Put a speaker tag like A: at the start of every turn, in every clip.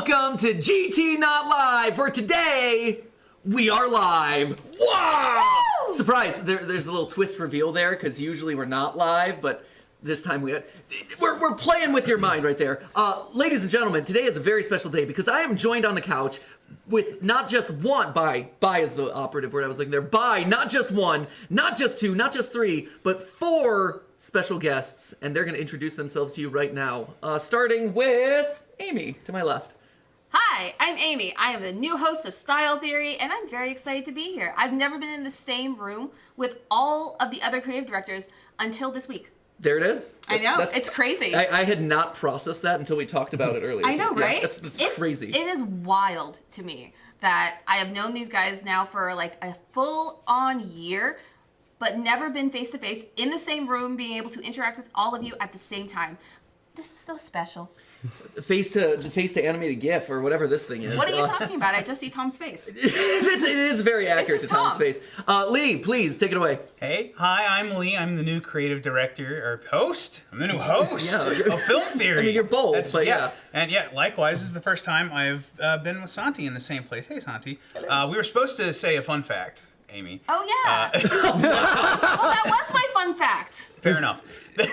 A: Welcome to GT Not Live, where today we are live. Wow! Woo! Surprise! There's a little twist reveal there because usually we're not live, but this time we're playing with your mind right there. Ladies and gentlemen, today is a very special day because I am joined on the couch with not just one, by is the operative word I was looking there, by not just one, not just two, not just three, but four special guests, and they're going to introduce themselves to you right now. Starting with Amy, to my left.
B: Hi, I'm Amy. I am the new host of Style Theory, and I'm very excited to be here. I've never been in the same room with all of the other creative directors until this week.
A: There it is.
B: I know. It's crazy.
A: I had not processed that until we talked about it earlier.
B: I know, right?
A: Yeah, that's crazy.
B: It is wild to me that I have known these guys now for like a full-on year, but never been face-to-face in the same room, being able to interact with all of you at the same time. This is so special.
A: Face to animated GIF or whatever this thing is.
B: What are you talking about? I just see Tom's face.
A: It is very accurate to Tom's face. Lee, please take it away.
C: Hey, hi, I'm Lee. I'm the new creative director or host. I'm the new host of Film Theory.
A: I mean, you're both, but yeah.
C: And yeah, likewise, this is the first time I've been with Santi in the same place. Hey, Santi. We were supposed to say a fun fact, Amy.
B: Oh, yeah. Well, that was my fun fact.
C: Fair enough.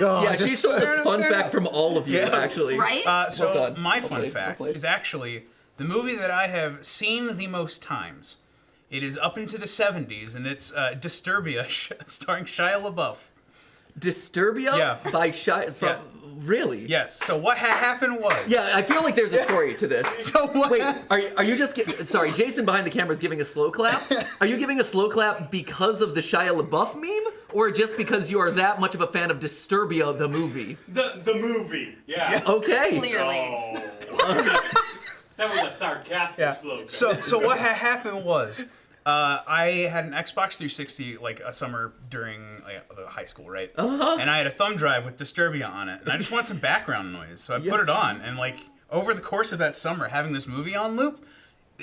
A: Yeah, she stole this fun fact from all of you, actually.
B: Right?
C: So my fun fact is actually the movie that I have seen the most times. It is up into the 70s, and it's Disturbia, starring Shia LaBeouf.
A: Disturbia?
C: Yeah.
A: By Shia...
C: Yeah.
A: Really?
C: Yes. So what happened was...
A: Yeah, I feel like there's a story to this.
C: So what...
A: Wait, are you just... Sorry, Jason behind the camera is giving a slow clap. Are you giving a slow clap because of the Shia LaBeouf meme? Or just because you are that much of a fan of Disturbia, the movie?
D: The movie, yeah.
A: Okay.
B: Clearly.
D: Oh. That was a sarcastic slogan.
C: So what happened was... I had an Xbox 360 like a summer during high school, right?
A: Uh-huh.
C: And I had a thumb drive with Disturbia on it, and I just wanted some background noise, so I put it on, and like over the course of that summer, having this movie on loop,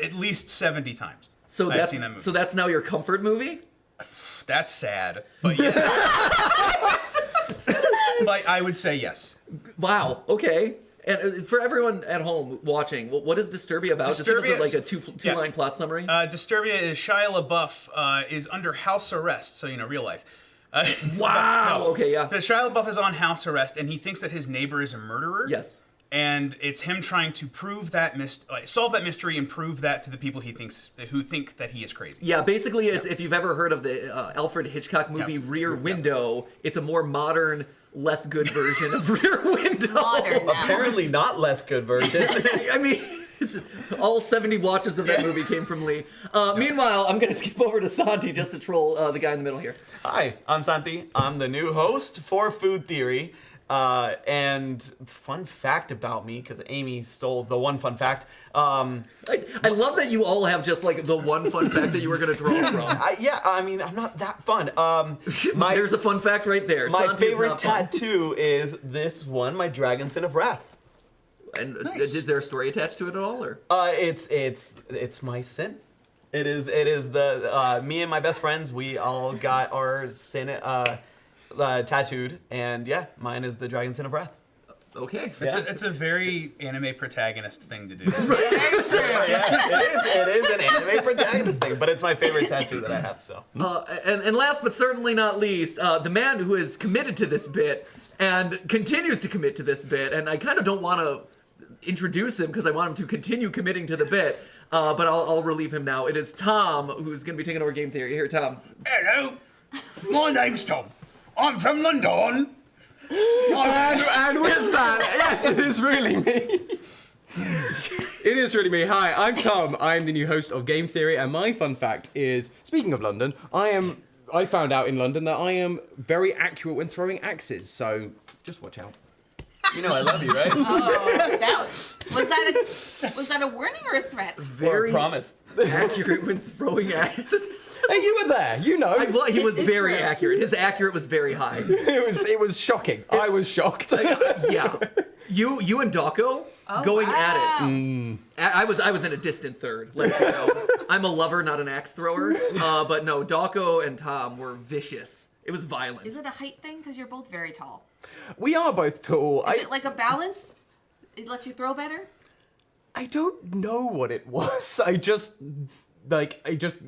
C: at least 70 times.
A: So
C: I've seen that movie.
A: So that's now your comfort movie?
C: That's sad, but yes. But I would say yes.
A: Wow. Okay. And for everyone at home watching, what is Disturbia about? Just give us like a two-line plot summary.
C: Disturbia is Shia LaBeouf is under house arrest, so real life.
A: Wow. Okay, yeah.
C: So Shia LaBeouf is on house arrest, and he thinks that his neighbor is a murderer.
A: Yes.
C: And it's him trying to prove that solve that mystery and prove that to the people who think that he is crazy.
A: Yeah, basically, it's if you've ever heard of the Alfred Hitchcock movie Rear Window, it's a more modern, less good version of Rear Window.
B: Modern now.
E: Apparently not less good version.
A: I mean, all 70 watches of that movie came from Lee. Meanwhile, I'm going to skip over to Santi just to troll the guy in the middle here.
E: Hi, I'm Santi. I'm the new host for Food Theory. And fun fact about me, because Amy stole the one fun fact.
A: I love that you all have just like the one fun fact that you were going to draw from.
E: I mean, I'm not that fun.
A: There's a fun fact right there.
E: My
A: Santi
E: favorite tattoo is this one, my Dragon Sin of Wrath.
A: And
C: Nice.
A: Is there a story attached to it at all, or?
E: It's my sin. It is the me and my best friends. We all got our sin tattooed, and yeah, mine is the Dragon Sin of Wrath.
A: Okay.
C: It's a very anime protagonist thing to do.
B: Very true.
E: It is an anime protagonist thing, but it's my favorite tattoo that I have. So.
A: And last but certainly not least, the man who is committed to this bit and continues to commit to this bit, and I kind of don't want to introduce him because I want him to continue committing to the bit, but I'll relieve him now. It is Tom, who's going to be taking over Game Theory. Here, Tom.
F: Hello, my name's Tom. I'm from London.
G: And with that, yes, it is really me. It is really me. Hi, I'm Tom. I'm the new host of Game Theory, and my fun fact is, speaking of London, I found out in London that I am very accurate when throwing axes, so just watch out.
E: You know I love you, right?
B: Oh, was that a warning or a threat?
A: Very
E: Or a promise.
A: accurate when throwing axes.
G: Hey, you were there, you know.
A: He was
B: It's
A: very
B: true.
A: accurate. His accurate was very high.
G: It was shocking. I was shocked.
A: Yeah. You and Dawko going at it.
G: Mm.
A: I was in a distant third. Like, I'm a lover, not an axe thrower. But no, Dawko and Tom were vicious. It was violent.
B: Is it a height thing? Because you're both very tall.
G: We are both tall.
B: Is it like a balance? It lets you throw better?
G: I don't know what it was. I just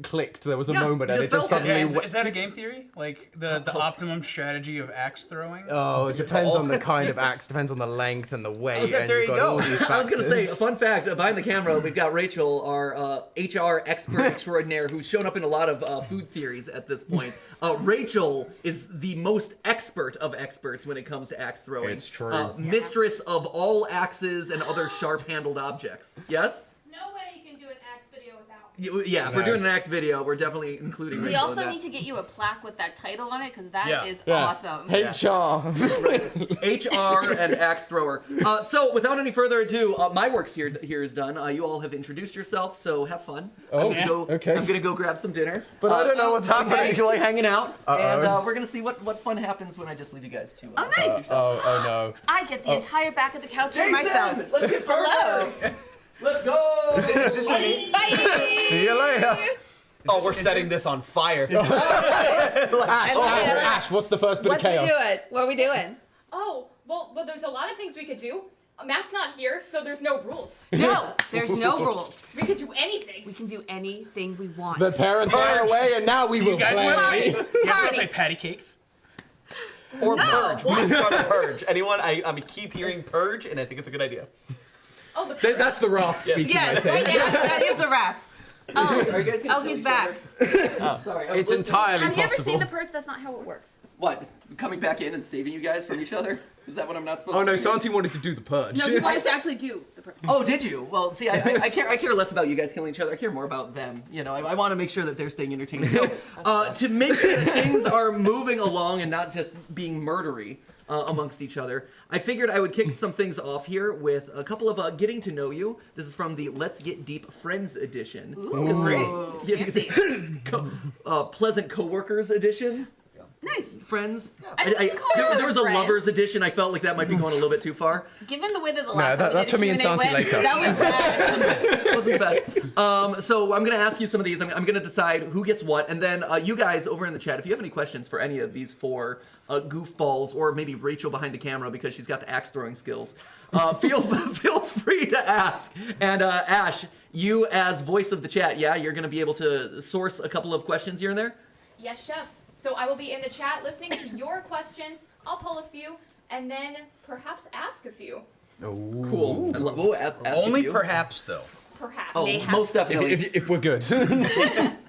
G: clicked. There was a moment, and it just
A: felt it.
G: suddenly.
C: Is that a game theory? Like the optimum strategy of axe throwing?
G: Oh, it depends on the kind of axe, depends on the length and the weight.
C: there
G: and
C: you
G: you've got
C: go.
G: all these
A: I was going to say, a
G: factors.
A: fun fact, behind the camera, we've got Rachel, our HR expert extraordinaire, who's shown up in a lot of food theories at this point. Rachel is the most expert of experts when it comes to axe throwing.
G: It's true.
A: Mistress of all axes and other sharp-handled objects. Yes?
H: No way you can do an axe video without.
A: Yeah, if we're doing an axe video, we're definitely including
B: We
A: Rachel in
B: also
A: that.
B: need to get you a plaque with that title on it because that is
C: Yeah.
B: awesome.
G: HR.
A: HR and axe thrower. So, without any further ado, my work here is done. You all have introduced yourself, so have fun.
G: Oh,
A: I'm gonna go grab some dinner.
G: But I don't know what's happening.
A: Enjoy hanging out,
G: Uh-oh.
A: and we're gonna see what fun happens when I just leave you guys to.
B: Oh, nice.
G: Oh no.
B: I get the entire back of the couch to
A: Jason,
B: myself.
A: let's get
B: Hello.
A: burgers. Let's go.
C: Is this a
B: Bye.
G: See you later.
E: Oh, we're setting this on fire.
G: Ash, what's the first bit
B: What's
G: of
B: we
G: chaos?
B: doing? What are we doing?
H: Oh, well, there's a lot of things we could do. Matt's not here, so there's no rules.
B: No, there's no rules.
H: We could do anything.
B: We can do anything we want.
G: The parents are away, and now we will
C: you guys
G: play.
C: want to play
B: Party.
C: patty cakes?
E: Or
B: No.
E: purge. We can start a purge. Anyone? I keep hearing purge, and I think it's a good idea.
H: Oh, the
G: That's the Roth speaking, I
B: Yes,
G: think.
B: that is the wrap. Oh,
A: Are you guys gonna
B: oh,
A: kill
B: he's
A: each
B: back.
A: other? Sorry, I was
G: It's
A: listening.
G: entirely
B: Have you ever
G: possible.
B: seen The Purge? That's not how it works.
A: What? Coming back in and saving you guys from each other? Is that what I'm not supposed
G: Oh
A: to
G: no,
A: do?
G: Santi wanted to do the purge.
B: No, he wanted to actually do The Purge.
A: Oh, did you? Well, see, I care less about you guys killing each other. I care more about them. You know, I want to make sure that they're staying entertained. So, to make sure things are moving along and not just being murdery amongst each other, I figured I would kick some things off here with a couple of getting to know you. This is from the Let's Get Deep Friends edition.
B: Ooh, fancy.
A: Pleasant Coworkers edition.
B: Nice.
A: Friends.
B: I think we call each
A: There
B: other
A: was a
B: friends.
A: lovers edition. I felt like that might be going a little bit too far.
B: Given the way that the last time we
G: that's
B: did
G: for me
B: a
G: and
B: Q&A
G: Santi
B: went,
G: later.
B: That was bad.
A: It wasn't the best. So I'm going to ask you some of these. I'm going to decide who gets what. And then you guys over in the chat, if you have any questions for any of these four goofballs, or maybe Rachel behind the camera because she's got the axe throwing skills, feel free to ask. And Ash, you as voice of the chat, yeah, you're going to be able to source a couple of questions here and there?
H: Yes, Chef. So I will be in the chat listening to your questions. I'll pull a few, and then perhaps ask a few.
A: Cool. Ask
C: Only
A: a few.
C: perhaps, though.
H: Perhaps.
A: Oh,
B: Mayhaps.
A: most definitely.
G: If we're good.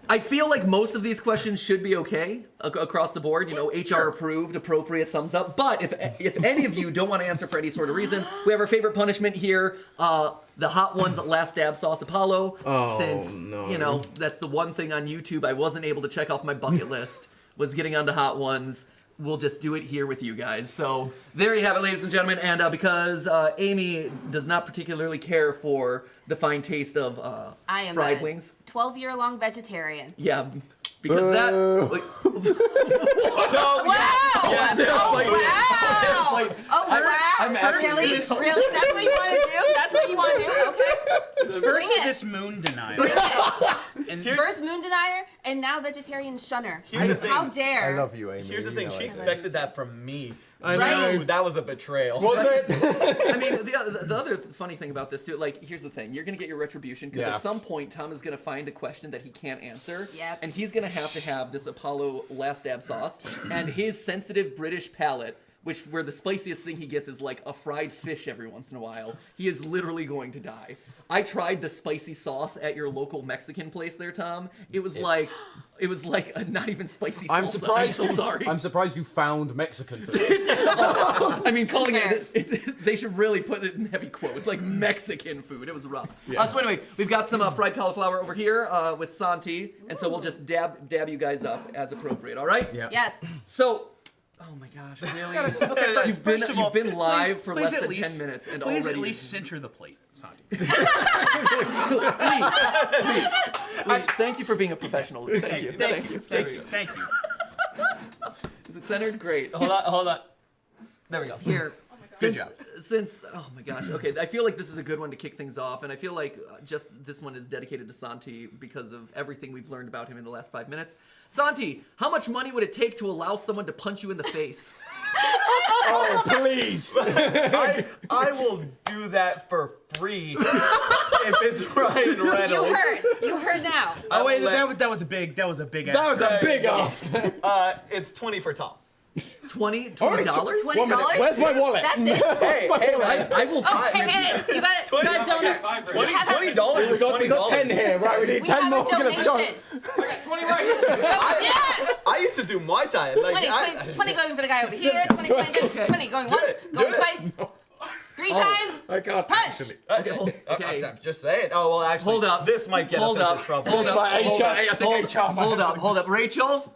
A: I feel like most of these questions should be okay across the board. You know, HR approved, appropriate, thumbs up. But if any of you don't want to answer for any sort of reason, we have our favorite punishment here. The Hot Ones Last Dab Sauce Apollo.
G: Oh,
A: Since,
G: no.
A: you know, that's the one thing on YouTube I wasn't able to check off my bucket list, was getting onto Hot Ones. We'll just do it here with you guys. So there you have it, ladies and gentlemen. And because Amy does not particularly care for the fine taste of
B: I am
A: fried
B: a
A: wings.
B: 12-year-long vegetarian.
A: Yeah, because that. Like,
E: No,
B: Wow!
E: yeah,
B: Wow!
A: Like,
B: Oh, wow!
A: I'm actually-
B: really? Really? That's what you want to do? That's what you want to do? Okay.
C: First,
B: Bring it.
C: this moon denial. And
B: First moon denier, and now vegetarian shunner.
E: Here's the thing.
B: How dare?
G: I love you, Amy.
E: Here's the
G: you
E: thing.
G: know
E: She
G: it.
E: expected that from me.
G: I
B: Right.
G: know.
E: That was a betrayal.
G: Was it?
A: I mean, the other funny thing about this too, like, here's the thing: you're gonna get your retribution because
G: Yeah.
A: at some point Tom is gonna find a question that he can't answer,
B: Yep.
A: and he's gonna have to have this Apollo Last Dab sauce, and his sensitive British palate, where the spiciest thing he gets is like a fried fish every once in a while. He is literally going to die. I tried the spicy sauce at your local Mexican place there, Tom. It was like a not even spicy salsa.
G: I'm surprised.
A: I'm so sorry.
G: I'm surprised you found Mexican food.
A: I mean, calling
B: Fair.
A: it, they should really put it in heavy quotes, like Mexican food. It was rough.
G: Yeah.
A: So anyway, we've got some fried cauliflower over here with Santi, and so we'll just dab you guys up as appropriate. All right?
G: Yeah.
B: Yes.
A: So, oh my gosh, really? You've been live for less than 10 minutes, and
C: please
A: already
C: at least center the plate, Santi.
A: Please, thank you for being a professional. Thank you. Thank you.
C: Thank you.
A: Is it centered? Great.
E: Hold on. There we go.
A: Here.
C: Good job.
A: Since, oh my gosh, okay, I feel like this is a good one to kick things off, and I feel like just this one is dedicated to Santi because of everything we've learned about him in the last 5 minutes. Santi, how much money would it take to allow someone to punch you in the face?
G: Oh Oh, please.
E: I will do that for free if it's Ryan Reynolds.
B: You heard now.
C: Oh wait,
E: let-
C: that was a big
G: That was a big ask.
E: It's 20 for Tom.
A: $20?
B: $20?
G: Where's my wallet?
B: That's it.
E: Hey, man.
A: I will
B: Oh, hey, you got a donor. We have a-
E: $20 is
G: We got 10 here, right? We need
B: We
G: 10
B: have
G: more.
B: a
G: Let's go.
B: donation.
D: I got 20 right here.
B: Yes!
E: I used to do Muay Thai. Like,
B: 20 going for the guy over here. 20 going once, going twice, 3 times.
G: I can't
B: Punch.
G: actually.
A: Okay.
E: Just say it. Oh, well, actually,
A: Hold up.
E: this might get
A: Hold
E: us
A: up.
E: into trouble.
A: Hold up.
G: my
A: Hold
G: HR
A: up.
G: I think HR might
A: Hold
G: have
A: up. Hold up. Rachel,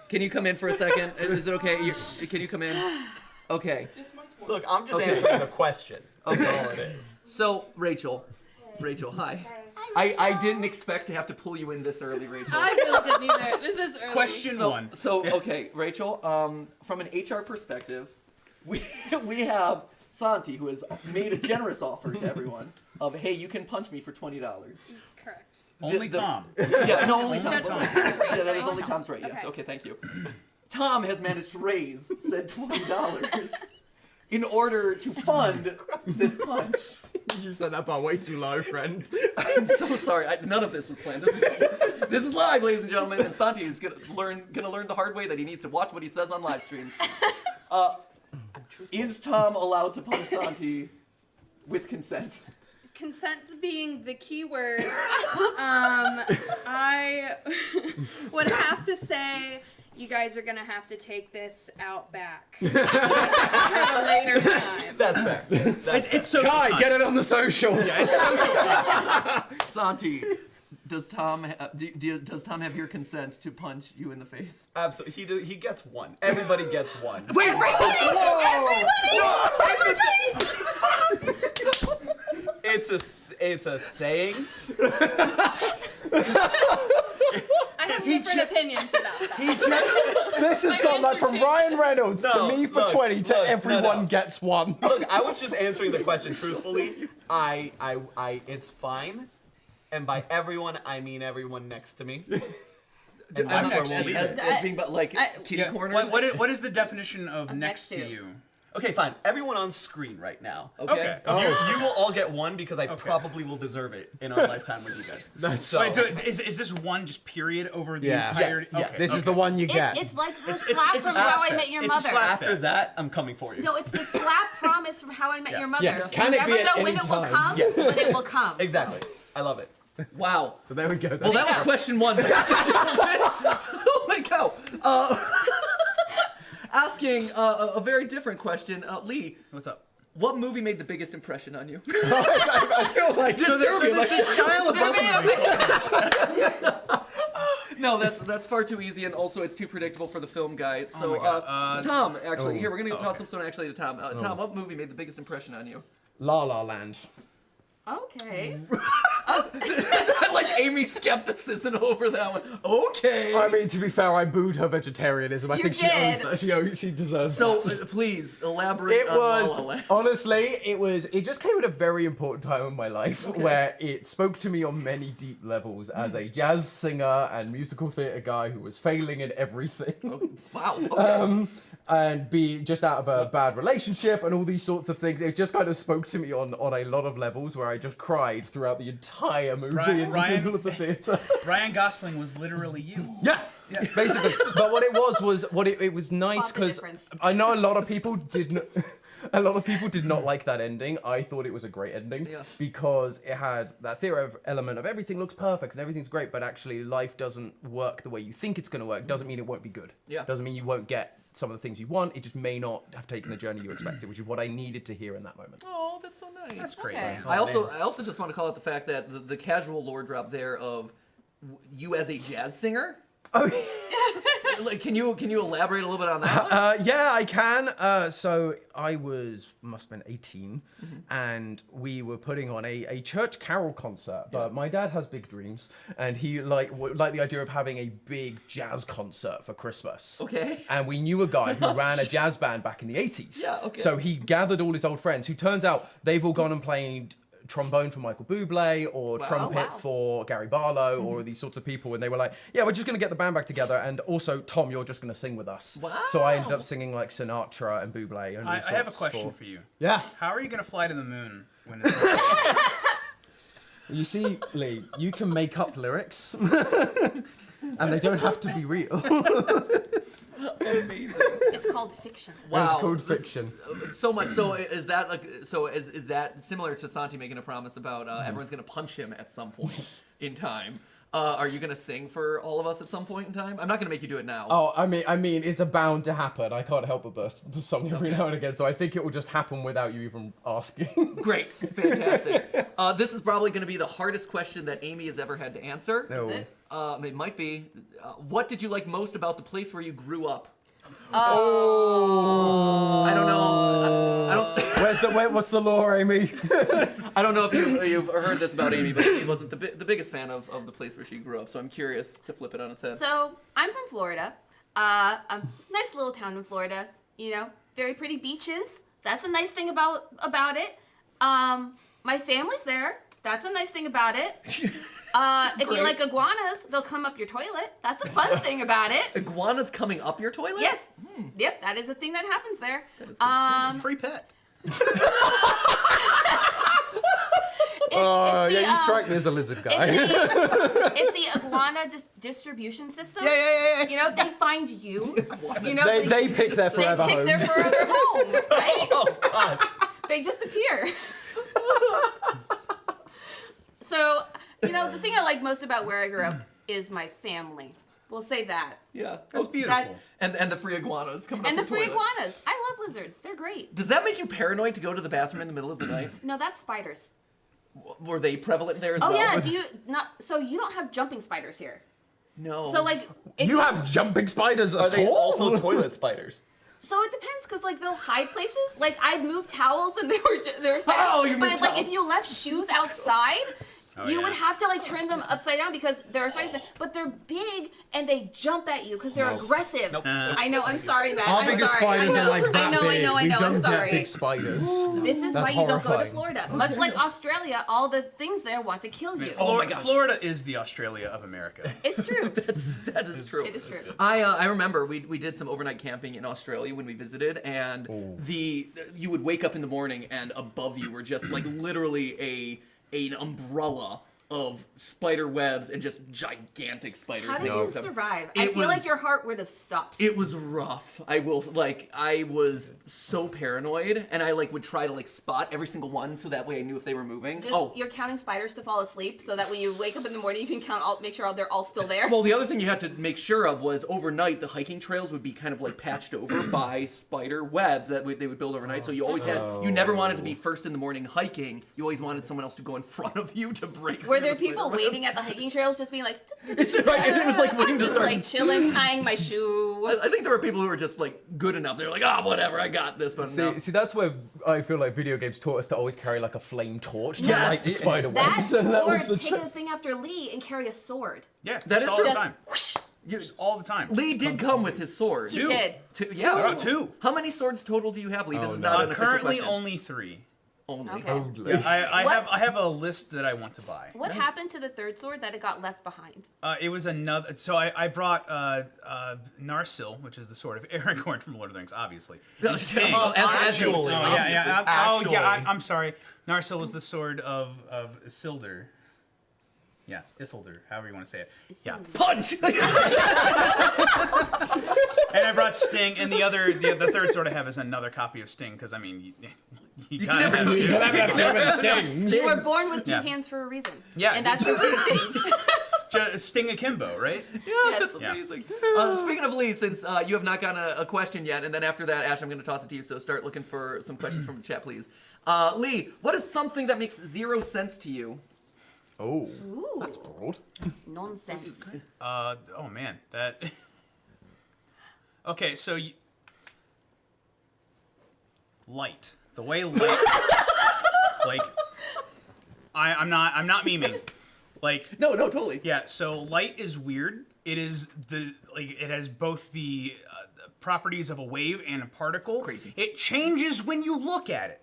A: can you come in for a second? Is it okay? Can you come in? Okay.
E: Look, I'm just answering the question. That's all it is.
A: So, Rachel, hi. I didn't expect to have to pull you in this early, Rachel.
H: I really didn't either. This is early.
C: Question one.
A: So okay, Rachel. From an HR perspective, we have Santi, who has made a generous offer to everyone of, hey, you can punch me for $20.
H: Correct.
C: Only Tom.
A: Yeah, no, only Tom.
H: That's only
A: Yeah, that is only Tom's right. Yes.
H: Okay.
A: Okay, thank you. Tom has managed to raise said $20 in order to fund this punch.
G: You said that bar way too low, friend.
A: I'm so sorry. None of this was planned. This is live, ladies and gentlemen, and Santi is gonna learn the hard way that he needs to watch what he says on live streams. Is Tom allowed to punch Santi with consent?
H: Consent being the key word, I would have to say you guys are gonna have to take this out back at a later time.
E: That's fair.
C: It's so
G: Kai, get it on the socials.
A: Santi, does Tom have your consent to punch you in the face?
E: Absolutely. He gets one. Everybody gets one.
A: Wait,
E: It's a saying.
H: I have different opinions about that.
G: This has gone like from Ryan Reynolds to me for 20 to
E: look,
G: everyone
E: no.
G: gets one.
E: Look, I was just answering the question truthfully. It's fine. And by everyone, I mean everyone next to me. And that's where we'll leave it.
A: As being like kitty corner.
C: What is the definition of next
B: next
C: to
B: to.
C: you?
E: Okay, fine. Everyone on screen right now.
A: Okay.
E: You will all get one because I probably will deserve it in our lifetime with you guys.
G: That's
C: Wait, so is this one just period over the entire?
E: Yes.
G: This is the one you get.
B: It's like the
C: It's
B: slap
C: a
B: from
C: slap
B: How I
C: fit.
B: Met Your
C: It's a
B: Mother.
C: slap
E: After that, I'm coming for you.
B: No, it's the slap promise from How I Met Your Mother.
G: Yeah. Can
B: you
G: it be
B: never
G: at
B: know when
G: any
B: it will
G: time?
B: come,
E: Yes.
B: but it will come.
E: Exactly. I love it.
A: Wow.
G: So there we go.
A: Well, that was question one. Ladies and gentlemen. Oh my go. Asking a very different question, Lee.
C: What's up?
A: What movie made the biggest impression on you?
G: I feel like
C: This is Shia LaBeouf.
A: No, that's far too easy, and also it's too predictable for the film guy. So,
C: my God.
A: Tom, actually, here we're gonna toss some actually to Tom. Tom, what movie made the biggest impression on you?
G: La La Land.
B: Okay.
A: Like Amy's skepticism over that one. Okay.
G: I mean, to be fair, I booed her vegetarianism. I
B: You
G: think she owns
B: did.
G: that. She deserves
A: So
G: that.
A: please elaborate.
G: It
A: on La La
G: was
A: Land.
G: honestly, it just came at a very important time in my life where it spoke to me on many deep levels as a jazz singer and musical theatre guy who was failing in everything.
A: Wow. Okay.
G: And be just out of a bad relationship and all these sorts of things. It just kind of spoke to me on a lot of levels where I just cried throughout the entire movie in the middle of the theatre.
C: Ryan Gosling was literally you.
G: Yeah, basically. But what it was it was nice
B: Spot the
G: because
B: difference.
G: I know a lot of people did not like that ending. I thought it was a great ending because it had that theory element of everything looks perfect and everything's great, but actually life doesn't work the way you think it's going to work. Doesn't mean it won't be good.
A: Yeah.
G: Doesn't mean you won't get some of the things you want. It just may not have taken the journey you expected, which is what I needed to hear in that moment.
A: Oh, that's so nice.
C: That's great.
B: Okay.
A: I also just want to call out the fact that the casual lore drop there of you as a jazz singer.
G: Oh,
A: Like, can you elaborate a little bit on that?
G: yeah, I can. So I must have been 18, and we were putting on a church carol concert. But my dad has big dreams, and he liked the idea of having a big jazz concert for Christmas.
A: Okay.
G: And we knew a guy who ran a jazz band back in the 80s.
A: Yeah, okay.
G: So he gathered all his old friends, who turns out they've all gone and played trombone for Michael Bublé or trumpet for Gary Barlow or these sorts of people. And they were like, yeah, we're just going to get the band back together. And also, Tom, you're just going to sing with us.
A: Wow.
G: So I ended up singing like Sinatra and Bublé. And
C: I have a question for you.
G: Yeah.
C: How are you going to fly to the moon when it's
G: You see, Lee, you can make up lyrics. And they don't have to be real.
A: Amazing.
B: It's called fiction.
A: Wow.
G: It's called fiction.
A: So much. So is that like? So is that similar to Santi making a promise about everyone's gonna punch him at some point in time? Are you gonna sing for all of us at some point in time? I'm not gonna make you do it now.
G: Oh, I mean, it's bound to happen. I can't help but burst into song every now and again, so I think it will just happen without you even asking.
A: Great, fantastic. This is probably gonna be the hardest question that Amy has ever had to answer.
G: No.
A: It might be. What did you like most about the place where you grew up?
G: Oh.
A: I don't know. I don't.
G: What's the lore, Amy?
A: I don't know if you've heard this about Amy, but she wasn't the biggest fan of the place where she grew up. So I'm curious to flip it on its head.
B: So I'm from Florida, a nice little town in Florida. You know, very pretty beaches. That's a nice thing about it. My family's there. That's a nice thing about it. If you like iguanas, they'll come up your toilet. That's a fun thing about it.
A: Iguanas coming up your toilet?
B: Yes. Yep, that is a thing that happens there.
A: That is concerning.
C: free pet?
B: It's
G: You strike me as a lizard guy.
B: It's the iguana distribution system.
C: Yeah.
B: You know, they find you. You know,
G: they pick their forever
B: They pick their
G: homes.
B: forever home, right?
E: Oh God.
B: They just appear. So, you know, the thing I like most about where I grew up is my family. We'll say that.
A: Yeah.
C: That's beautiful.
A: And the free iguanas coming up
B: And the
A: your
B: free
A: toilet.
B: iguanas. I love lizards. They're great.
A: Does that make you paranoid to go to the bathroom in the middle of the night?
B: No, that's spiders.
A: Were they prevalent there as
B: Oh
A: well?
B: yeah, do you not? So you don't have jumping spiders here.
A: No.
B: So like, if
G: You have jumping spiders
E: Are
G: at
E: they
G: all?
E: also toilet spiders?
B: So it depends, cause like they'll hide places. Like I'd move towels and they were spiders.
A: Oh, you moved
B: but like
A: towels.
B: if you left shoes outside, you
C: yeah.
B: would have to like turn them upside down because there are spiders. But they're big and they jump at you because they're aggressive.
E: Nope.
B: I know. I'm sorry, Matt.
G: Our
B: I'm
G: biggest
B: sorry.
G: spiders
B: I know,
G: are like that
B: I know.
G: big.
B: I
G: We
B: know.
G: don't
B: I'm
G: get
B: sorry.
G: big spiders.
B: This is
G: That's
B: why you don't go to
G: horrifying.
B: Florida. Much like Australia, all the things there want to kill you.
A: Oh my gosh.
C: Florida is the Australia of America.
B: It's true.
A: that is true.
B: It is true.
A: I remember we did some overnight camping in Australia when we visited, and you would wake up in the morning and above you were just like literally an umbrella of spider webs and just gigantic spiders.
B: How did
A: that
B: you
A: would come.
B: survive?
A: It
B: I feel like
A: was-
B: your heart would have stopped.
A: It was rough. I was so paranoid, and I would try to spot every single one so that way I knew if they were moving.
B: Just you're counting spiders to fall asleep, so that when you wake up in the morning, you can make sure they're all still there.
A: Well, the other thing you had to make sure of was overnight the hiking trails would be kind of patched over by spider webs that they would build overnight. So you always you never wanted to be first in the morning hiking. You always wanted someone else to go in front of you to break.
B: Were
A: through
B: there
A: the spider
B: people
A: webs.
B: waiting at the hiking trails, just being like?
A: It's right. And it was waiting to
B: Just
A: start.
B: chilling, tying my shoe.
A: I think there were people who were just good enough. They were like, whatever, I got this. But no.
G: See, that's where I feel like video games taught us to always carry a flame torch to
A: Yes.
G: light the spider
B: That,
G: webs. And that
B: or
G: was the
B: take
G: trick.
B: a thing after Lee and carry a sword.
C: Yeah,
A: That
C: just
A: is
C: all
A: true.
C: the
B: Just
C: time.
B: whoosh.
C: Just all the time.
A: Lee did come with his sword.
B: He did.
A: Yeah.
C: About two.
A: How many swords total do you have, Lee? This is
G: no.
A: not an official
C: Currently
A: question.
C: only 3.
A: Only.
B: Okay.
C: Yeah, I
B: What?
C: have a list that I want to buy.
B: What happened to the third sword that it got left behind?
C: It was another. So I brought Narsil, which is the sword of Aragorn from Lord of the Rings, obviously. And Sting.
A: Oh, as you-
E: Actually.
C: I'm sorry. Narsil was the sword of Isildur. Yeah, Isildur, however you want to say it. Yeah.
A: Punch!
C: And I brought Sting, and the third sword I have is another copy of Sting, because I mean, you gotta
A: never
C: have
A: know.
C: two.
A: You
G: never have too many stings.
B: You were born with two
C: Yeah.
B: hands for a reason.
C: Yeah.
B: And that's your two stings.
C: Sting akimbo, right?
A: Yeah, that's
C: Yeah.
A: amazing. Speaking of Lee, since you have not gotten a question yet, and then after that, Ash, I'm going to toss it to you, so start looking for some questions from the chat, please. Lee, what is something that makes 0 sense to you?
G: Oh,
B: Ooh,
G: that's broad.
B: nonsense.
C: Oh man, that. Okay, so light. The way light. I'm not memeing.
A: No, totally.
C: Yeah. So light is weird. It is it has both the properties of a wave and a particle.
A: Crazy.
C: It changes when you look at it.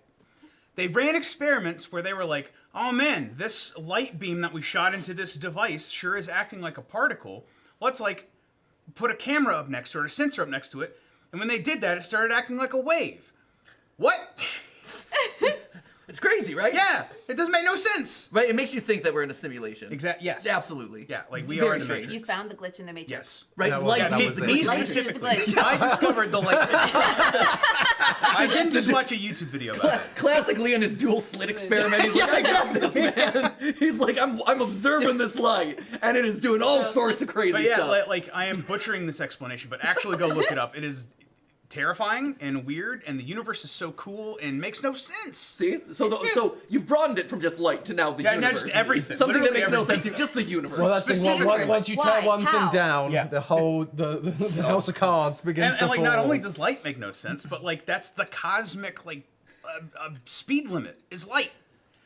C: they ran experiments where they were like, oh man, this light beam that we shot into this device sure is acting like a particle. Let's like put a camera up next to it, a sensor up next to it. And when they did that, it started acting like a wave. What?
A: It's crazy, right?
C: Yeah, it doesn't make no sense.
A: Right, it makes you think that we're in a simulation.
C: Yes.
A: Absolutely.
C: Yeah, like we
A: Very
C: are in the
A: strange.
C: Matrix.
B: You found the glitch in the Matrix.
C: Yes.
A: Right,
G: That was-
A: light
G: that
A: is
G: was
A: the
G: it.
A: glitch.
C: Me
B: Light is the
C: specifically.
B: glitch.
C: I discovered the light. I didn't just watch a YouTube video about it.
A: Classically in his dual slit experiment, he's like, I got this, man. He's like, I'm observing this light, and it is doing all sorts of crazy
C: But yeah,
A: stuff.
C: like I am butchering this explanation, but actually go look it up. It is terrifying and weird, and the universe is so cool and makes no sense.
A: See? So you've broadened it from just light to now the
C: Yeah, now
A: universe.
C: just everything.
A: Something that
C: Literally
A: makes no
C: everything.
A: sense. Just the universe.
G: Well, that's the thing.
C: Specifically.
G: Once you
B: Why?
G: tear one
B: How?
G: thing down,
C: Yeah.
G: the whole the house of cards begins to
C: And like
G: fall.
C: not only does light make no sense, but like that's the cosmic like speed limit is light,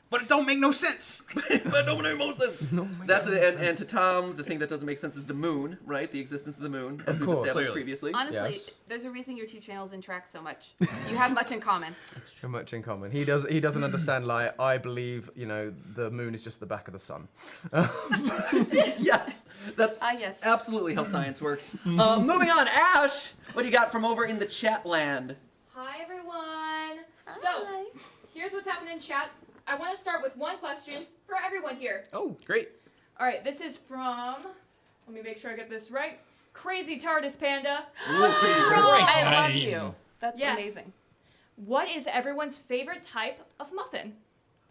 C: but it don't make no sense.
A: That don't make no sense. That's it. And to Tom, the thing that doesn't make sense is the moon, right? The existence of the moon, as we've
G: course.
A: established
C: Clearly.
A: previously.
B: Honestly,
G: Yes.
B: there's a reason your two channels interact so much. You have much in common.
G: Too much in common. He doesn't understand. Like I believe, the moon is just the back of the sun.
A: Yes, that's
B: Yes.
A: absolutely how science works. Moving on, Ash, what do you got from over in the chat land?
I: Hi everyone. So, here's what's happening in chat. I want to start with one question for everyone here.
C: Oh, great.
I: All right, this is from, let me make sure I get this right, Crazy TARDIS Panda.
B: I love you. That's
I: Yes.
B: amazing.
I: What is everyone's favorite type of muffin?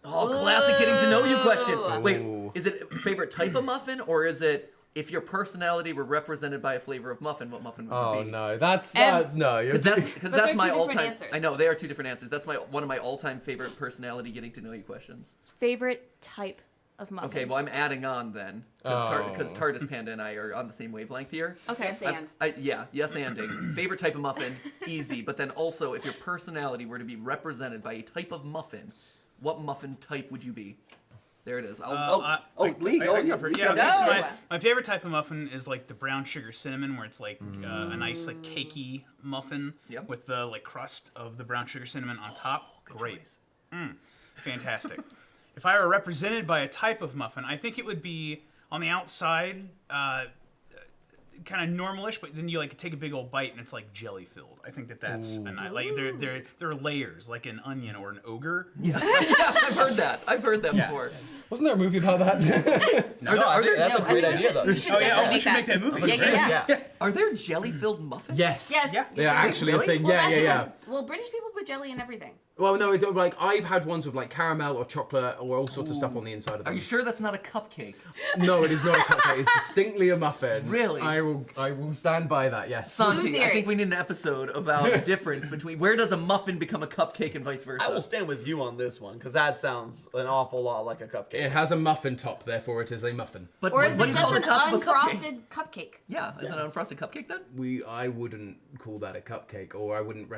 A: Oh, classic getting to know you question.
B: Ooh.
A: Wait,
G: Ooh.
A: is it favorite type of muffin, or is it if your personality were represented by a flavor of muffin, what muffin would
G: Oh
A: it be?
G: no, that's
I: Ev-
G: no. You're
A: Because
B: But
A: that's
B: they're
A: my
B: two different
A: all-time.
B: answers.
A: I know they are two different answers. That's one of my all-time favorite personality getting to know you questions.
I: Favorite type of muffin.
A: Okay, well I'm adding on then because TARDIS Panda and I are on the same wavelength here.
B: Okay, Yes, and.
A: Yes anding. Favorite type of muffin, easy. But then also, if your personality were to be represented by a type of muffin, what muffin type would you be? There it is. Lee, go.
C: I go for it. Yeah,
B: Go.
C: okay, so my favorite type of muffin is like the brown sugar cinnamon, where it's like a nice like cakey muffin
A: Yep.
C: with the like crust of the brown sugar cinnamon on top. Great, fantastic. If I were represented by a type of muffin, I think it would be on the outside, kind of normalish, but then you like take a big old bite and it's like jelly filled. I think that's like there are layers like an onion or an ogre.
A: Yeah, I've heard that. I've heard that before.
G: Wasn't there a movie about that?
A: Are there
E: That's a great idea, though.
B: You should
C: Oh yeah,
B: definitely
C: we should make that movie.
B: Yeah.
A: Are there jelly-filled muffins?
G: Yes.
B: Yes.
C: Yeah.
G: They are actually
A: Really?
G: a thing.
B: Well,
G: Yeah,
B: that's
G: yeah.
B: because- Well, British people put jelly in everything.
G: Well, no, like I've had ones with like caramel or chocolate or all sorts of stuff on the inside of them.
A: Are you sure that's not a cupcake?
G: No, it is not a cupcake. It's distinctly a muffin.
A: Really?
G: I will stand by that. Yes.
A: Santi, I
B: theory.
A: think we need an episode about the difference between where does a muffin become a cupcake and vice versa.
E: I will stand with you on this one because that sounds an awful lot like a cupcake.
G: It has a muffin top, therefore it is a muffin.
A: But
B: Or is
A: what
B: it
A: do you call
B: just
A: the
B: an
A: top of a cupcake?
B: unfrosted cupcake?
A: Yeah, is it an unfrosted cupcake then?
G: I wouldn't call that a cupcake, or I wouldn't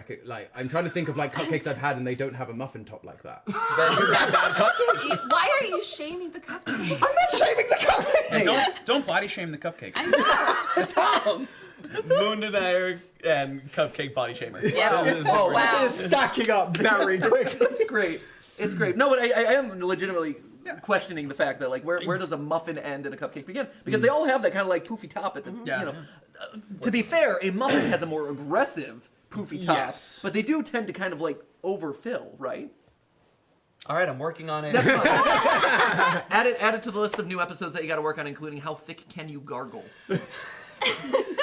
G: I'm trying to think of like cupcakes I've had and they don't have a muffin top like that.
B: Why are you shaming the cupcake?
G: I'm not shaming the cupcake.
C: And don't body shame the cupcake.
A: Tom!
E: Moon and I are and cupcake body shamer.
B: Yeah.
E: That is
A: Oh,
E: great.
B: wow.
G: This is stacking up very quickly.
A: It's great. It's great. No, but I am legitimately questioning the fact that like where does a muffin end and a cupcake begin? Because they all have that kind of like poofy top at the to be fair, a muffin has a more aggressive poofy top,
G: Yes.
A: but they do tend to kind of like overfill, right?
E: All right, I'm working on it.
A: That's fine. add it to the list of new episodes that you got to work on, including how thick can you gargle?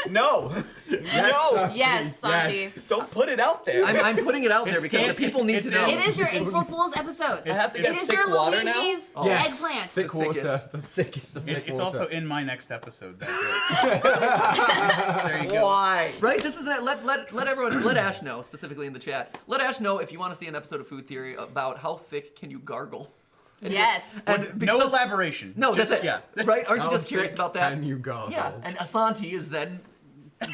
E: No. No.
B: Yes, Santi.
E: Don't put it out there.
A: I'm putting it out there because the people need to know.
B: It is your April Fool's episode.
E: I have to
B: It
E: get
B: is
E: thick
B: your
E: water now?
B: Luigi's
G: Yes.
B: eggplant.
G: Thick
A: The
G: water. The thickest of thick
C: It's
G: water.
C: also in my next episode. There you go.
E: Why?
A: Right? This is let everyone let Ash know specifically in the chat. Let Ash know if you want to see an episode of Food Theory about how thick can you gargle.
B: Yes.
A: And
C: No
A: because-
C: elaboration.
A: No,
C: Just-
A: that's it.
C: Yeah.
A: Right? Aren't you
G: How
A: just curious
G: thick
A: about that?
G: Can you gargle?
A: Yeah. And Asante is then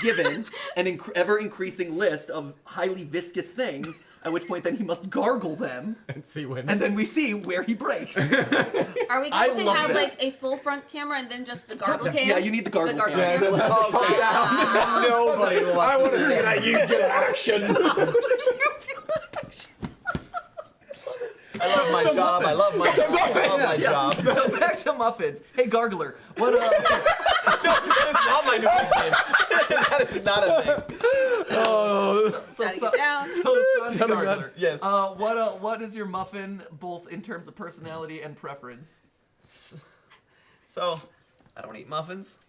A: given an ever increasing list of highly viscous things. At which point, then he must gargle them,
G: And see when.
A: and then we see where he breaks.
B: Are we
A: I
B: going to
A: love
B: have
A: that.
B: like a full front camera and then just the gargle cam?
A: Yeah, you need the gargle cam.
G: Yeah,
B: camera.
G: that's top down.
E: Nobody wants
G: I want to see that you get action.
E: my
A: So
E: job. I love my job. I love my job.
A: So back to muffins. Hey, Gargler, what
E: That is not my new nickname. That is not a thing.
B: Gotta get down.
A: So Santi Gargler.
E: Yes.
A: What is your muffin, both in terms of personality and preference?
E: So, I don't eat muffins.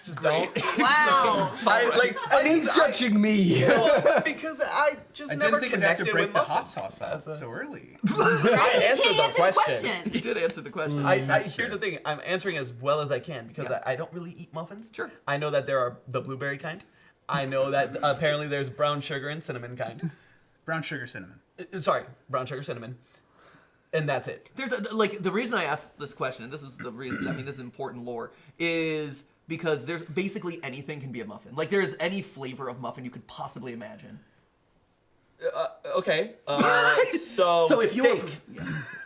E: Just don't.
B: Wow.
G: And he's judging me.
E: Because I just
C: I
E: never
C: didn't think we'd have
E: connected
C: to break
E: with
C: the
E: muffins.
C: hot sauce out so early.
E: I answered the question.
A: He did answer the question.
E: Here's the thing. I'm answering as well as I can because I don't really eat muffins.
A: Sure.
E: I know that there are the blueberry kind. I know that apparently there's brown sugar and cinnamon kind.
C: Brown sugar cinnamon.
E: Sorry, brown sugar cinnamon. And that's it.
A: There's the reason I asked this question, and this is the reason. I mean, this is important lore, is because there's basically anything can be a muffin. Like there's any flavor of muffin you could possibly imagine.
E: Okay. So
A: if you were,
E: steak.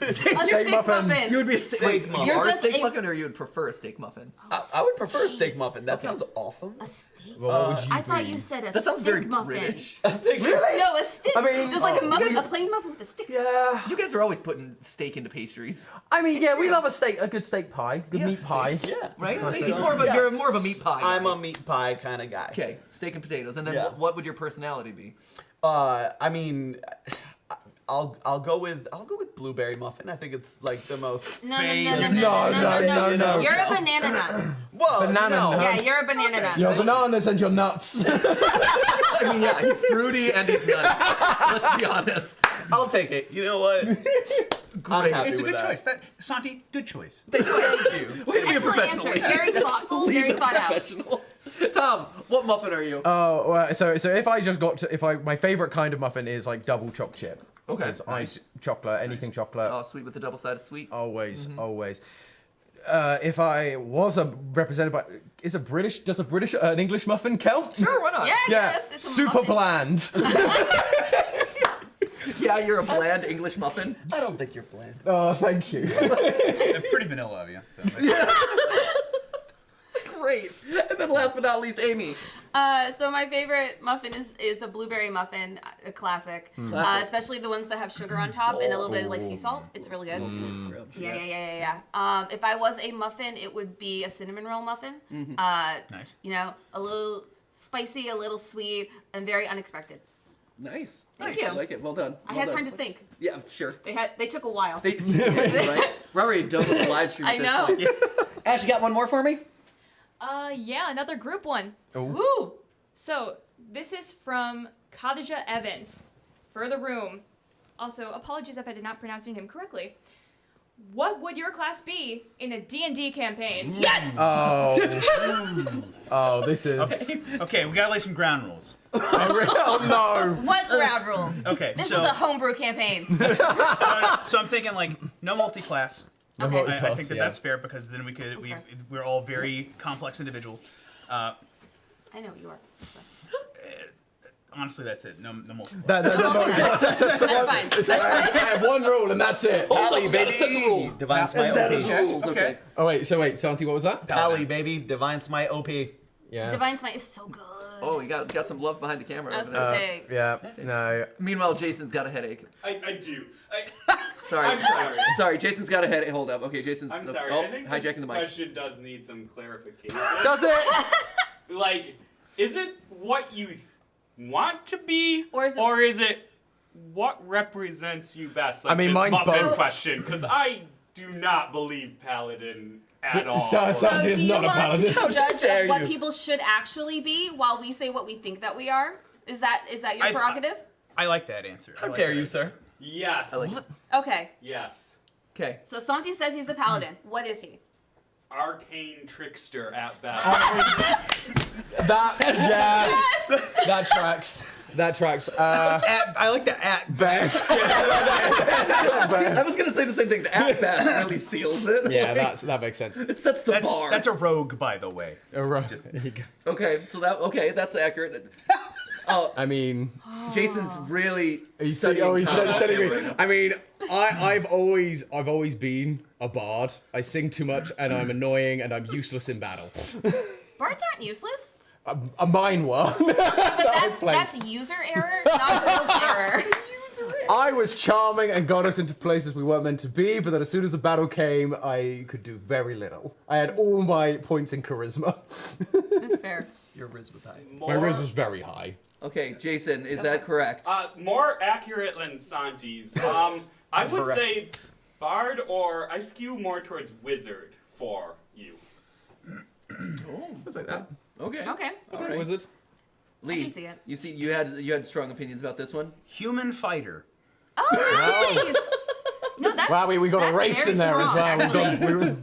B: A steak muffin.
A: you would be a steak.
E: Steak
A: Wait,
E: muffin.
A: you
B: You're
A: are a
B: just
A: steak
B: a-
A: muffin, or you would prefer a steak muffin?
E: I would prefer a steak muffin. That sounds awesome.
B: A steak?
G: Well, what would you
B: I thought
G: be?
B: you said a
A: That sounds
B: steak
A: very
B: muffin.
A: British.
E: Really?
B: No, a stick.
G: I mean,
B: just like a muffin,
A: you
B: a
A: guys-
B: plain muffin with a stick.
G: Yeah.
A: You guys are always putting steak into pastries,
G: I mean, yeah, we love a good steak pie, good meat pie.
E: Yeah.
A: right?
E: Nice.
A: You're more of a meat pie.
E: I'm
A: guy.
E: a meat pie kind of guy.
A: Okay, steak and potatoes, and then
E: Yeah.
A: what would your personality be?
E: I mean, I'll go with blueberry muffin. I think it's like the most.
B: No.
G: No.
B: You're a banana nut.
E: Whoa,
G: Banana
E: no.
G: nut.
B: Yeah, you're a banana nut.
G: Your bananas and your nuts.
A: I mean, yeah, he's fruity and he's nutty. Let's be honest.
E: I'll take it. You know what? I'm happy
C: It's a
E: with
C: good
E: that.
C: choice. Santi, good choice.
E: Thank you.
A: Way to be a
B: Excellent
A: professional.
B: answer. Very thoughtful, very thought out.
A: Professional. Tom, what muffin are you?
G: Oh, well, so if I just got to, my favorite kind of muffin is like double choc chip.
A: Okay.
G: It's ice chocolate, anything chocolate.
A: Oh, sweet with the double-sided sweet.
G: Always. If I was represented by, does an English muffin count?
A: Sure, why not?
B: Yeah,
G: Yeah,
B: yes, it's a
G: super
B: muffin.
G: bland.
A: Yeah, you're a bland English muffin.
E: I don't think you're bland.
G: Oh, thank you.
C: Pretty vanilla of you. So.
A: Great. And then last but not least, Amy.
B: So my favorite muffin is a blueberry muffin, a classic.
A: Classic.
B: Especially the ones that have sugar on top and a little bit of like sea salt. It's really good. Yeah. If I was a muffin, it would be a cinnamon roll muffin.
C: Nice.
B: You know, a little spicy, a little sweet, and very unexpected.
A: Nice.
B: Thank you.
A: I like it. Well done.
B: I had time to think.
A: Yeah, sure.
B: They took a while.
A: Right? We're already done with the live stream.
B: I
A: at this
B: know.
A: point. Yeah. Ash, you got one more for me?
I: Yeah, another group one.
B: Woo!
I: So, this is from Khadija Evans for the room. Also, apologies if I did not pronounce your name correctly. What would your class be in a D&D campaign?
B: Yes!
G: Oh, this is.
C: Okay, we gotta lay some ground rules.
G: Oh no.
B: What ground rules?
C: Okay,
B: This
C: so
B: is a homebrew campaign.
C: so I'm thinking like no multi-class.
B: Okay.
C: I think
G: yeah.
C: that's fair because then
B: fair.
C: we're all very complex individuals.
B: I know you are.
C: Honestly, that's it. No multi-class.
B: That's fine. That's fine.
G: I have one rule and that's it.
E: Pally,
A: Gotta set the
E: baby.
A: rules.
E: Divine Smite
A: That is
E: OP.
A: rules.
C: Okay.
G: Oh wait, Santi, what was that?
E: Pally, baby. Divine Smite OP.
G: Yeah.
B: Divine Smite is so good.
A: Oh, you got some love behind the camera.
B: I was
A: over there.
B: gonna say.
G: Yeah. No.
A: Meanwhile, Jason's got a headache.
D: I do.
A: Sorry.
D: I'm sorry.
A: Sorry, Jason's got a headache. Hold up. Okay, Jason's.
D: I'm sorry.
A: Oh,
D: I think
A: hijacking
D: this
A: the mic.
D: question does need some clarification.
G: Does it?
D: Like, is it what you want to be,
B: Or is it-
D: what represents you best? Like
G: I mean,
D: this
G: mine's
D: muffin
G: both.
D: question, because I do not believe Paladin at all.
G: So-
B: do
G: Santi is
B: you
G: not a
B: want
G: paladin.
B: to be judge
G: dare
B: of what
G: you.
B: people should actually be while we say what we think that we are? Is that your
C: I-
B: prerogative?
C: I like that answer.
E: How dare you, sir?
D: Yes.
B: Okay.
D: Yes.
A: Okay.
B: So Santi says he's a paladin. What is he?
D: Arcane trickster at best.
G: That tracks. That tracks.
E: I like the at
G: Best.
A: I was gonna say the same thing. The at best really seals it.
G: Yeah,
A: Like,
G: that makes sense.
A: it sets the bar.
C: That's a rogue, by the way.
G: There you go.
A: Okay, so that's accurate.
G: I mean,
A: Jason's really
G: he's
A: studying.
G: studying. I mean, I've always been a bard. I sing too much and I'm annoying and I'm useless in battle.
B: Bards aren't useless.
G: Mine were.
B: But that's user error, not real error.
G: I was charming and got us into places we weren't meant to be, but then as soon as the battle came, I could do very little. I had all my points in charisma.
B: That's fair.
E: Your Riz was high.
G: My riz was very high.
A: Okay, Jason, is that correct?
D: More accurate than Santi's. I would
E: Correct.
D: say Bard, or I skew more towards Wizard for you.
G: It's like that.
A: Okay.
B: Okay.
A: All right.
G: Wizard.
A: Lee,
B: can see it.
A: you had strong opinions about this one.
C: Human fighter.
B: Oh, nice. No, that's
G: Wow, we got a
B: that's
G: race
B: very
G: in there as
B: strong,
G: well.
B: actually.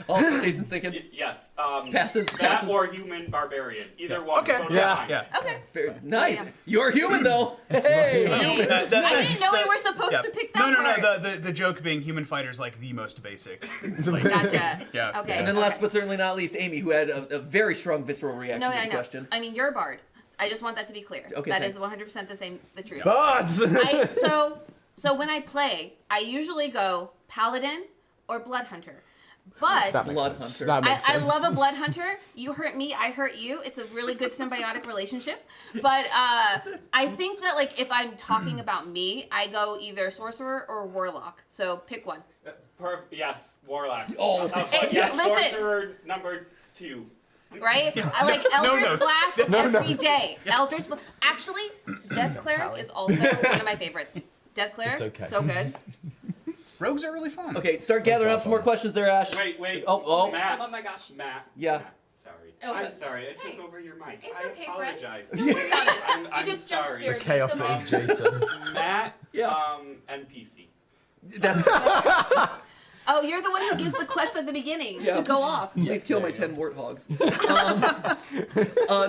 A: Oh, Jason's thinking.
D: Yes.
A: Passes.
D: That or human barbarian. Either one.
C: Okay.
D: Totally
G: Yeah.
D: fine.
C: Yeah.
B: Okay.
A: Very nice.
B: Yeah.
A: You're human though. Hey.
B: I didn't know we were supposed to pick that part.
C: No. The joke being human fighter's like the most basic. Like,
B: Gotcha.
C: Yeah.
B: Okay.
A: And then last but certainly not least, Amy, who had a very strong visceral reaction
B: No,
A: to
B: I
A: the
B: know.
A: question.
B: I mean, you're a bard. I just want that to be clear.
A: Okay,
B: That
A: thanks.
B: is 100% the truth.
G: Bards!
B: So when I play, I usually go paladin or blood hunter. But
G: That makes
A: Blood
G: sense.
A: hunter.
G: That makes
B: I
G: sense.
B: love a blood hunter. You hurt me, I hurt you. It's a really good symbiotic relationship. But I think that like if I'm talking about me, I go either sorcerer or warlock. So pick one.
D: Yes, Warlock.
A: Oh.
D: Yes,
B: Listen.
D: Sorcerer number 2.
B: Right? I like Eldritch
C: notes.
B: Blast
G: No
B: every
G: notes.
B: day. Eldritch Blast. Actually, Death Cleric is also one of my favorites. Death Cleric,
G: It's okay.
B: so good.
C: Rogues are really fun.
A: Okay, start gathering up some more questions there, Ash.
D: Wait.
A: Oh.
D: Matt.
I: Oh my gosh.
D: Matt.
A: Yeah.
D: Matt, sorry.
I: Oh,
D: I'm
I: good.
D: sorry. I
I: Hey,
D: took over your mic.
I: It's
D: I
I: okay, friends.
D: apologize.
I: Don't worry about it.
D: I'm
I: You just jump
D: sorry.
I: scared.
G: Chaos that is Jason.
D: Matt.
A: Yeah.
D: NPC.
A: That's
B: Oh, you're the one who gives the quest at the beginning
A: Yeah.
B: to go off.
A: Please kill my 10 warthogs.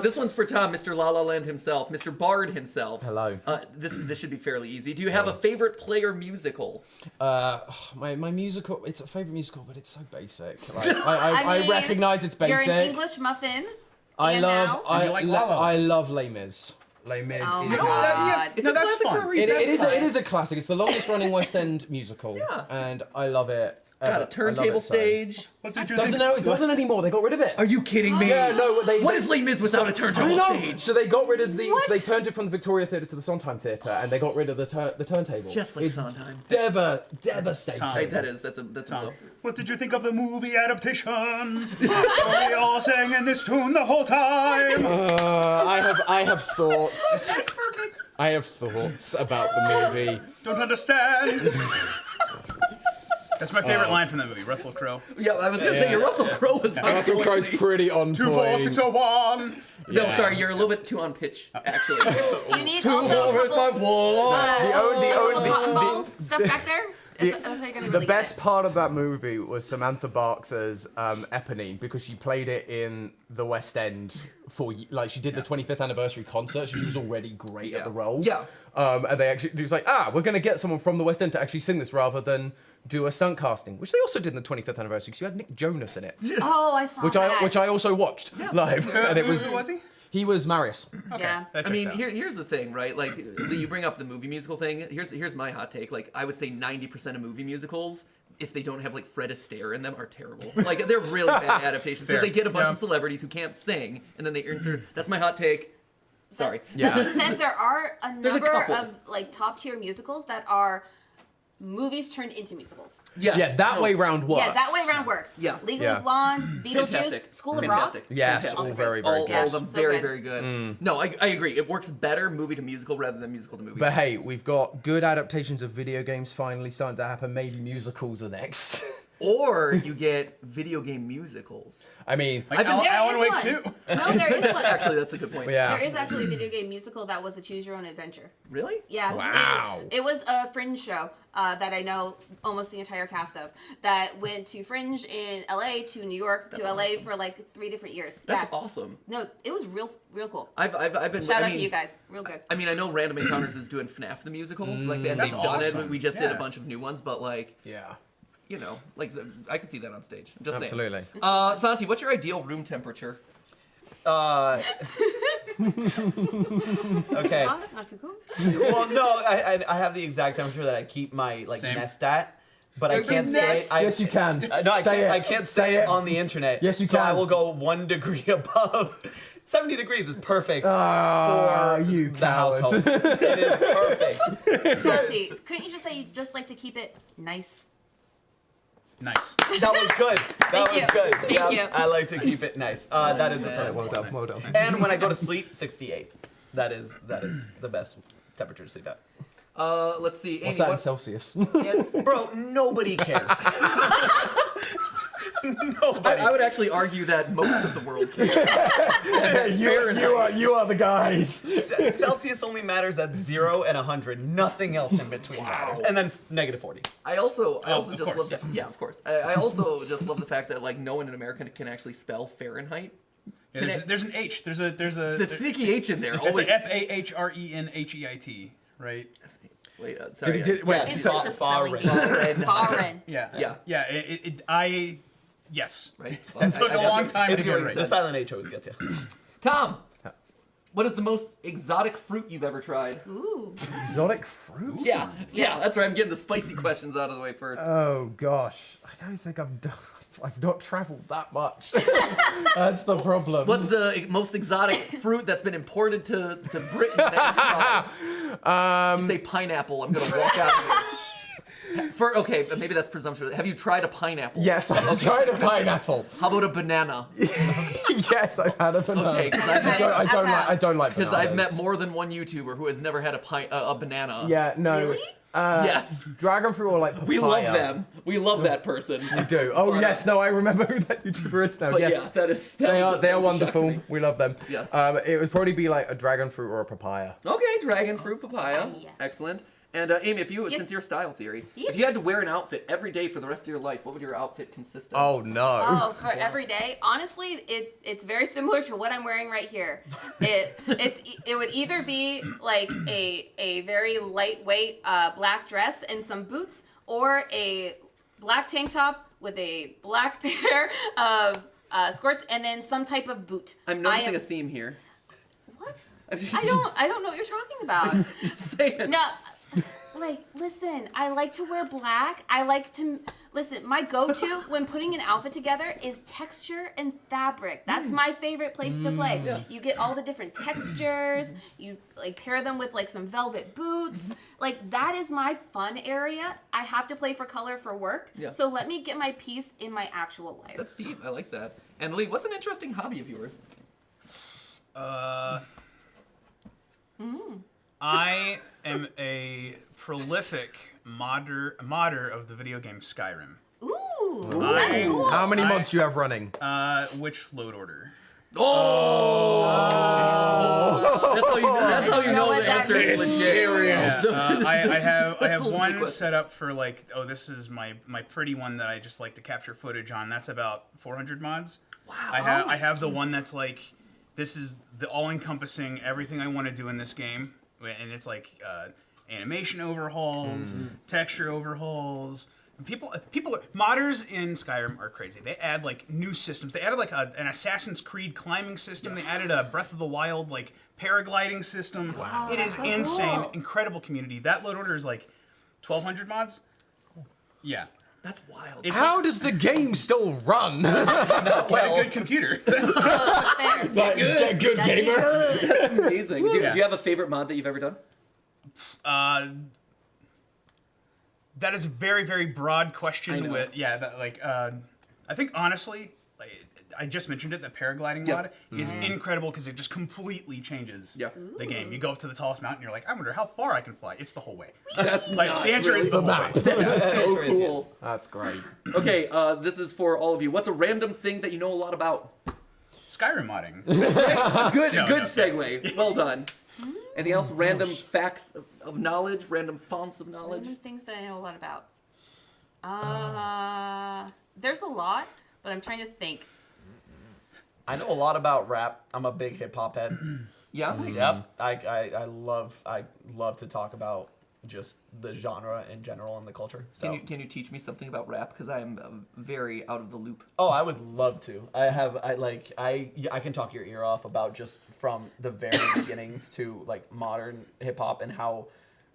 A: This one's for Tom, Mr. La La Land himself, Mr. Bard himself.
G: Hello.
A: This should be fairly easy. Do you have a favorite player musical?
G: My musical, it's a favorite musical, but it's so basic. Like, I
B: mean,
G: recognize it's basic.
B: You're an English muffin.
G: I
B: and
G: love,
B: now?
G: I,
C: You like
G: lo-
C: La La
G: I
C: Land.
G: love Les Mis. Les Mis
B: Oh
G: is
B: my god.
A: It's
C: No,
A: a
C: that's
A: classic
C: fun.
A: for a reason.
G: it is a classic. It's the longest running West End musical,
A: Yeah.
G: and I love it.
A: Got
G: I
A: a
G: love
A: turntable
G: it so.
A: stage.
F: What did you
G: Doesn't
F: think?
G: know it doesn't anymore. They got rid of it.
A: Are you kidding me?
G: Yeah, no.
A: What is Les Mis without a turntable
G: I know.
A: stage?
G: So they got rid of the.
B: What?
G: So they turned it from the Victoria Theatre to the Sondheim Theatre, and they got rid of the turntable.
A: Just like
G: It's
A: Sondheim.
G: devastating.
A: Hey, that's a blow.
F: What did you think of the movie adaptation? Are we all singing this tune the whole time?
G: I have thoughts.
B: That's perfect.
G: I have thoughts about the movie.
F: Don't understand.
C: That's my favorite line from that movie, Russell Crowe.
A: Yeah, I was gonna say your Russell Crowe was on
G: Russell
A: point.
G: Crowe's pretty on
F: 24601.
A: No,
G: Yeah.
A: sorry, you're a little bit too on pitch, actually.
B: You need also a couple,
G: only-
B: cotton balls stuff back there. That's how you're gonna
G: The
B: really
G: best
B: get
G: part of that movie was Samantha Barks's Eponine, because she played it in the West End like she did the 25th anniversary concert, so she was already great at the role.
A: Yeah.
G: And it was like, we're gonna get someone from the West End to actually sing this rather than do a stunt casting, which they also did in the 25th anniversary because you had Nick Jonas in it,
B: it. Oh, I saw that.
G: which I also watched live, and it was
C: Who was he?
G: he was Marius.
B: Yeah.
C: That
A: I mean,
C: checks out.
A: here's the thing, right? Like, Lee, you bring up the movie musical thing. Here's my hot take. Like, I would say 90% of movie musicals, if they don't have like Fred Astaire in them, are terrible. Like, they're really bad adaptations because
C: Fair.
A: they get a bunch
C: Yeah.
A: of celebrities who can't sing, and then they insert. That's my hot take. Sorry.
G: Yeah.
B: That being said, there are a
A: There's a
B: number
A: couple.
B: of like top tier musicals that are movies turned into musicals.
A: Yes.
G: Yeah, that
A: No.
G: way round works.
B: Yeah, that way around works.
A: Yeah.
B: Legally
G: Yeah.
B: Blonde, Beetlejuice,
A: Fantastic.
B: School of
A: Fantastic.
B: Rock.
G: Yes,
A: Fantastic.
G: all very,
A: all,
G: very
A: all
G: good.
A: of them
B: So
A: very,
B: good.
A: very good. No, I agree. It works better movie to musical rather than musical to movie.
G: But hey, we've got good adaptations of video games finally starting to happen. Maybe musicals are next.
A: Or you get video game musicals.
G: I mean,
C: Like
A: I've been-
C: Alan Wake
B: one.
C: 2.
B: No, there is one.
A: Actually, that's a good point.
G: yeah.
B: There is actually a video game musical that was a choose your own adventure.
A: Really?
B: Yeah.
G: Wow.
B: It was a Fringe show that I know almost the entire cast of that went to Fringe in LA to New York to LA
A: awesome.
B: for like 3 different years.
A: That's
B: yeah.
A: awesome.
B: No, it was real cool.
A: I've been.
B: Shout
A: I
B: out
A: mean,
B: to you guys. Real good.
A: I mean, I know Random Encounters is doing FNAF the musical, like, and
C: That's
A: they've done it.
C: awesome.
A: We just did a
C: Yeah.
A: bunch of new ones, but like,
G: yeah.
A: you know, like I can see that on stage. I'm just
G: Absolutely.
A: saying. Santi, what's your ideal room temperature?
E: Okay.
B: Not too cool.
E: Well, no, I have the exact temperature that I keep my
C: Same.
E: nest at, but I
B: Your
E: can't
B: nest?
E: say.
G: Yes, you can.
E: No,
G: Say
E: I
G: it.
E: can't say it on the internet.
G: Yes, you
E: so I
G: can.
E: will go 1 degree above 70 degrees is perfect
G: Ah,
E: for
G: you
E: the
G: coward.
E: household. It is perfect.
B: Santi, couldn't you just say you just like to keep it nice?
C: Nice.
E: That was good. That was
B: you.
E: good.
B: Thank
E: Yep,
B: you.
E: I like to keep it nice. That is the perfect.
G: Well done, well done.
E: And when I go to sleep, 68. That is the best temperature to sleep at.
A: Let's see. Amy,
G: What's that in
A: what-
G: Celsius?
E: Bro, nobody cares. Nobody.
A: I would actually argue that most of the world cares.
G: you are the guys.
E: Celsius only matters at 0 and 100. Nothing else in between matters. And then negative 40.
A: I also
C: of
A: just
C: course,
A: love the, yeah, of course. I also just love the fact that like no one in America can actually spell Fahrenheit.
C: Yeah, there's an H. There's
A: The sneaky H in there
C: It's
A: always.
C: a Fahrenheit, right?
A: Wait, sorry.
G: Wait,
B: It's
E: Fa-
B: just a spelling bee.
E: Fahrenheit.
B: Foreign.
C: Yeah.
A: Yeah.
C: Yes.
A: Right.
C: That took a long time to get
A: Everyone
C: right.
E: The silent H always gets you.
A: Tom, what is the most exotic fruit you've ever tried?
B: Ooh.
G: exotic fruits?
A: Yeah, that's right. I'm getting the spicy questions out of the way first.
G: Oh gosh, I don't think I've not travelled that much. That's the problem.
A: What's the most exotic fruit that's been imported to Britain that you've tried? If you say pineapple, I'm gonna walk out of here. Okay, but maybe that's presumptuous. Have you tried a pineapple?
G: Yes, I've tried a pineapple.
A: How about a banana?
G: Yes, I've had a banana.
A: Okay, because
G: I don't like
A: Because
G: bananas.
A: I've met more than one YouTuber who has never had a banana.
G: Yeah, no.
B: Really?
A: Yes.
G: Dragon fruit or like papaya.
A: We love them. We love that person.
G: We do. Oh
A: But,
G: yes, no, I remember who that YouTuber is now.
A: But
G: Yes.
A: yeah,
G: They are
A: that was a shock to
G: wonderful.
A: me.
G: We love them.
A: Yes.
G: It would probably be like a dragon fruit or a papaya.
A: Okay, dragon fruit, papaya.
B: Yeah.
A: Excellent. And Amy, since you're style theory, if you had to wear an outfit every day for the rest of your life, what would your outfit consist of?
G: Oh no.
B: Oh, for every day. Honestly, it's very similar to what I'm wearing right here. It would either be like a very lightweight black dress and some boots, or a black tank top with a black pair of skirts and then some type of boot.
A: I'm noticing a theme here.
B: What? I don't know what you're talking about.
A: Say it.
B: No, like, listen, I like to wear black. I like to, listen, my go-to when putting an outfit together is texture and fabric. That's my favorite place to play.
A: Yeah.
B: You get all the different textures. You, like, pair them with, like, some velvet boots. Like, that is my fun area. I have to play for color for work.
A: Yeah.
B: So let me get my piece in my actual life.
A: That's deep. I like that. And Lee, what's an interesting hobby of yours?
C: I am a prolific modder of the video game Skyrim.
B: Ooh, that's cool.
G: How many mods do you have running?
C: Which load order?
A: Oh! That's how you know
B: what
A: the
B: that
A: answer is
B: means.
A: legit.
C: I have
A: That's a legit
C: one
A: question.
C: set up for like, oh, this is my pretty one that I just like to capture footage on. That's about 400 mods. Wow. I have the one that's like, this is the all-encompassing everything I want to do in this game, and it's like animation overhauls, texture overhauls. And modders in Skyrim are crazy. They add like new systems. They added like an Assassin's Creed climbing system. They added a Breath of the Wild like paragliding system. Wow, it is insane.
B: cool.
C: Incredible community. That load order is like 1,200 mods. Yeah.
A: That's wild.
C: It's
G: How does the game still run?
C: get a good computer.
B: Fair.
G: Get good
B: That'd be
G: gamer.
B: good.
A: That's amazing. Do
C: Yeah.
A: you have a favorite mod that you've ever done?
C: That is a very, very broad question.
A: I know.
C: I think honestly, I just mentioned it. The paragliding mod is incredible because it just completely changes the game. You go up to the tallest mountain, you're like, I wonder how far I can fly. It's the whole way.
A: That's
C: Like
A: nuts,
C: the answer is
A: really.
C: the whole way.
A: That's so
E: Answer is
A: cool.
G: That's great.
A: Okay, this is for all of you. What's a random thing that you know a lot about?
C: Skyrim modding.
A: Good
C: No,
A: segue. Well done. Anything else? Random facts of knowledge? Random fonts of knowledge?
B: Random things that I know a lot about. There's a lot, but I'm trying to think.
E: I know a lot about rap. I'm a big hip hop head.
A: Yeah.
E: Yep. I love to talk about just the genre in general and the culture. So
A: Can you teach me something about rap? Because I am very out of the loop.
E: oh, I would love to. I can talk your ear off about just from the very beginnings to like modern hip hop and how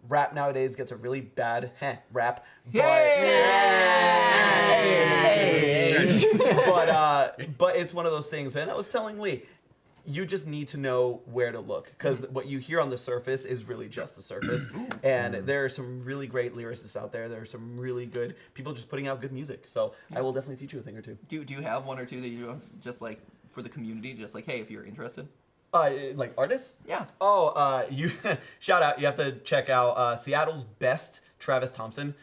E: rap nowadays gets a really bad rap. But it's one of those things. And I was telling Lee, you just need to know where to look, because what you hear on the surface is really just the surface. And there are some really great lyricists out there. There are some really good people just putting out good music. So I will definitely teach you a thing or two.
A: Do you have one or two that you just like for the community? Just like, hey, if you're interested.
E: Like artists?
A: Yeah.
E: Oh, you shout out. You have to check out Seattle's best, Travis Thompson.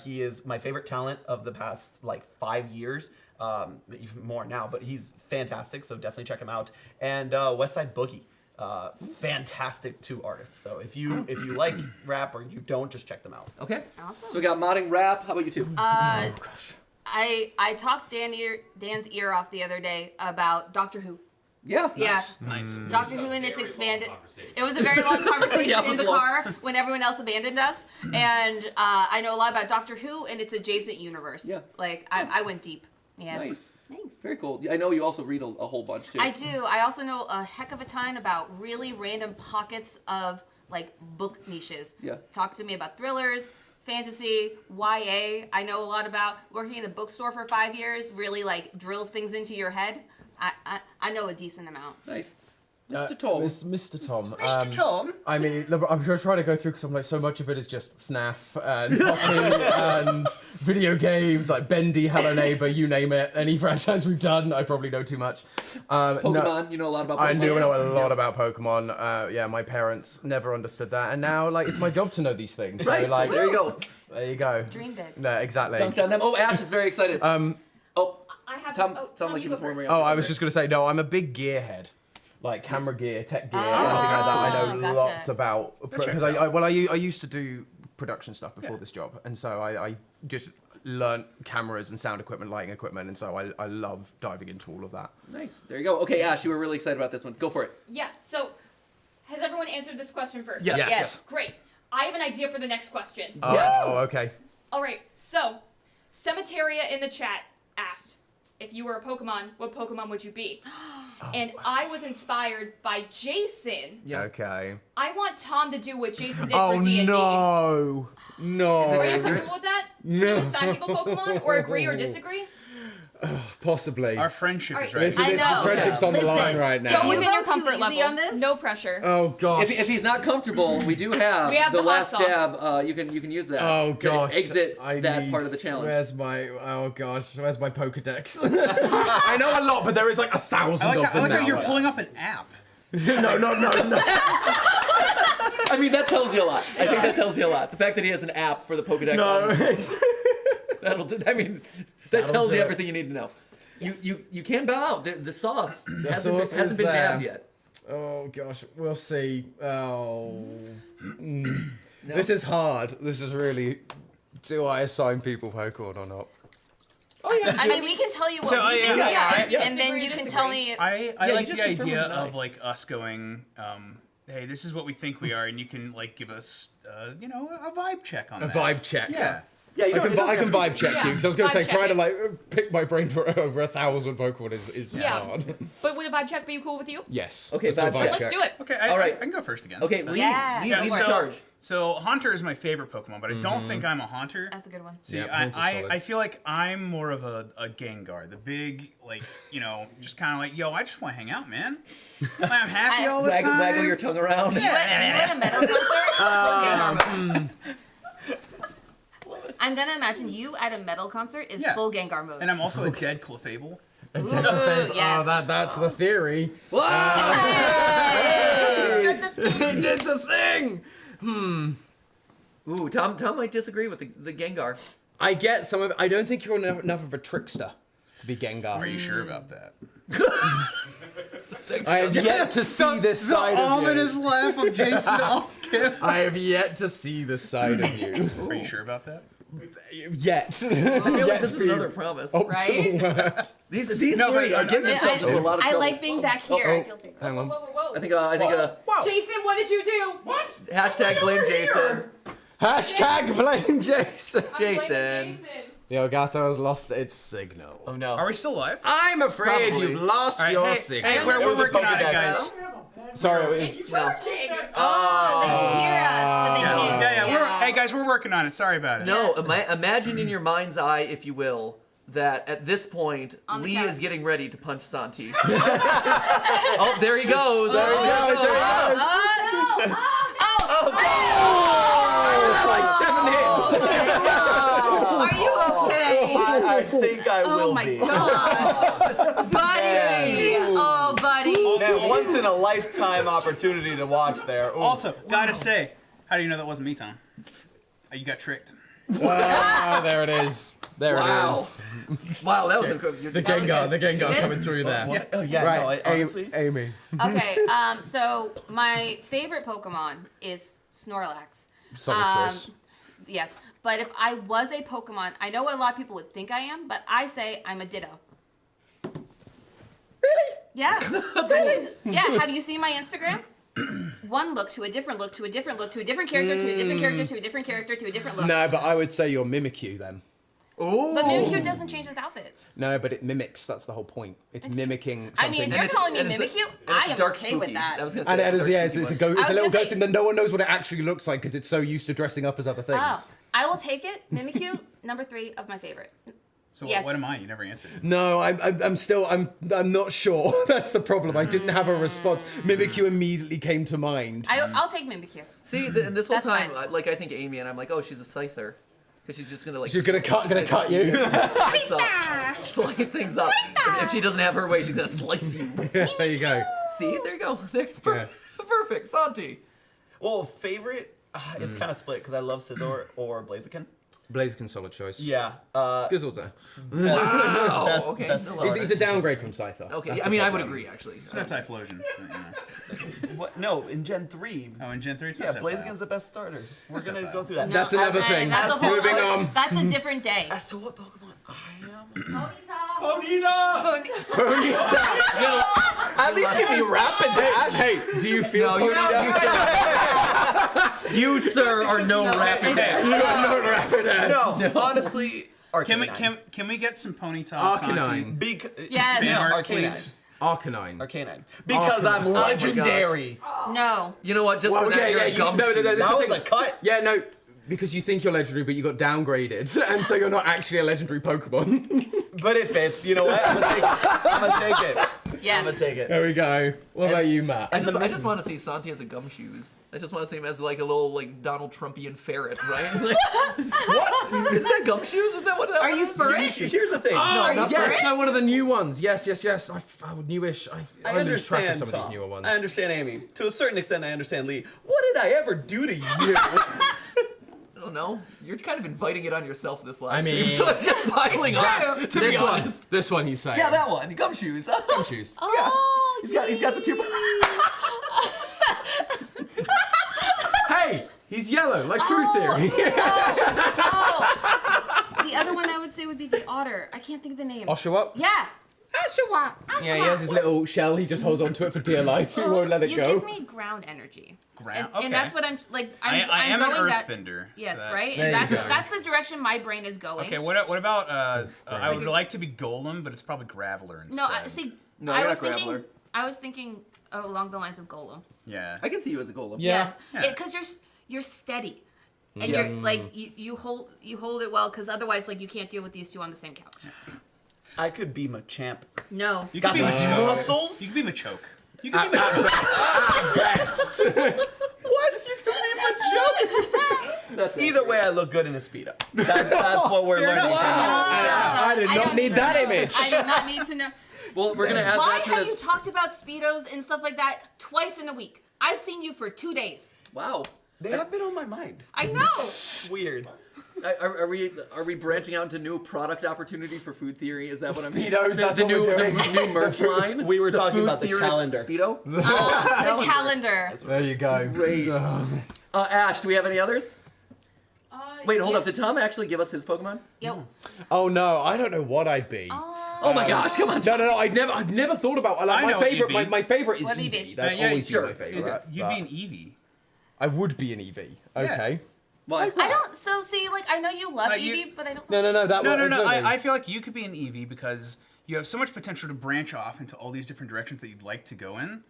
E: He is my favorite talent of the past like 5 years. Even more now, but he's fantastic. So definitely check him out. And Westside Boogie, fantastic 2 artists. So if you like rap or you don't, just check them out.
A: Okay.
B: Awesome.
A: So we got modding rap. How about you two?
B: I talked Dan's ear off the other day about Doctor Who.
A: Yeah.
B: Yeah.
C: Nice.
B: Doctor Who and its expanded. It was a very long conversation
A: Yeah, it
B: in
A: was
B: the
A: long.
B: car when everyone else abandoned us, and I know a lot about Doctor Who and its adjacent universe.
A: Yeah.
B: Like I went deep. Yeah.
A: Nice.
B: Thanks.
A: Very cool. I know you also read a whole bunch too.
B: I do. I also know a heck of a ton about really random pockets of like book niches.
A: Yeah.
B: Talk to me about thrillers, fantasy, YA. I know a lot about working in a bookstore for 5 years. Really like drills things into your head. I know a decent amount.
A: Nice. Mr. Tom.
G: Mr. Tom.
E: Tom.
G: I mean, I'm just trying to go through because I'm like, so much of it is just FNAF and hockey and video games, like Bendy, Hello Neighbor, you name it. Any franchise we've done, I probably know too much.
A: Pokemon, you know a lot about Pokemon.
G: I do know a lot about Pokemon. Yeah, my parents never understood that, and now like it's my job to know these things.
A: Right,
G: So like,
A: there you go.
G: There you go.
B: Dream big.
G: Yeah, exactly.
A: Dunked on them. Oh, Ash is very excited. Oh,
I: I have.
A: Tom,
I: oh,
A: sound like
I: you
A: he was
I: go
A: warming
I: first.
A: up.
G: Oh, I was just gonna say no. I'm a big gearhead. Like camera gear, tech gear,
B: Oh,
G: everything like that. I know
B: gotcha.
G: lots about because
C: checks
G: I used to do production stuff before this job, and so I just learned cameras and sound equipment, lighting equipment, and so I love diving into all of that.
A: Nice. There you go. Okay, Ash, you were really excited about this one. Go for it.
I: Yeah. So, has everyone answered this question first?
A: Yes.
B: Yes.
I: Great. I have an idea for the next question.
G: Oh, okay.
I: All right. So, Cemeteria in the chat asked, if you were a Pokemon, what Pokemon would you be? And I was inspired by Jason.
A: Yeah.
G: Okay.
I: I want Tom to do what Jason did
G: Oh
I: for D&D.
G: no, no.
I: Are you
A: Is it
I: comfortable with that? No. Do you assign people Pokemon or agree or disagree?
G: Possibly.
C: Our friendship is
G: This,
C: right.
G: is,
B: I
G: this
B: know.
G: friendship's on the
B: Listen,
G: line right
I: Go
G: now.
B: You
I: within
B: go
I: your
B: too
I: comfort
B: easy
I: level.
B: on this?
I: No pressure.
G: Oh gosh.
A: If he's not comfortable, we do have,
I: We have
A: the
I: the hot
A: last
I: sauce.
A: tab. You can use that.
G: Oh
A: to
G: gosh.
A: exit
G: I
A: that
G: need-
A: part of the challenge.
G: Where's my Pokedex? I know a lot, but there is like 1,000
C: I
G: of
C: like
G: them
C: how
G: now.
C: you're pulling up an app.
G: No.
A: I mean, that tells you a lot. I think that tells you a lot. The fact that he has an app for the Pokedex.
G: No.
A: That'll. I mean, that
G: That'll
A: tells
G: do
A: you
G: it.
A: everything you need to know. You can bow out. The sauce hasn't
G: sauce
A: been, hasn't
G: is
A: been
G: there.
A: dabbed yet.
G: Oh gosh, we'll see. Oh.
A: No.
G: This is hard. This is really. Do I assign people Pokemon or not?
B: I mean, we can tell you what
C: So,
B: we think
C: yeah,
B: we are,
C: yeah.
B: and then
I: Disagree,
B: you can
I: disagree.
B: tell me.
C: I
A: Yeah,
C: like
A: you
C: the
A: just confirm
C: idea
A: or deny.
C: of like us going, hey, this is what we think we are, and you can like give us, a vibe check on
G: A
C: that.
G: vibe check.
C: Yeah.
A: Yeah, you
G: I can vibe check
I: Yeah,
G: you because I was going to say
I: vibe
G: trying to
I: check
G: like pick my brain for over 1,000 Pokemon is
I: Yeah.
G: hard.
I: But would a vibe check be cool with you?
G: Yes.
A: Okay,
G: Let's do a
A: vibe check.
I: Let's do it.
C: Okay,
A: All right.
C: I can go first again.
A: Okay, lead.
B: Yeah.
A: Lead
B: Yeah,
A: in
B: so-
A: charge.
C: So Haunter is my favorite Pokemon, but I don't think I'm a Haunter.
B: That's a good one.
C: See,
G: Yeah, Haunter's
C: I
G: solid.
C: feel like I'm more of a Gengar, the big, like, just kind of like, yo, I just want to hang out, man. I'm happy all the time.
A: Waggle your tongue around.
B: You went to metal concert? Full Gengar mode. I'm gonna imagine you at a metal concert is
C: Yeah.
B: full Gengar mode.
C: And I'm also a dead Clefable.
B: Ooh, yes.
G: Oh, that's the theory. He did the thing.
A: Ooh, Tom might disagree with the Gengar.
G: I get some of it. I don't think you're enough of a trickster to be Gengar.
C: Are you sure about that?
G: I have yet to see this side of you.
E: laugh of Jason off camera.
G: I have yet to see this side of you.
C: Are you sure about that?
G: Yet.
A: I feel like this is another promise.
B: Right?
A: These
C: No,
A: three
C: but-
A: are getting themselves into a lot of
B: I
A: trouble.
B: like being back here. I feel safe.
G: Hang on.
I: Whoa.
A: I think
I: Jason, what did you do?
A: hashtag blame Jason.
G: Hashtag blame Jason.
I: I'm blaming
A: Jason.
G: The Elgato has lost its signal.
E: Oh no.
C: Are we still live?
G: I'm afraid
A: Probably.
G: you've lost
C: All right,
G: your
C: hey,
G: signal.
C: hey, we're working on it, guys.
G: Sorry, it
I: It's
G: was...
I: charging.
B: Oh, they can hear us, but they can't.
C: Yeah. Hey, guys, we're working on it. Sorry about it.
A: No, imagine in your mind's eye, if you will, that at this point,
B: On the
A: Lee
B: couch.
A: is getting ready to punch Santi. Oh, there he goes. There he goes.
G: Like 7 hits.
B: Are you okay?
E: I think I will
B: Oh my
E: be.
B: god. Buddy. Oh, buddy.
E: Man, once in a lifetime opportunity to watch there. Ooh.
C: Also, gotta say, how do you know that wasn't me, Tom? You got tricked.
G: Ah, there it is. There it is.
A: Wow, that was a
G: The Gengar
B: good?
G: coming through there.
E: What? Oh yeah,
G: Right,
E: no, honestly.
G: Amy.
B: Okay, so my favorite Pokemon is Snorlax.
G: Solid choice.
B: Yes, but if I was a Pokemon, I know what a lot of people would think I am, but I say I'm a Ditto. Really? Yeah. Have you seen my Instagram? One look to a different look to a different look to a different character to a different character to a different character to a different look.
G: No, but I would say you're Mimikyu then.
A: Ooh.
B: But Mimikyu doesn't change his outfit.
G: No, but it mimics. That's the whole point. It's mimicking
B: I
G: something.
B: mean, if you're calling me Mimikyu, I am
A: dark
B: okay
A: spooky.
B: with that.
A: I was gonna say,
G: And it is,
A: dark
G: yeah, it's
A: spooky
G: a
A: one.
G: ghost. It's a
B: was
G: little
B: gonna
G: ghost,
B: say-
G: and then no one knows what it actually looks like because it's so used to dressing up as other things.
B: Oh, I will take it. Mimikyu, number 3 of my favorite.
C: So
B: Yes.
C: what am I? You never answered.
G: No, I'm still I'm not sure. That's the problem. I didn't have a response. Mimikyu immediately came to mind.
B: I'll take Mimikyu.
A: See, and this whole
B: That's
A: time,
B: fine.
A: like I think Amy, and I'm like, oh, she's a scyther. Because she's just gonna like.
G: She's gonna cut you.
A: Slice things up. If she doesn't have her way, she's gonna slice you.
G: There you go.
A: See, there you go. There, perfect, Santi.
E: Well, favorite, it's kind of split because I love Scizor or Blaziken.
G: Blaziken's solid choice.
E: Yeah.
G: Skizzle's
A: Wow.
E: Best,
A: Okay.
E: best
A: He's-
E: starter.
G: He's a downgrade from Scyther.
A: Okay,
G: That's
A: I
G: the
A: mean, I would
G: problem.
A: agree actually.
C: It's not Typhlosion. But,
E: What? No, in Gen 3.
C: oh, in Gen 3, it's
E: Yeah,
C: not
E: Blaziken's the best starter. We're
C: Not
E: gonna
C: Sceptile.
E: go through that.
B: No,
G: That's another
B: okay,
G: thing.
B: That's a whole
G: Moving
B: other-
G: on.
B: That's a different day.
E: As to what Pokemon I am,
D: Ponyta!
E: at least give me Rapid Dash.
G: Hey, do you feel?
A: No, you're not. You, sir, are no rapid dash.
E: No, honestly, Arcanine.
C: Can we get some Ponyta?
G: Arcanine.
B: Yes.
E: No,
C: Banhart,
E: Arcanine.
C: please.
G: Arcanine.
E: Arcanine. Because I'm legendary.
B: No.
A: You know what? Just
G: Well,
A: for that,
G: yeah,
A: you're
G: yeah,
A: a
G: you-
A: gum
G: no, no, no,
A: shoe.
G: this
E: That
G: is
E: was
G: the
E: a cut.
G: Yeah, no, because you think you're legendary, but you got downgraded, and so you're not actually a legendary Pokemon.
E: But it fits. You know what? I'm gonna take it. I'm gonna take it.
B: Yes.
E: I'm gonna take it.
G: There we go. What about you, Matt?
A: I just want to see Santi as a gumshoes. I just want to see him as like a little like Donald Trumpian ferret, right? Like, what? Isn't that gumshoes? Isn't that what that
B: Are you
A: was?
B: for it?
E: Here's the thing.
B: Are you
G: Yes,
B: for it?
G: no, one of the new ones. Yes. I newish. I
E: I
G: lose track of
E: understand
G: some
E: Tom.
G: of these newer ones.
E: I understand Amy. To a certain extent, I understand Lee. What did I ever do to you?
A: I don't know. You're kind of inviting it on yourself this last
G: I mean-
A: stream, so it's just piling
B: It's
A: on.
B: true.
A: To be
G: This
A: honest.
G: one. This one he's saying.
A: Yeah, that one. Gumshoes.
G: Gumshoes.
B: Oh,
A: He's got the two.
G: Hey, he's yellow, like Food Theory.
B: The other one I would say would be the otter. I can't think of the name.
G: Oshawott?
B: Yeah.
G: Yeah, he has his little shell. He just holds onto it for dear life. He won't let it
B: You
G: go.
B: give me ground energy.
C: Ground-
B: And
C: okay.
B: that's what I'm like.
C: I
B: I'm
C: am an
B: going that.
C: Earthbender.
B: Yes,
C: so that-
B: right.
G: There
B: And
G: you
B: that's
G: go.
B: the direction my brain is going.
C: Okay, what about I would like to be Golem, but it's probably Graveler instead.
B: No, see,
A: No,
B: I
A: you're
B: was
A: not
B: thinking.
A: Graveler.
B: I was thinking along the lines of Golem.
C: Yeah.
A: I can see you as a golem.
G: Yeah.
B: Because you're steady, and you're like you hold it well. Because otherwise, like you can't deal with these two on the same couch.
E: I could be Machamp.
B: No.
C: You
E: Got
C: could be
E: those
C: Machoke.
E: muscles.
C: You could be Machoke. You could be Machoke.
G: Best.
E: What?
A: That's it.
E: Either way, I look good in a speedo. That's what we're learning.
G: I did not
B: don't
G: need
B: to
G: that
B: know.
G: image.
B: I do not need to know.
A: Well, we're gonna add
B: Why
A: that to
B: have
A: the.
B: you talked about Speedos and stuff like that twice in a week? I've seen you for 2 days.
A: Wow.
E: They have been on my mind.
B: I know.
E: It's weird.
A: Are we branching out into new product opportunity for Food Theory? Is that what I'm
G: Speedos, that's
A: the
G: what
A: new
G: we're
A: the
G: doing.
A: new merch line?
E: We were talking
A: Food
E: about the
A: Theorist
E: calendar.
A: Speedo.
B: The calendar.
G: There you go.
A: Great. Ash, do we have any others? Wait, hold up. Did Tom actually give us his Pokemon?
B: Yo.
G: Oh no, I don't know what I'd be.
A: Oh my gosh, come on.
G: No. I've never thought about. Like,
C: I
G: my
C: know what
G: favorite.
C: you'd be.
G: My favorite is
B: What would you
G: Eevee.
B: be?
G: That's
C: Yeah,
G: always
A: sure.
G: been my favorite.
C: You'd
G: but
C: be an Eevee.
G: I would be an Eevee. Okay.
A: Why?
B: I don't. So see, like I know you love
C: you-
B: Eevee, but I don't.
G: No. That
C: No.
G: exactly.
C: I feel like you could be an Eevee because you have so much potential to branch off into all these different directions that you'd like to go in.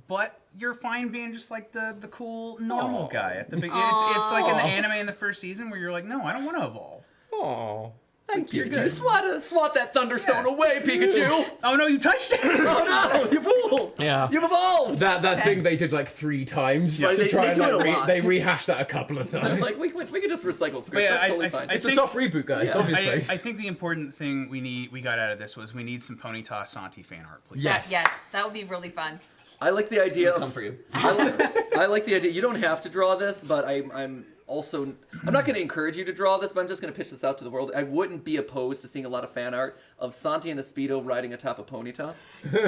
C: But you're fine being just like the cool normal guy at the beginning. It's like an anime in the first season where you're like, no, I don't want to evolve.
G: Oh.
A: Thank you. You swat that Thunderstone away, Pikachu.
C: Oh no, you touched it!
A: Oh no, you fool!
G: Yeah.
A: You've evolved.
G: That thing they did like 3 times
A: Right,
G: to
A: they
G: try
A: do it a
G: and
A: lot.
G: they rehashed that a couple of times.
A: Like we could just recycle scripts.
C: yeah,
A: That's totally
C: I
A: fine.
G: It's a
C: think-
G: soft reboot, guys. Obviously.
C: I think the important thing we got out of this was we need some Ponyta Santi fan art, please.
B: Yes, that would be really fun.
A: I like the idea
E: Come
A: of.
E: for you.
A: I like the idea. You don't have to draw this, but I'm also. I'm not going to encourage you to draw this, but I'm just going to pitch this out to the world. I wouldn't be opposed to seeing a lot of fan art of Santi in a Speedo riding atop a Ponyta.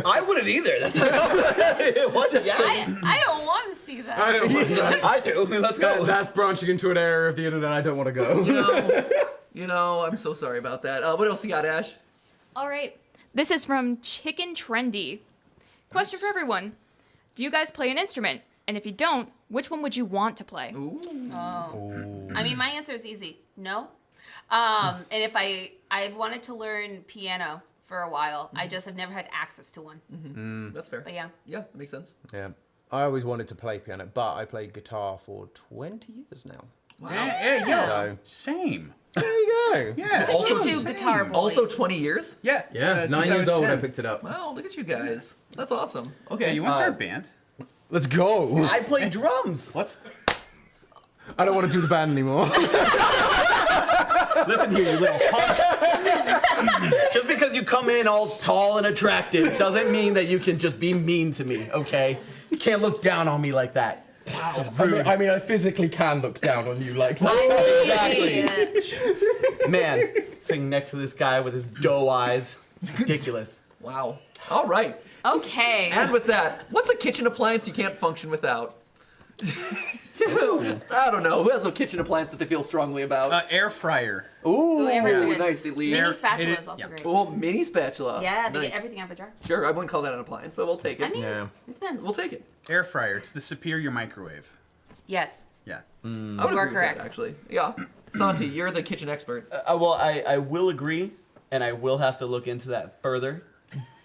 E: I wouldn't either. That's what? Yeah.
B: I don't want to see that.
E: I do. Let's go.
G: That's branching into an area of the internet I don't want to go.
A: You know, I'm so sorry about that. What else you got, Ash?
I: All right. This is from Chicken Trendy. Question for everyone. Do you guys play an instrument? And if you don't, which one would you want to play?
B: I mean, my answer is easy. No. And if I've wanted to learn piano for a while. I just have never had access to one.
A: That's fair.
B: But yeah.
A: Yeah, that makes sense.
G: Yeah. I always wanted to play piano, but I played guitar for 20 years now.
C: Yeah,
G: So
C: same.
G: there you go.
C: Yeah.
B: Also, two guitar boys.
A: Also 20 years?
C: Yeah.
G: Yeah,
C: since
G: 9
C: I
G: years
C: was
G: old
C: 10.
G: I picked it up.
A: Wow, look at you guys. That's awesome. Okay,
C: Okay, you want to start a band?
G: Let's go.
E: I play drums.
C: Let's.
G: I don't want to do the band anymore.
E: Listen here, you little punk. Just because you come in all tall and attractive doesn't mean that you can just be mean to me, okay? You can't look down on me like that.
G: I mean, I physically can look down on you like that.
E: Exactly. Man, sitting next to this guy with his doe eyes. Ridiculous.
A: Wow. All right.
B: Okay.
A: And with that, what's a kitchen appliance you can't function without?
B: Two.
A: I don't know. Who has a kitchen appliance that they feel strongly about?
C: Air fryer.
A: Ooh,
B: everything.
A: nice, Elite.
B: Mini spatula
C: it-
B: is also
C: yeah.
B: great.
A: Oh, mini spatula.
B: Yeah, they
A: nice.
B: get everything out of a jar.
A: Sure, I wouldn't call that an appliance, but we'll take it.
B: I mean,
G: Yeah.
B: it depends.
A: We'll take it.
C: Air fryer. It's the superior microwave.
B: Yes.
C: Yeah.
A: I would
B: You
A: agree
B: are
A: with
B: correct.
A: that, actually. Yeah. Santi, you're the kitchen expert.
E: Well, I will agree, and I will have to look into that further.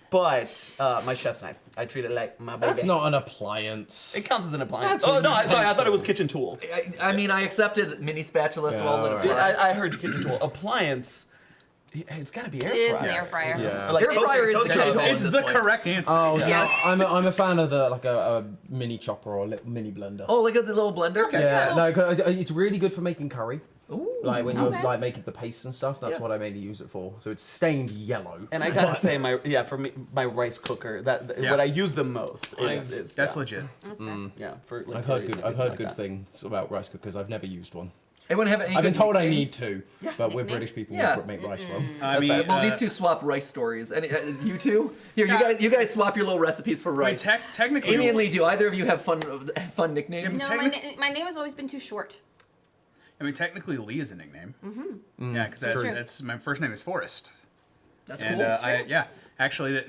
E: But my chef's knife, I treat it like my baby.
G: That's not an appliance.
E: It counts as an appliance.
G: That's
E: Oh
G: a
E: no, sorry, I thought it
G: utensil.
E: was kitchen tool.
A: I mean, I accepted mini spatula, so I'll let it
G: alright.
A: fly.
E: I heard kitchen tool. Appliance. It's got to be air
B: It is
E: fryer.
B: an air fryer.
G: Yeah.
E: Or like
A: Air fryer is
E: toaster
A: the
E: oven.
A: catch-all.
C: It's
A: at
C: the
A: this point.
C: correct answer.
G: Oh,
B: Yes.
G: no, I'm a fan of like a mini chopper or a mini blender.
A: Oh, look at the little blender. Okay.
G: Yeah, no, 'cause it's really good for making curry.
A: Ooh.
G: Like when you're
B: Okay.
G: like making the paste and stuff, that's
A: Yeah.
G: what I mainly use it for. So it's stained yellow.
E: And I gotta say, for me, my rice cooker,
C: Yeah.
E: what I use the most is
C: That's
E: yeah,
C: legit.
B: That's fair.
E: Yeah, for like,
G: I've heard
E: curries
G: good.
E: and
G: I've heard
E: everything
G: good
E: like that.
G: things about rice cookers. I've never used one.
A: Anyone have any
G: I've been
A: good
G: told I need
A: nicknames?
G: to, but we're
B: nicknames?
G: British people.
A: Yeah.
G: We make rice from.
C: I mean,
A: Well, these two swap rice stories. Any, you two? Here, you guys swap your little recipes for rice.
C: technically.
A: Amy and Lee, do either of you have fun nicknames?
B: No, my name has always been too short.
C: I mean, technically, Lee is a nickname. Mm-hmm. Yeah, because
B: true.
C: that's my first name is Forrest.
A: That's
C: And
A: cool.
C: actually,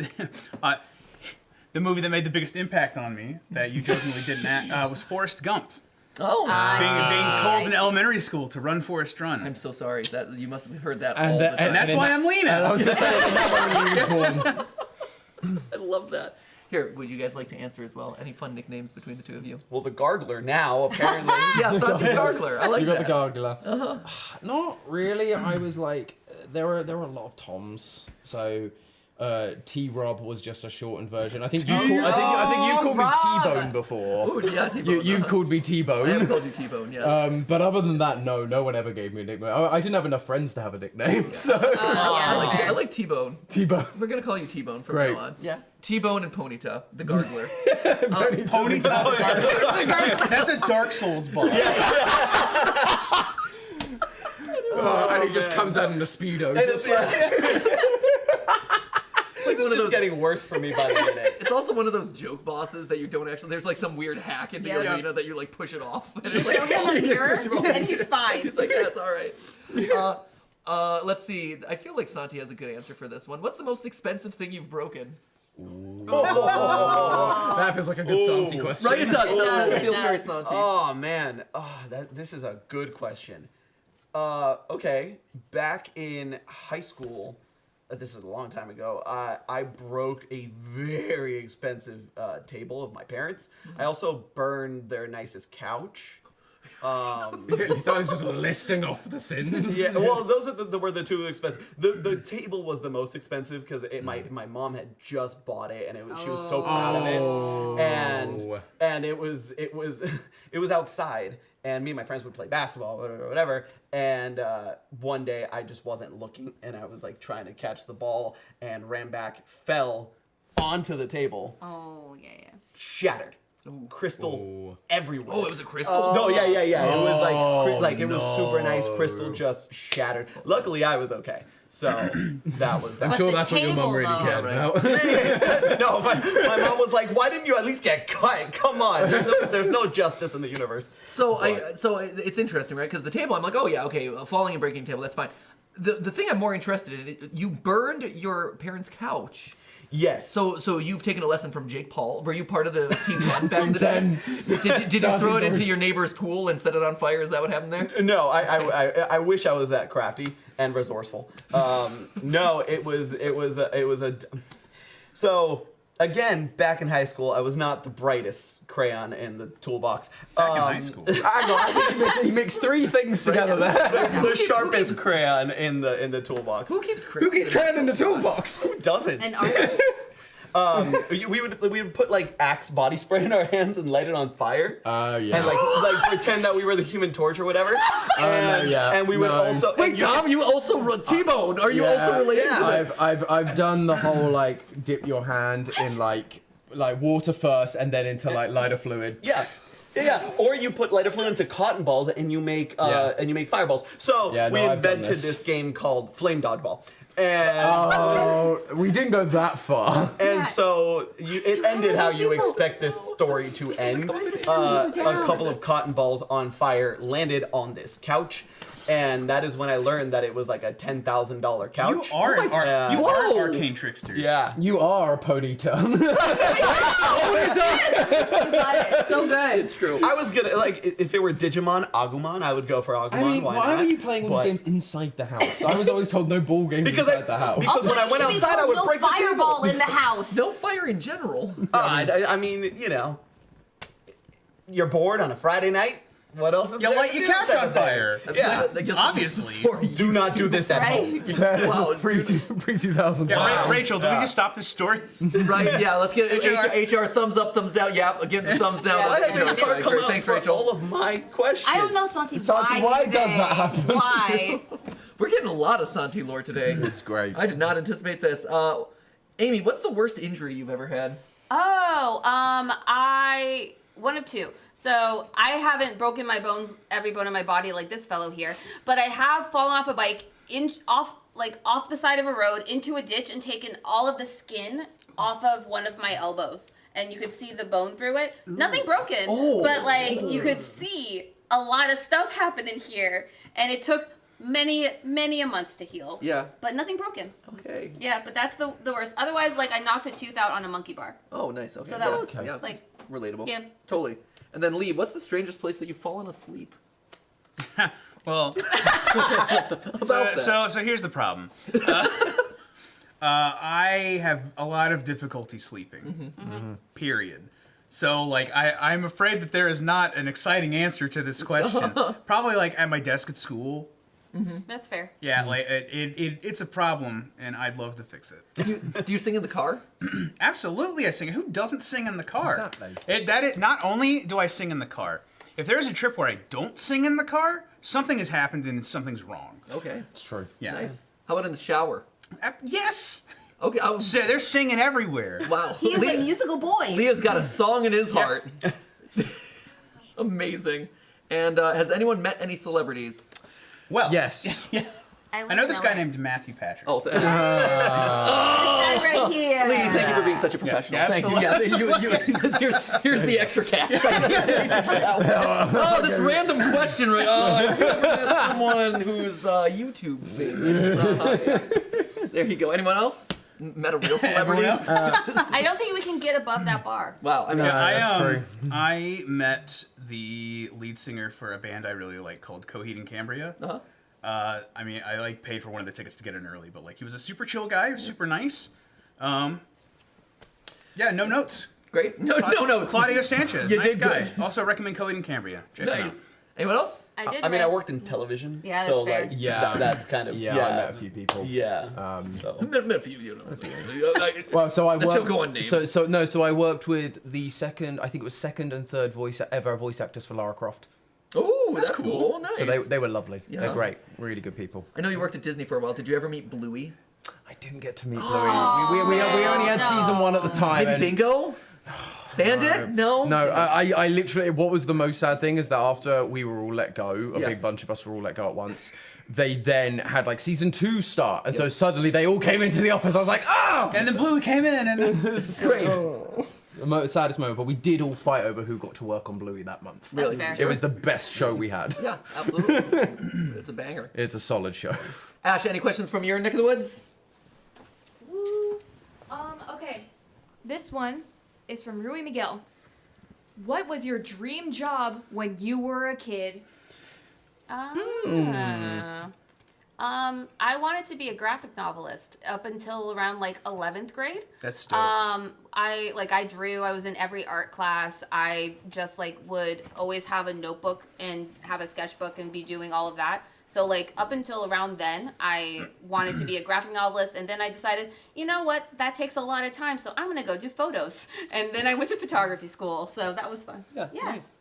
C: the movie that made the biggest impact on me that you jokingly didn't act was Forrest Gump.
A: Oh,
C: Being told in elementary school to run, Forrest, run.
A: I'm so sorry. That you must have heard that
G: And
A: all
G: the-
A: the time.
C: and that's
G: And
C: why
G: then-
C: I'm leaning.
G: I was gonna say that's another used one.
A: I love that. Here, would you guys like to answer as well? Any fun nicknames between the two of you?
E: Well, the gargler now apparently.
A: Yeah, Santi Gargler. I like
G: You got
A: that.
G: the gargler. Not really. I was like, there were a lot of Toms. So T-Rob was just a shortened version. I think you called. I think you called me
B: Rob.
G: T-Bone before.
A: Ooh, yeah, T-Bone.
G: You've called me
A: I have
G: T-Bone.
A: called you T-Bone, yes.
G: But other than that, no one ever gave me a nickname. I didn't have enough friends to have a nickname, so
A: I like T-Bone.
G: T-Bone.
A: We're gonna call you T-Bone from
G: Great.
A: now on.
E: Yeah.
A: T-Bone and Ponyta, the gargler.
C: Ponyta. That's a Dark Souls boss.
G: And he just comes out in a speedo.
E: It's
A: It's like one of
E: just
A: those.
E: getting worse for me by the minute.
A: It's also one of those joke bosses that you don't actually. There's like some weird hack in the
B: Yeah.
A: arena that you like push it off. And
B: You
A: it's
B: show
A: like,
B: him a mirror, and he's fine.
A: he's like, that's all right. Let's see. I feel like Santi has a good answer for this one. What's the most expensive thing you've broken?
G: That feels like a good Santi question.
A: Right, it does.
B: does,
A: It
B: it
A: feels very
B: does.
A: Santi.
E: Oh man, this is a good question. Okay, back in high school, this is a long time ago. I broke a very expensive table of my parents. I also burned their nicest couch.
G: He's always just listing off the sins.
E: Yeah, well, those are were the two expensive. The table was the most expensive because my mom had just bought it and she was so proud of it, and it was it was outside, and me and my friends would play basketball, whatever. And one day I just wasn't looking, and I was like trying to catch the ball and ran back, fell onto the table.
B: Oh yeah.
E: Shattered. Crystal everywhere.
A: Oh, it was a crystal?
E: No, yeah. It was like it was super nice crystal, just shattered. Luckily, I was okay. So that was that.
G: I'm sure
B: the
G: that's what your mom
B: table,
G: really
B: though.
G: cared about.
E: No, my mom was like, "Why didn't you at least get cut? Come on, there's no justice in the universe."
A: So it's interesting, right? Because the table, I'm like, oh yeah, okay, falling and breaking table, that's fine. The thing I'm more interested in, you burned your parents' couch.
E: Yes.
A: So you've taken a lesson from Jake Paul. Were you part of the Team 10 back in the day? Did you throw it into your neighbor's pool and set it on fire? Is that what happened there?
E: No, I wish I was that crafty and resourceful. No, it was a. So again, back in high school, I was not the brightest crayon in the toolbox.
C: Back in high school.
E: I know. I think
G: He mixed three things together there.
E: the sharpest crayon in the toolbox.
A: Who keeps
G: Who keeps crayon in the toolbox?
E: Who doesn't?
B: And artists.
E: we would put like Axe body spray in our hands and light it on fire.
G: Yeah.
E: And like pretend that we were the Human Torch or whatever. And we would also.
A: Wait,
E: and
A: Tom, you also T-Bone. Are you also related to this?
G: I've done the whole like dip your hand in like water first and then into like lighter fluid.
E: Yeah. Or you put lighter fluid into cotton balls and you make fireballs. So
G: Yeah, no,
E: we
G: I've done
E: invented
G: this.
E: game called Flame Dodgeball. And
G: We didn't go that far.
E: and so it ended how you expect this story to end. A couple of cotton balls on fire landed on this couch, and that is when I learned that it was like a $10,000 couch.
C: You are an
E: Whoa.
C: arcane trickster.
E: Yeah.
G: You are a ponyta.
B: You got it. So good.
A: It's true.
E: I was gonna like if it were Digimon, Agumon, I would go for Agumon.
G: I mean, why
E: not?
G: were you playing all these
E: But-
G: games inside the house? I was always told no ball games
E: Because
G: inside the house.
E: because
B: Also,
E: when I
B: it
E: went
B: should be
E: outside, I
B: called
E: would
B: no
E: break the
B: fireball
E: table.
B: in the house.
A: No fire in general.
E: I mean, you know, you're bored on a Friday night. What else is
C: You
E: there
C: light
E: to
C: your
E: do
C: couch
E: type
C: on
E: of thing?
C: fire.
E: Yeah.
A: I guess
C: Obviously.
E: Do not do this at home.
B: Right?
A: Wow,
G: pre 2000.
C: Yeah, Rachel, do we just stop this story?
A: right, yeah, let's get
C: HR.
A: HR thumbs up, thumbs down. Yeah, again, the thumbs down.
E: Why does
A: HR.
E: HR come
A: Great,
E: out
A: thanks,
E: for
A: Rachel.
E: all of my questions?
B: I don't know, Santi.
G: Santi, why does that happen?
B: Why?
A: We're getting a lot of Santi lore today.
G: It's great.
A: I did not anticipate this. Amy, what's the worst injury you've ever had?
B: One of two. So I haven't broken my bones, every bone in my body like this fellow here, but I have fallen off a bike, off the side of a road into a ditch and taken all of the skin off of one of my elbows, and you could see the bone through it. Nothing broken, but like you could see a lot of stuff happen in here, and it took many a months to heal.
A: Yeah.
B: But nothing broken.
A: Okay.
B: Yeah, but that's the worst. Otherwise, like I knocked a tooth out on a monkey bar.
A: Oh, nice. Okay.
B: So that was
A: yeah.
B: like
A: Relatable.
B: Yeah.
A: Totally. And then Lee, what's the strangest place that you've fallen asleep?
C: Well,
A: About that.
C: so here's the problem. I have a lot of difficulty sleeping. Period. So like I'm afraid that there is not an exciting answer to this question. Probably like at my desk at school.
B: That's fair.
C: Yeah, like it's a problem, and I'd love to fix it.
A: Do you sing in the car?
C: Absolutely, I sing. Who doesn't sing in the car?
G: Exactly.
C: Not only do I sing in the car. If there's a trip where I don't sing in the car, something has happened and something's wrong.
A: Okay.
G: It's true.
C: Yeah.
A: Nice. How about in the shower?
C: Yes.
A: Okay.
C: So they're singing everywhere.
A: Wow.
B: He is a musical boy.
A: Leah's got a song in his heart. Amazing. And has anyone met any celebrities?
C: Well,
G: Yes.
C: I know this guy named Matthew Patrick.
A: Oh,
B: That right here.
A: Lee, thank you for being such a professional.
C: Yeah,
A: Thank you. Yeah, here's the extra cash. Oh, this random question. Right? Have you ever met someone who's YouTube famous? There you go. Anyone else? Met a real celebrity?
B: I don't think we can get above that bar.
A: Wow. I mean,
G: that's true.
C: I met the lead singer for a band I really like called Kahoot and Cambria. I mean, I like paid for one of the tickets to get in early, but like he was a super chill guy, super nice. Yeah, no notes.
A: great. No notes.
C: Claudio Sanchez,
A: You
C: nice
A: did
C: guy.
A: good.
C: Also recommend Kahoot and Cambria. Check him out.
A: Nice. Anyone else?
B: I did.
E: I mean, I
B: write-
E: worked in television,
B: Yeah,
E: so
B: that's fair.
E: like
G: Yeah.
E: that's kind of
G: Yeah, I met a few people.
E: Yeah. So.
A: Met a few, you know.
G: Well, so I
A: That
G: worked.
A: shall go unnamed.
G: So I worked with the second, I think it was second and third voice actors for Lara Croft.
A: Oh, that's
C: cool.
A: cool. Nice.
G: So they were lovely.
A: Yeah.
G: They're great, really good people.
A: I know you worked at Disney for a while. Did you ever meet Bluey?
G: I didn't get to meet Bluey. We only had season 1 at the time.
A: Maybe
G: and-
A: Bingo? Bandit? No.
G: No, I literally. What was the most sad thing is that after we were all let go, a
A: Yeah.
G: big bunch of us were all let go at once. They then had like season 2 start, and so suddenly they all came into the office. I was like, ah!
C: And then Blue came in, and
A: It's great.
G: The saddest moment, but we did all fight over who got to work on Bluey that month.
B: That's fair.
G: It was the best show we had.
A: Yeah, absolutely. It's a banger.
G: It's a solid show.
A: Ash, any questions from your neck of the woods?
I: Okay. This one is from Rui Miguel. What was your dream job when you were a kid?
B: I wanted to be a graphic novelist up until around like 11th grade.
C: that's dope.
B: I drew. I was in every art class. I just like would always have a notebook and have a sketchbook and be doing all of that. So like up until around then, I wanted to be a graphic novelist, and then I decided, you know what, that takes a lot of time, so I'm gonna go do photos. And then I went to photography school, so that was fun.
A: Yeah. Nice.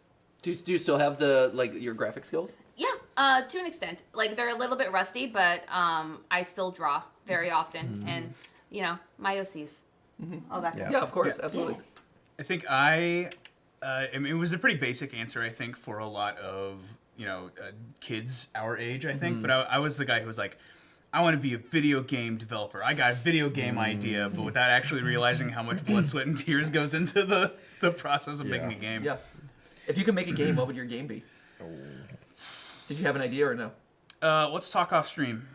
A: Do you still have your graphic skills?
B: Yeah, to an extent. Like they're a little bit rusty, but I still draw very often, and you know my OCs, all that. Kind
A: Yeah, of course, absolutely.
C: I think I mean, it was a pretty basic answer, I think, for a lot of, kids our age, I think. But I was the guy who was like, I want to be a video game developer. I got a video game idea, but without actually realizing how much blood, sweat, and tears goes into the process of making a game.
A: Yeah. If you could make a game, what would your game be? Did you have an idea or no?
C: Let's talk off stream.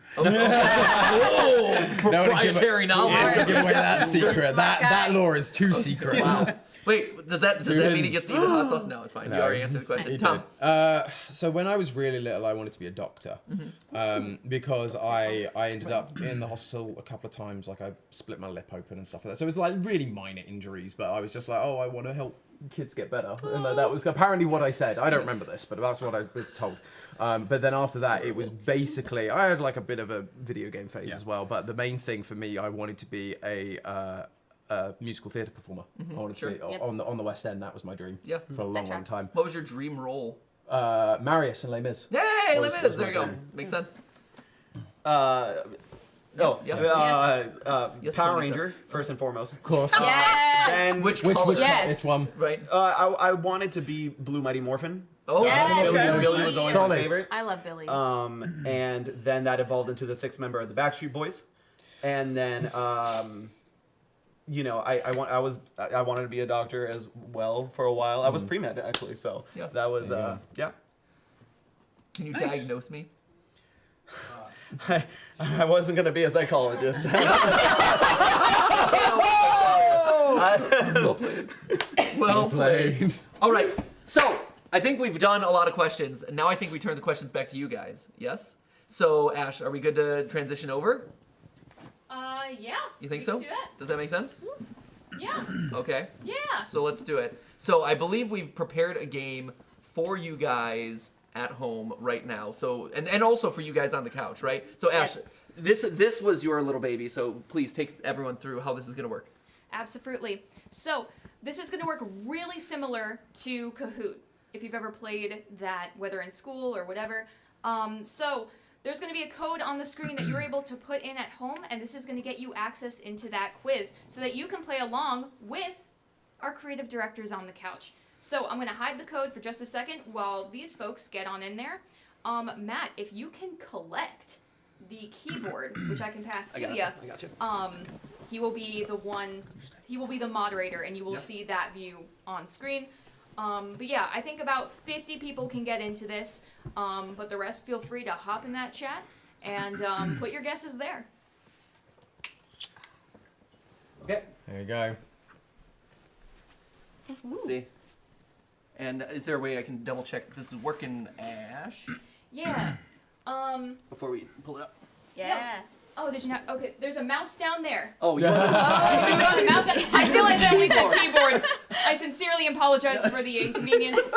A: Proprietary knowledge.
G: Give away that secret. That lore is too secret.
A: Wow. Wait, does that mean he gets to eat the hot sauce? No, it's fine. You already answered the question. Tom.
G: So when I was really little, I wanted to be a doctor, because I ended up in the hospital a couple of times. Like I split my lip open and stuff like that. So it was like really minor injuries, but I was just like, oh, I want to help kids get better. And that was apparently what I said. I don't remember this, but that's what I was told. But then after that, it was basically, I had like a bit of a video game phase as well. But the main thing for me, I wanted to be a musical theatre performer. I wanted to be on the West End. That was my dream.
A: Yeah.
G: For a long time.
A: What was your dream role?
G: Marius and Les Mis.
A: Yay, Les Mis.
G: was
A: There
G: my
A: you go.
G: dream.
A: Makes sense.
E: Power Ranger first and foremost.
G: Of course.
B: Yes.
E: And
A: Which
G: Which
A: color?
B: Yes.
G: which one?
A: Right.
E: I wanted to be Blue Mighty Morphin.
A: Oh,
B: Yes.
E: Billy was always
G: Solid.
E: my favorite.
B: I love Billy.
E: And then that evolved into the 6th member of the Backstreet Boys, and then I wanted to be a doctor as well for a while. I was pre-med actually, so
A: Yeah.
E: that was yeah.
A: Can you diagnose me?
E: I wasn't gonna be a psychologist.
A: Well played. Well played. All right. So I think we've done a lot of questions, and now I think we turn the questions back to you guys. Yes. So Ash, are we good to transition over?
I: Yeah.
A: You think
I: we
A: so?
I: can do that.
A: Does that make sense?
I: Yeah.
A: Okay.
I: Yeah.
A: So let's do it. So I believe we've prepared a game for you guys at home right now. So and also for you guys on the couch, right? So Ash, this was your little baby. So please take everyone through how this is gonna work.
I: Absolutely. So this is going to work really similar to Kahoot, if you've ever played that, whether in school or whatever. So there's going to be a code on the screen that you're able to put in at home, and this is going to get you access into that quiz so that you can play along with our creative directors on the couch. So I'm going to hide the code for just a second while these folks get on in there. Matt, if you can collect the keyboard, which I can pass to you.
A: I got you.
I: He will be the moderator, and you will see that view on screen. But yeah, I think about 50 people can get into this, but the rest feel free to hop in that chat and put your guesses there.
A: Okay.
G: There you go.
A: Let's see. And is there a way I can double check that this is working, Ash?
I: Yeah.
A: Before we pull it up.
B: yeah.
I: Oh, did you not? Okay, there's a mouse down there.
A: Oh, you want
I: Oh, the mouse. I feel like that we said keyboard. I sincerely apologize for the inconvenience.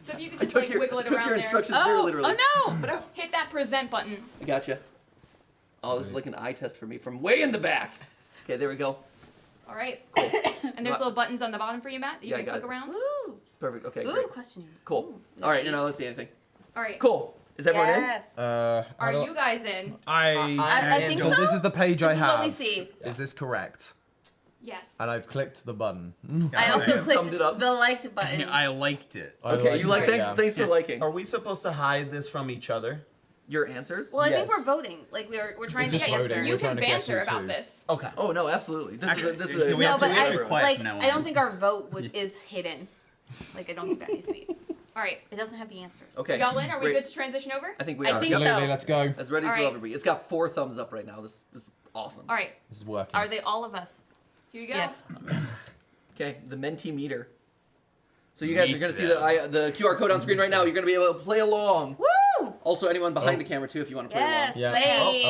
I: So if you could
A: I
I: just
A: took
I: like
A: your,
I: wiggle it
A: took
I: around
A: your
I: there.
A: instructions very
B: Oh,
A: literally.
B: oh no!
I: Hit that present button.
A: I gotcha. Oh, this is like an eye test for me from way in the back. Okay, there we go.
I: All right. And there's little buttons on the bottom for you, Matt, that you
A: Yeah, I
I: can
A: got
I: click
A: it.
I: around.
B: Ooh.
A: Perfect. Okay,
B: Ooh,
A: great.
B: question.
A: Cool.
B: Ooh,
A: All right, you're
B: nice.
A: not let's see anything.
I: All right.
A: Cool. Is everyone in?
B: Yes.
I: Are you guys in?
B: I think
E: So
B: so.
J: This is the page
B: This
J: I
B: is
J: have.
B: what we see.
J: Is this correct?
I: Yes.
J: And I've clicked the button.
B: I also
A: Thumbed
B: clicked
A: it up.
B: the liked button.
C: I liked it.
A: Okay, you like
J: it,
A: thanks
J: yeah.
A: thanks for liking.
E: Are we supposed to hide this from each other?
A: Your answers?
B: Well, I think
E: Yes.
B: we're voting. Like we're trying
J: It's
B: to
J: just
B: answer.
J: voting.
I: You
J: We're trying
I: can
J: to guess
I: banter
J: who's
I: about
J: who.
I: this.
E: Okay.
A: Oh no, absolutely. This
C: Actually,
A: is
C: can we
A: a
C: have
B: No,
C: to
B: but
C: be very quiet
B: like
C: from now
B: I don't
C: on.
B: think our vote is hidden. Like I don't think that needs to be.
I: All right.
B: It doesn't have the answers.
A: Okay.
I: Y'all in? Are we
A: Great.
I: good to transition over?
A: I think we
B: I
A: are.
B: think
J: Absolutely,
B: so.
J: let's go.
A: As ready as
I: All
A: we'll
I: right.
A: ever be. It's got 4 thumbs up right now. This is awesome.
I: All right.
J: This is working.
B: Are they all of us?
I: Here you go.
B: Yes.
A: Okay, the Menti meter. So you guys
C: Meet
A: are going to see
C: them.
A: the QR code on screen right now. You're going to be able to play along.
B: Woo!
A: Also, anyone behind the camera too, if you want to play
B: Yes.
A: along.
J: Yeah.
B: Play.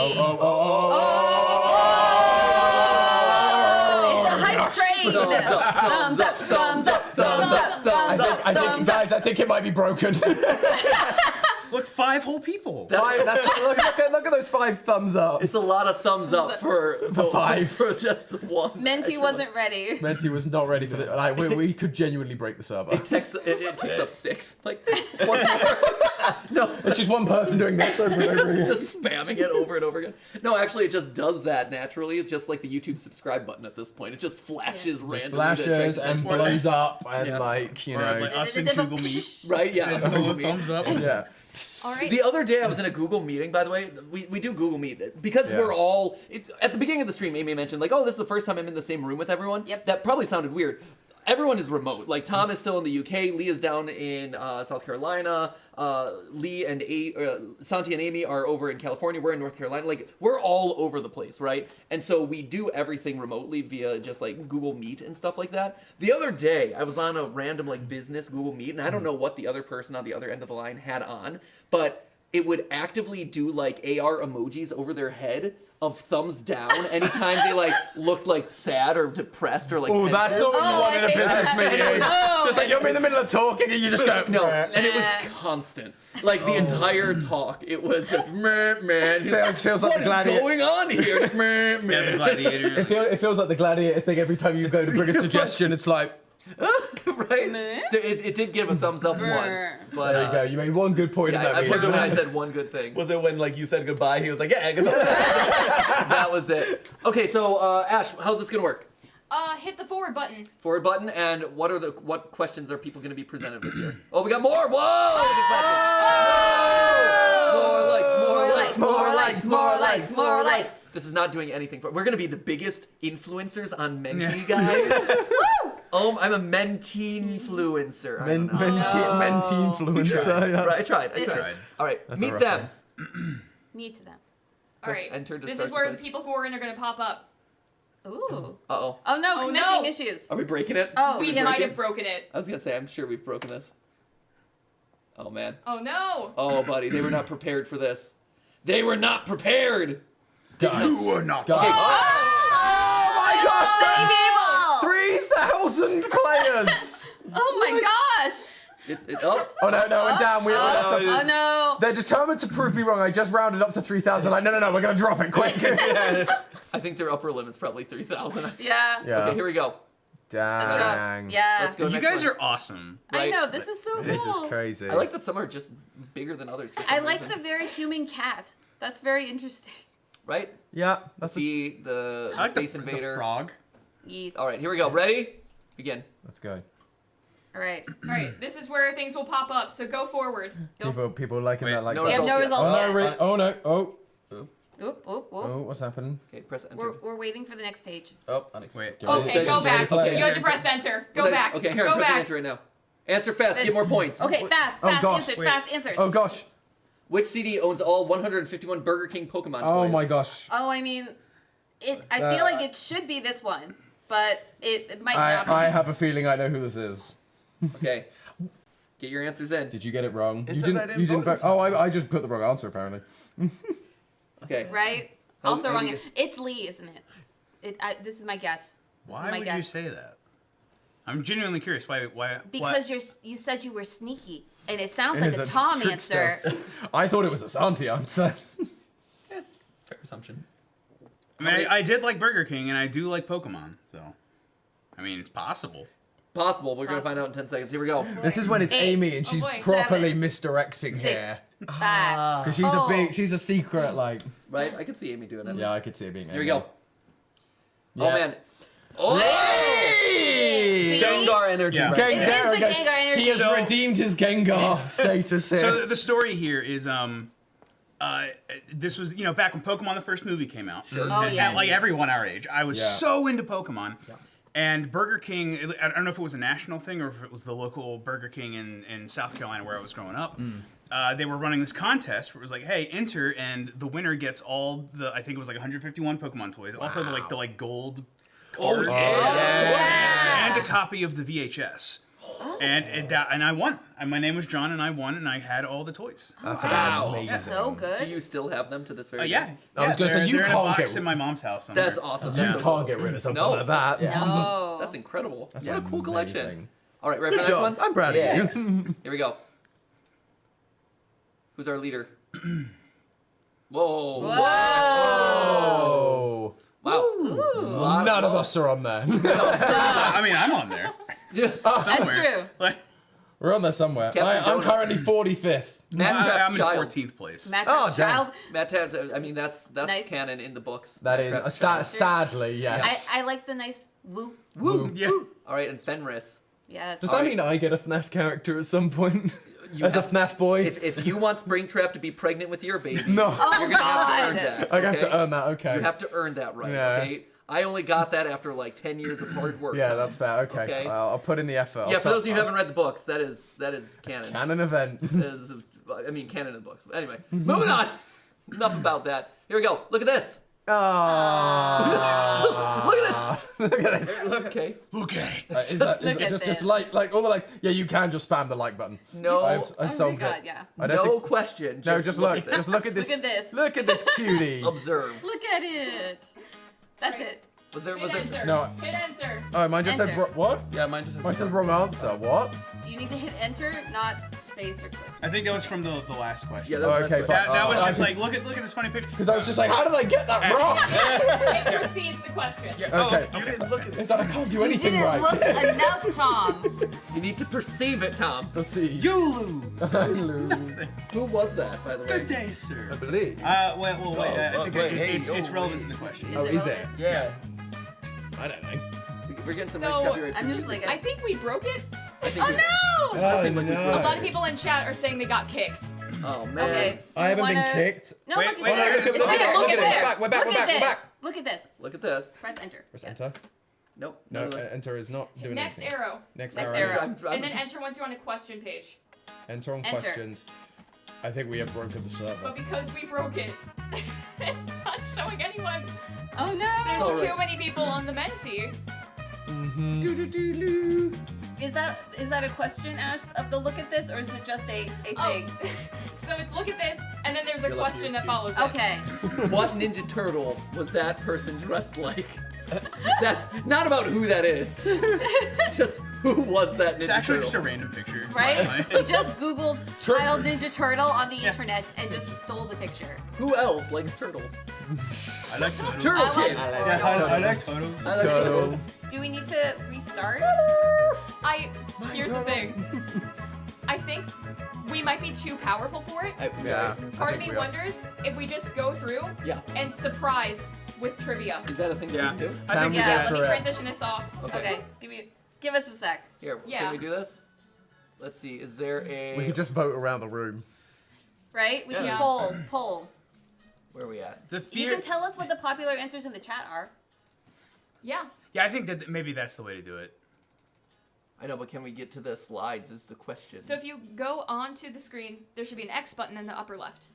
J: Oh.
B: It's a hype train.
A: Thumbs up, thumbs up, thumbs up, thumbs up.
J: I think it might be broken.
C: Look, 5 whole people.
J: Look at those 5 thumbs up.
A: It's a lot of thumbs up for
J: 5.
A: for just one.
B: Menti
A: extra
B: wasn't ready.
J: Menti was not ready for this. Like, we could genuinely break the server.
A: It takes up 6. Like one more. No,
J: It's just one person doing this over and over again.
A: just spamming it over and over again. No, actually, it just does that naturally. It's just like the YouTube subscribe button at this point. It just flashes randomly. to
J: Flashes
A: attract
J: and
A: attention.
J: blows up and
A: Yeah.
J: like, you
C: Or
J: know.
C: like us in Google Meet.
A: Right? Yeah. that's what I mean.
C: Thumbs up.
J: Yeah.
I: All right.
A: The other day I was in a Google meeting, by the way. We do Google Meet because
J: Yeah.
A: we're all at the beginning of the stream. Amy mentioned like, oh, this is the first time I'm in the same room with everyone.
B: Yep.
A: That probably sounded weird. Everyone is remote. Like Tom is still in the UK. Lee is down in South Carolina. Lee and Santi and Amy are over in California. We're in North Carolina. Like we're all over the place, right? And so we do everything remotely via just like Google Meet and stuff like that. The other day I was on a random like business Google Meet, and I don't know what the other person on the other end of the line had on, but it would actively do like AR emojis over their head of thumbs down anytime they like looked like sad or depressed or like.
J: Oh, that's not what you want in a business meeting. Just like you're in the middle of talking and you just go.
A: No, and it was constant. Like the entire talk, it was just meh, man.
J: Feels like
A: What
J: the
A: is
J: gladiator.
A: going on here? Meh, meh.
C: Yeah, the gladiators.
J: It feels like the gladiator thing every time you go to bring a suggestion. It's like,
A: Right? It did give a thumbs up once, but
J: there you go. You made one good point in
A: yeah,
J: that
A: I
J: meeting.
A: put it when I said one good thing.
E: Was it when like you said goodbye? He was like, yeah, goodbye.
A: That was it. Okay, so Ash, how's this gonna work?
I: Hit the forward button.
A: Forward button, and what questions are people gonna be presented with here? Oh, we got more! Whoa! More likes! More likes! This is not doing anything for. We're gonna be the biggest influencers on Menti, guys. Oh, I'm a Menti-influencer. I don't know.
J: Menti influencer.
A: Right, I tried. All right,
J: That's
A: meet
J: a rough
A: them.
B: Meet them.
I: All
A: Press
I: right.
A: enter to
I: This
A: start
I: is
A: the
I: where the
A: quiz.
I: people who are in are going to pop up.
B: Ooh.
A: Uh-oh.
B: Oh no,
I: Oh,
B: connecting
I: no.
B: issues.
A: Are we breaking it?
B: Oh,
I: We
B: yeah.
I: might have broken it.
A: I was gonna say, I'm sure we've broken this. Oh, man.
I: Oh no.
A: Oh, buddy, they were not prepared for this. They were not prepared!
J: Guys.
C: You were not.
J: Guys.
B: Oh my gosh,
J: 3,000 players!
B: Oh my gosh.
A: Oh,
J: Oh no, we're down.
B: Oh no.
J: They're determined to prove me wrong. I just rounded up to 3,000. Like, no, we're gonna drop it quick.
A: I think their upper limit's probably 3,000.
B: Yeah.
J: Yeah.
A: Okay, here we go.
J: Dang.
B: Yeah.
A: Let's go.
C: You
A: next
C: guys
A: one.
C: are awesome.
B: I
A: Right.
B: know, this is so cool.
J: This is crazy.
A: I like that some are just bigger than others. For some
B: I like
A: reason.
B: the very human cat. That's very interesting.
A: Right?
J: Yeah, that's a...
A: The
C: I like
A: Space
C: the
A: Invader.
C: frog.
B: Yes.
A: All right, here we go. Ready? Begin.
J: Let's go.
B: All right.
I: All right. This is where things will pop up. So go forward.
J: People liking
C: Wait,
J: that like
A: no
B: We have no
A: results
B: results
A: yet.
B: yet.
J: Oh no. Oh.
B: Oop, oop, oop.
J: Oh, what's happening?
A: Okay, press enter.
B: We're waiting for the next page.
E: Oh, unexpected.
C: Wait.
I: Okay, go back.
J: Okay.
I: You have to press enter. Go
A: Okay,
I: back.
A: Okay, here,
I: Go
A: I'm pressing
I: back.
A: enter right now. Answer fast, get more points.
B: Okay, fast
J: Oh, gosh.
B: answers,
J: Wait.
B: fast answers.
J: Oh gosh.
A: Which CD owns all 151 Burger King Pokemon
J: Oh
A: toys?
J: my gosh.
B: Oh, I mean, I feel like it should be this one, but it might not be.
J: I have a feeling I know who this is.
A: Okay. Get your answers in.
J: Did you get it wrong?
E: It
J: you
E: says
J: didn't.
E: I didn't
J: You didn't
E: vote
J: vote. Oh, I just put the wrong answer apparently.
A: Okay.
B: Right?
A: How-
B: Also
A: how
B: wrong.
A: do you-
B: It's Lee, isn't it? This is my guess. This is
C: Why
B: my
C: would
B: guess.
C: you say that? I'm genuinely curious. Why?
B: Because you said you were sneaky, and it sounds
G: It
B: like
G: is
B: a
G: a
B: Tom
G: trickster.
B: answer.
G: I thought it was a Santi answer.
E: Fair assumption.
C: I mean, I did like Burger King, and I do like Pokemon. So, I mean, it's possible.
A: Possible. We're gonna find out in 10 seconds. Here we go.
G: This is when it's
B: 8.
G: Amy and she's
I: boy.
G: properly
B: 7.
G: misdirecting
B: 6.
G: here.
B: 5.
G: Because she's a secret, like.
A: Right? I could see Amy doing it.
G: Yeah, I could see it being Amy.
A: Here we go.
G: Yeah.
A: Oh man. Oh!
G: Hey!
E: Gengar energy.
C: Yeah.
E: Right
B: It is
E: there.
B: the Gengar energy.
G: He has
C: So-
G: redeemed his Gengar status here.
C: So the story here is this was back when Pokemon the first movie came out. Sure.
B: Oh,
C: And
B: yes.
C: like everyone our age, I was
G: Yeah.
C: so into Pokemon. Yeah. And Burger King, I don't know if it was a national thing or if it was the local Burger King in South Carolina where I was growing up. They were running this contest where it was like, hey, enter, and the winner gets all the, I think it was like 151 Pokemon toys. Also the gold cards. And a copy of the VHS. And I won. And my name was John, and I won, and I had all the toys.
G: That's
A: Wow.
G: amazing.
B: So good.
A: Do you still have them to this very
C: Yeah.
A: day?
G: I was gonna say, you
C: they're in a
G: can't
C: box
G: get-
C: in my mom's house somewhere.
A: That's awesome.
G: You
A: That's
G: can't get rid of something
A: No,
G: like that.
B: No.
A: That's incredible.
G: That's
A: what a cool collection.
G: amazing.
A: All right, ready for
G: Good
A: the next
G: job.
A: one?
G: I'm proud
E: Yes.
G: of you.
A: Here we go. Who's our leader? Whoa.
G: Oh.
A: Wow. Lot
G: None of us are on there.
C: I mean, I'm on there.
B: That's
C: Somewhere.
B: true.
C: Like,
G: We're on there somewhere.
A: Captain
G: I'm
A: Donuts.
G: currently 45th.
A: Matt
C: I'm
A: Trap's
C: in
A: child.
C: 14th place.
B: Matt
G: Oh,
B: Trap's
G: damn.
B: child.
A: Matt Trap, I mean, that's
B: Nice.
A: canon in the books.
G: That
A: Matt
G: is,
A: Trap's child.
G: sadly, yes.
B: I like the nice woo.
A: Woo.
C: Yeah.
A: All right, and Fenris.
B: Yes.
G: Does
A: All
G: that
A: right.
G: mean I get a FNAF character at some point?
A: You
G: As a
A: have-
G: FNAF boy?
A: If you want Springtrap to be pregnant with your baby,
G: No.
A: you're gonna have to earn
B: God.
A: that.
G: I have
A: okay?
G: to earn that, okay.
A: You have to earn that right.
G: Yeah.
A: Okay. I only got that after like 10 years of hard work.
G: Yeah, that's fair. Okay.
A: Okay.
G: I'll put in the effort.
A: Yeah, for those of you who haven't read the books, that is canon.
G: Canon event.
A: That is, I mean, canon in the books. But anyway, moving on. Enough about that. Here we go. Look at this.
G: Ah.
A: Look at this.
G: Look at this.
A: Okay.
C: Look at it.
G: Is that
B: Look at
G: just
B: this.
G: like all the likes? Yeah, you can just spam the like button.
A: No.
G: I've
B: Oh my
G: solved
B: God,
G: it.
B: yeah.
G: I don't
A: No
G: think-
A: question.
G: No, just look.
A: at this.
G: Just look at this.
B: Look at this.
G: Look at this cutie.
A: Observe.
B: Look at it. That's it.
A: Was there?
I: Hit answer.
G: No.
I: Hit answer.
G: Oh, mine just said
B: Enter.
G: what?
E: Yeah, mine just says.
G: Mine says wrong answer. What?
B: You need to hit enter, not space or click.
C: I think that was from the last question.
A: Yeah, that
G: Oh,
A: was
G: okay,
A: that's
G: fine.
C: That was
G: I
C: just
G: was
C: like, look at this funny picture.
G: Because I was just like, how did I get that wrong?
I: It precedes the question.
C: Yeah. Oh,
G: Okay.
C: okay.
G: It's like I can't do
B: You
G: anything
B: didn't
G: right.
B: look enough, Tom.
A: You need to perceive it, Tom.
G: Let's see.
C: You lose.
G: I lose.
A: Who was that, by the way?
C: Good day, sir.
G: I believe.
C: Wait. I think
E: wait,
C: it's relevant to the question.
G: Oh, is it?
E: Yeah.
G: I don't know.
A: We're getting some
I: So,
A: nice copyright.
B: I'm just like,
I: I think we broke it.
A: I think
B: oh
A: we-
B: no!
G: Oh,
A: think like we
I: A lot
G: no.
I: of people in chat are saying they got kicked.
A: Oh man.
B: Okay. so
G: I
B: you
G: haven't been
B: wanna-
G: kicked.
B: No,
C: Wait,
B: look
C: wait,
B: at
C: look
B: this.
C: at
I: Look at this.
E: We're back.
B: Look
E: We're
B: at
E: back.
B: this.
E: We're back.
B: Look at this.
A: Look at this.
B: Press enter.
G: Press
B: Yes.
G: enter.
A: Nope.
G: No,
A: look.
G: enter is not doing
I: Next
G: anything.
I: arrow.
G: Next
B: Next
G: arrow.
B: arrow.
A: I'm
I: And then enter once you're on a question page.
G: Enter on
B: Enter.
G: questions. I think we have broken the server.
I: But because we broke it, it's not showing anyone.
B: Oh no!
I: There's
A: all right.
I: too many people on the Menti.
B: Is that a question, Ash, of the look at this, or is it just a thing?
I: Oh. So it's look at this, and then there's a
E: You're lucky
I: question
E: you're
I: that follows it.
B: Okay.
A: What Ninja Turtle was that person dressed like? That's not about who that is. Just who was that Ninja
C: It's actually
A: Turtle?
C: just a random picture.
B: Right?
C: Honestly.
B: We just Googled child Ninja Turtle on the internet and just stole the picture.
A: Who else likes turtles?
C: I like turtles.
A: Turtle
B: I like
A: Kid.
B: turtles.
C: Yeah, I like turtles.
A: I like turtles.
B: Do we need to restart?
I: Here's the thing. I think we might be too powerful for it.
G: Yeah.
I: Part of me wonders if we just go through
A: Yeah.
I: and surprise with trivia.
A: Is that a thing that
C: Yeah.
A: we can do?
C: I think
G: we
B: Yeah,
G: get
I: Let me
G: through it?
I: transition this off.
B: Okay. Give us a sec.
A: Here,
I: Yeah.
A: can we do this? Let's see. Is there a?
G: We could just vote around the room.
B: Right? We can
I: Yeah.
B: poll.
A: Where are we at?
C: the
B: You
C: fear.
B: can tell us what the popular answers in the chat are.
I: Yeah.
C: Yeah, I think that maybe that's the way to do it.
A: I know, but can we get to the slides? Is the question.
I: So if you go onto the screen, there should be an X button in the upper left.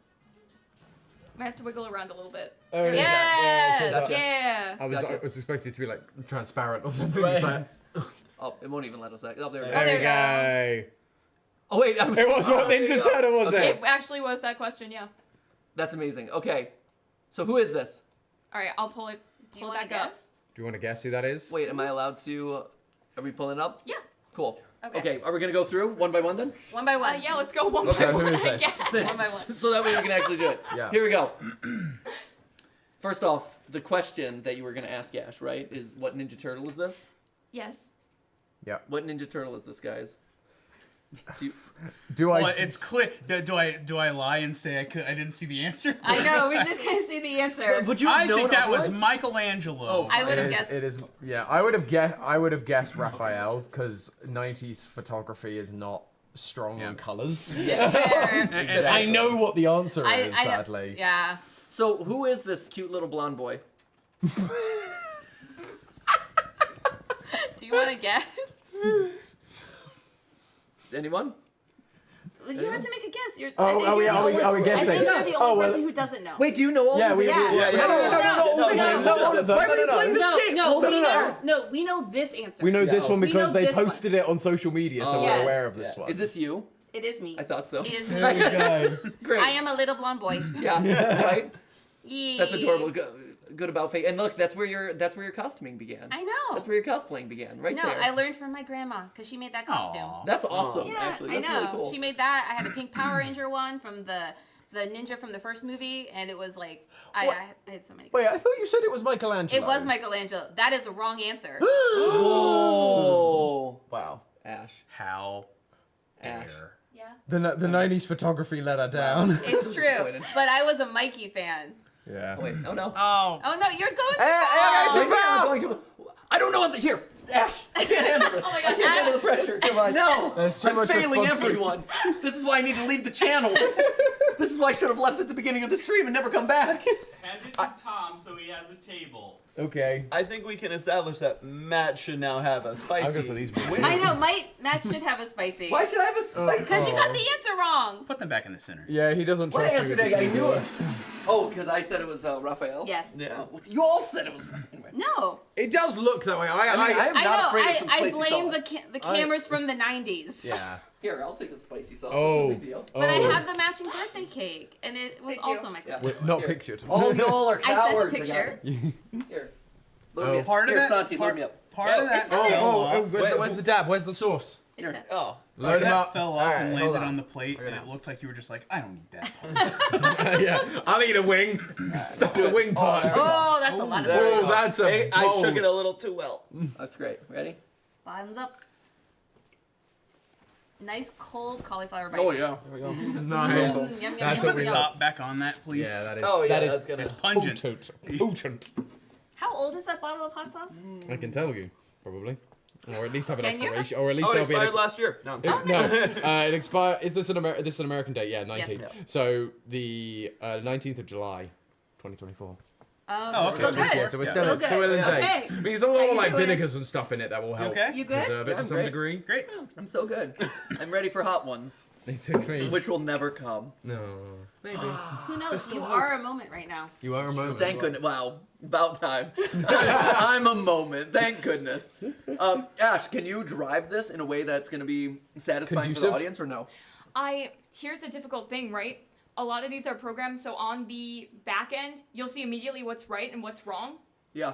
I: Might have to wiggle around a little bit.
G: Oh,
B: it is. Yes!
A: Gotcha.
I: Yeah.
G: I
A: Gotcha.
G: was expecting it to be like transparent or something.
E: Right.
G: It's like,
A: Oh, it won't even let us. Oh, there we
B: Oh,
A: go.
B: there
G: there we go.
A: Oh wait, I was.
G: It was what
A: there you
G: Ninja
A: go.
G: Turtle was
I: It
G: it?
I: actually was that question, yeah.
A: That's amazing. Okay, so who is this?
I: All right, I'll pull it
B: Do you
I: pull it
B: want to
I: back up.
B: guess?
G: Do you want to guess who that is?
A: Wait, am I allowed to Are we pulling it up?
I: Yeah.
A: Cool.
B: Okay.
A: Okay, are we gonna go through one by one then?
B: One by one.
I: Yeah, let's go one
A: Okay,
I: by
A: who
I: one.
G: is this?
I: Yeah.
B: One by one.
A: So that way we can actually do it.
G: Yeah.
A: Here we go. First off, the question that you were gonna ask Ash, right, is what Ninja Turtle is this?
I: Yes.
A: What Ninja Turtle is this, guys?
G: Do I?
C: Well, it's clear. Do I lie and say I didn't see the answer?
B: I know, we just can't see the answer.
A: Would you
C: I
A: have known
C: think that was
A: otherwise?
C: Michelangelo.
A: Oh,
B: I would
G: It
B: have
G: is,
B: guessed.
G: it is. Yeah, I would have guessed Raphael because '90s photography is not strong on colors.
B: Fair.
C: And
G: I know what the answer is.
B: I know-
G: Sadly.
B: Yeah.
A: So who is this cute little blonde boy?
B: Do you want to guess?
A: Anyone?
B: Well, you have to make a guess. You're,
G: Oh,
B: I think
G: are we-
B: you're the
G: are we-
B: only-
G: are we guessing?
B: I think you're the
G: Oh,
B: only
G: well-
B: person who doesn't know.
A: Wait, do you know all
G: Yeah,
A: this?
G: we
B: Yeah.
G: do.
B: No,
G: No,
B: no,
A: Why are we playing this game?
B: No,
A: Hold on.
B: no, we know this answer.
G: We know this one
B: We
G: because
B: know
G: they
B: this one.
G: posted it on social media, so
A: Oh.
G: we're
B: Yes.
G: aware of this
E: Yes.
G: one.
A: Is this you?
B: It is me.
A: I thought so.
B: It is
G: There
B: me.
G: we go.
A: Great.
B: I am a little blonde boy.
A: Yeah. Right.
B: Yeah.
A: That's adorable. Good about face. And look, that's where your costuming began.
B: I know.
A: That's where your cosplaying began, right
B: No,
A: there.
B: I learned from my grandma because she made that costume.
C: Aw.
A: That's awesome.
B: Yeah,
A: Actually, that's
B: I know.
A: really cool.
B: She made that. I had a pink Power Ranger one from the ninja from the first movie, and it was like I had so many.
G: Wait, I thought you said it was Michelangelo.
B: It was Michelangelo. That is a wrong answer.
A: Whoa.
E: Wow.
A: Ash.
C: How
A: Ash.
C: dare.
I: Yeah.
G: The '90s photography let her down.
B: It's true,
A: Disappointed.
B: but I was a Mikey fan.
G: Yeah.
A: Oh, wait. Oh no.
C: Oh.
B: Oh no, you're going too
G: Hey,
B: far.
G: too fast!
A: I don't know what the here. Ash, I can't handle this.
I: Oh my
A: I
I: gosh,
A: can't handle the pressure. No,
G: There's too
A: I'm
G: much
A: failing
G: responsibility.
A: everyone. This is why I need to leave the channels. This is why I should have left at the beginning of the stream and never come back.
D: Hand it to Tom so he has a table.
G: Okay.
E: I think we can establish that Matt should now have a spicy.
G: I'm gonna put these
E: wing.
B: I know, Matt should have a spicy.
A: Why should I have a spice?
B: Because you got the answer wrong.
C: Put them back in the center.
G: Yeah, he doesn't
A: What
G: trust
A: answer
G: me.
A: did I knew it? Oh, because I said it was Raphael?
B: Yes.
E: Yeah.
A: Oh, you all said it was. Anyway.
B: No.
G: It does look that way.
A: I am
B: I
A: not
B: know.
A: afraid of some
B: I
A: spicy
B: blame
A: sauce.
B: the cameras from the 90s.
G: Yeah.
A: Here, I'll take a spicy sauce.
G: Oh.
A: No big deal.
B: But I have the matching birthday cake, and it was
A: Thank you.
B: also my
A: Yeah.
G: We're not
A: Here.
G: pictured.
A: All y'all are
B: I sent the
A: cowards.
B: picture.
A: Here. Load
G: Oh.
A: me up.
C: Part of
A: Here,
C: that.
A: Santi,
C: part,
A: load me up.
C: part of that.
G: Oh,
C: fell
G: oh,
C: off.
G: oh, where's the dab? Where's the sauce?
A: Here.
E: Oh.
G: Load him
C: that
G: up.
C: fell off
E: Alright,
C: and
E: hold
C: landed
E: on.
C: on the plate, and it looked like you were just like, I don't need that part.
G: Yeah. I'll eat a wing. Stuff the wing part.
B: Oh, that's a lot of
E: There we
G: Oh,
E: go.
G: that's a
E: Hey, I
G: bold.
E: shook it a little too well.
A: That's great. Ready?
B: Bottoms up. Nice cold cauliflower bites.
A: Oh, yeah.
E: There we go.
G: Nice.
B: Yum, yum,
G: That's
B: yum,
G: what
C: Put
G: we
C: the
B: yum.
C: top back on that, please.
G: Yeah, that is.
E: Oh, yeah,
G: that is
E: that's gonna.
C: It's pungent.
G: potent.
B: How old is that bottle of hot sauce?
G: I can tell you, probably, or at least have an
B: Can you?
G: expiration, or at least
E: Oh, it
G: there'll be
E: expired
G: an.
E: last year. No.
G: No, it expired. Is this this is an American date? Yeah, 19.
E: Yeah.
G: So the 19th of July, 2024.
B: Oh,
C: Oh,
B: so
C: okay.
B: it's still
G: This year,
B: good.
G: so we're
C: Yeah.
G: still,
B: Still
G: still
B: good.
G: in date.
B: Okay.
G: I mean, there's a lot
B: How
G: of
B: you
G: like
B: doing?
G: vinegars and stuff in it that will help
C: okay?
B: You good?
G: preserve it
A: Yeah,
G: to
A: I'm
G: some
A: great.
G: degree.
C: Great.
A: I'm so good. I'm ready for hot ones,
G: It took me.
A: which will never come.
G: No, maybe.
B: Who knows? You are a moment right now.
G: You are a moment.
A: Thank goodness. Wow. About time. I'm a moment. Thank goodness. Ash, can you drive this in a way that's going to be satisfying for
G: Conducive?
A: the audience or no?
I: Here's the difficult thing, right? A lot of these are programmed, so on the back end, you'll see immediately what's right and what's wrong.
A: Yeah.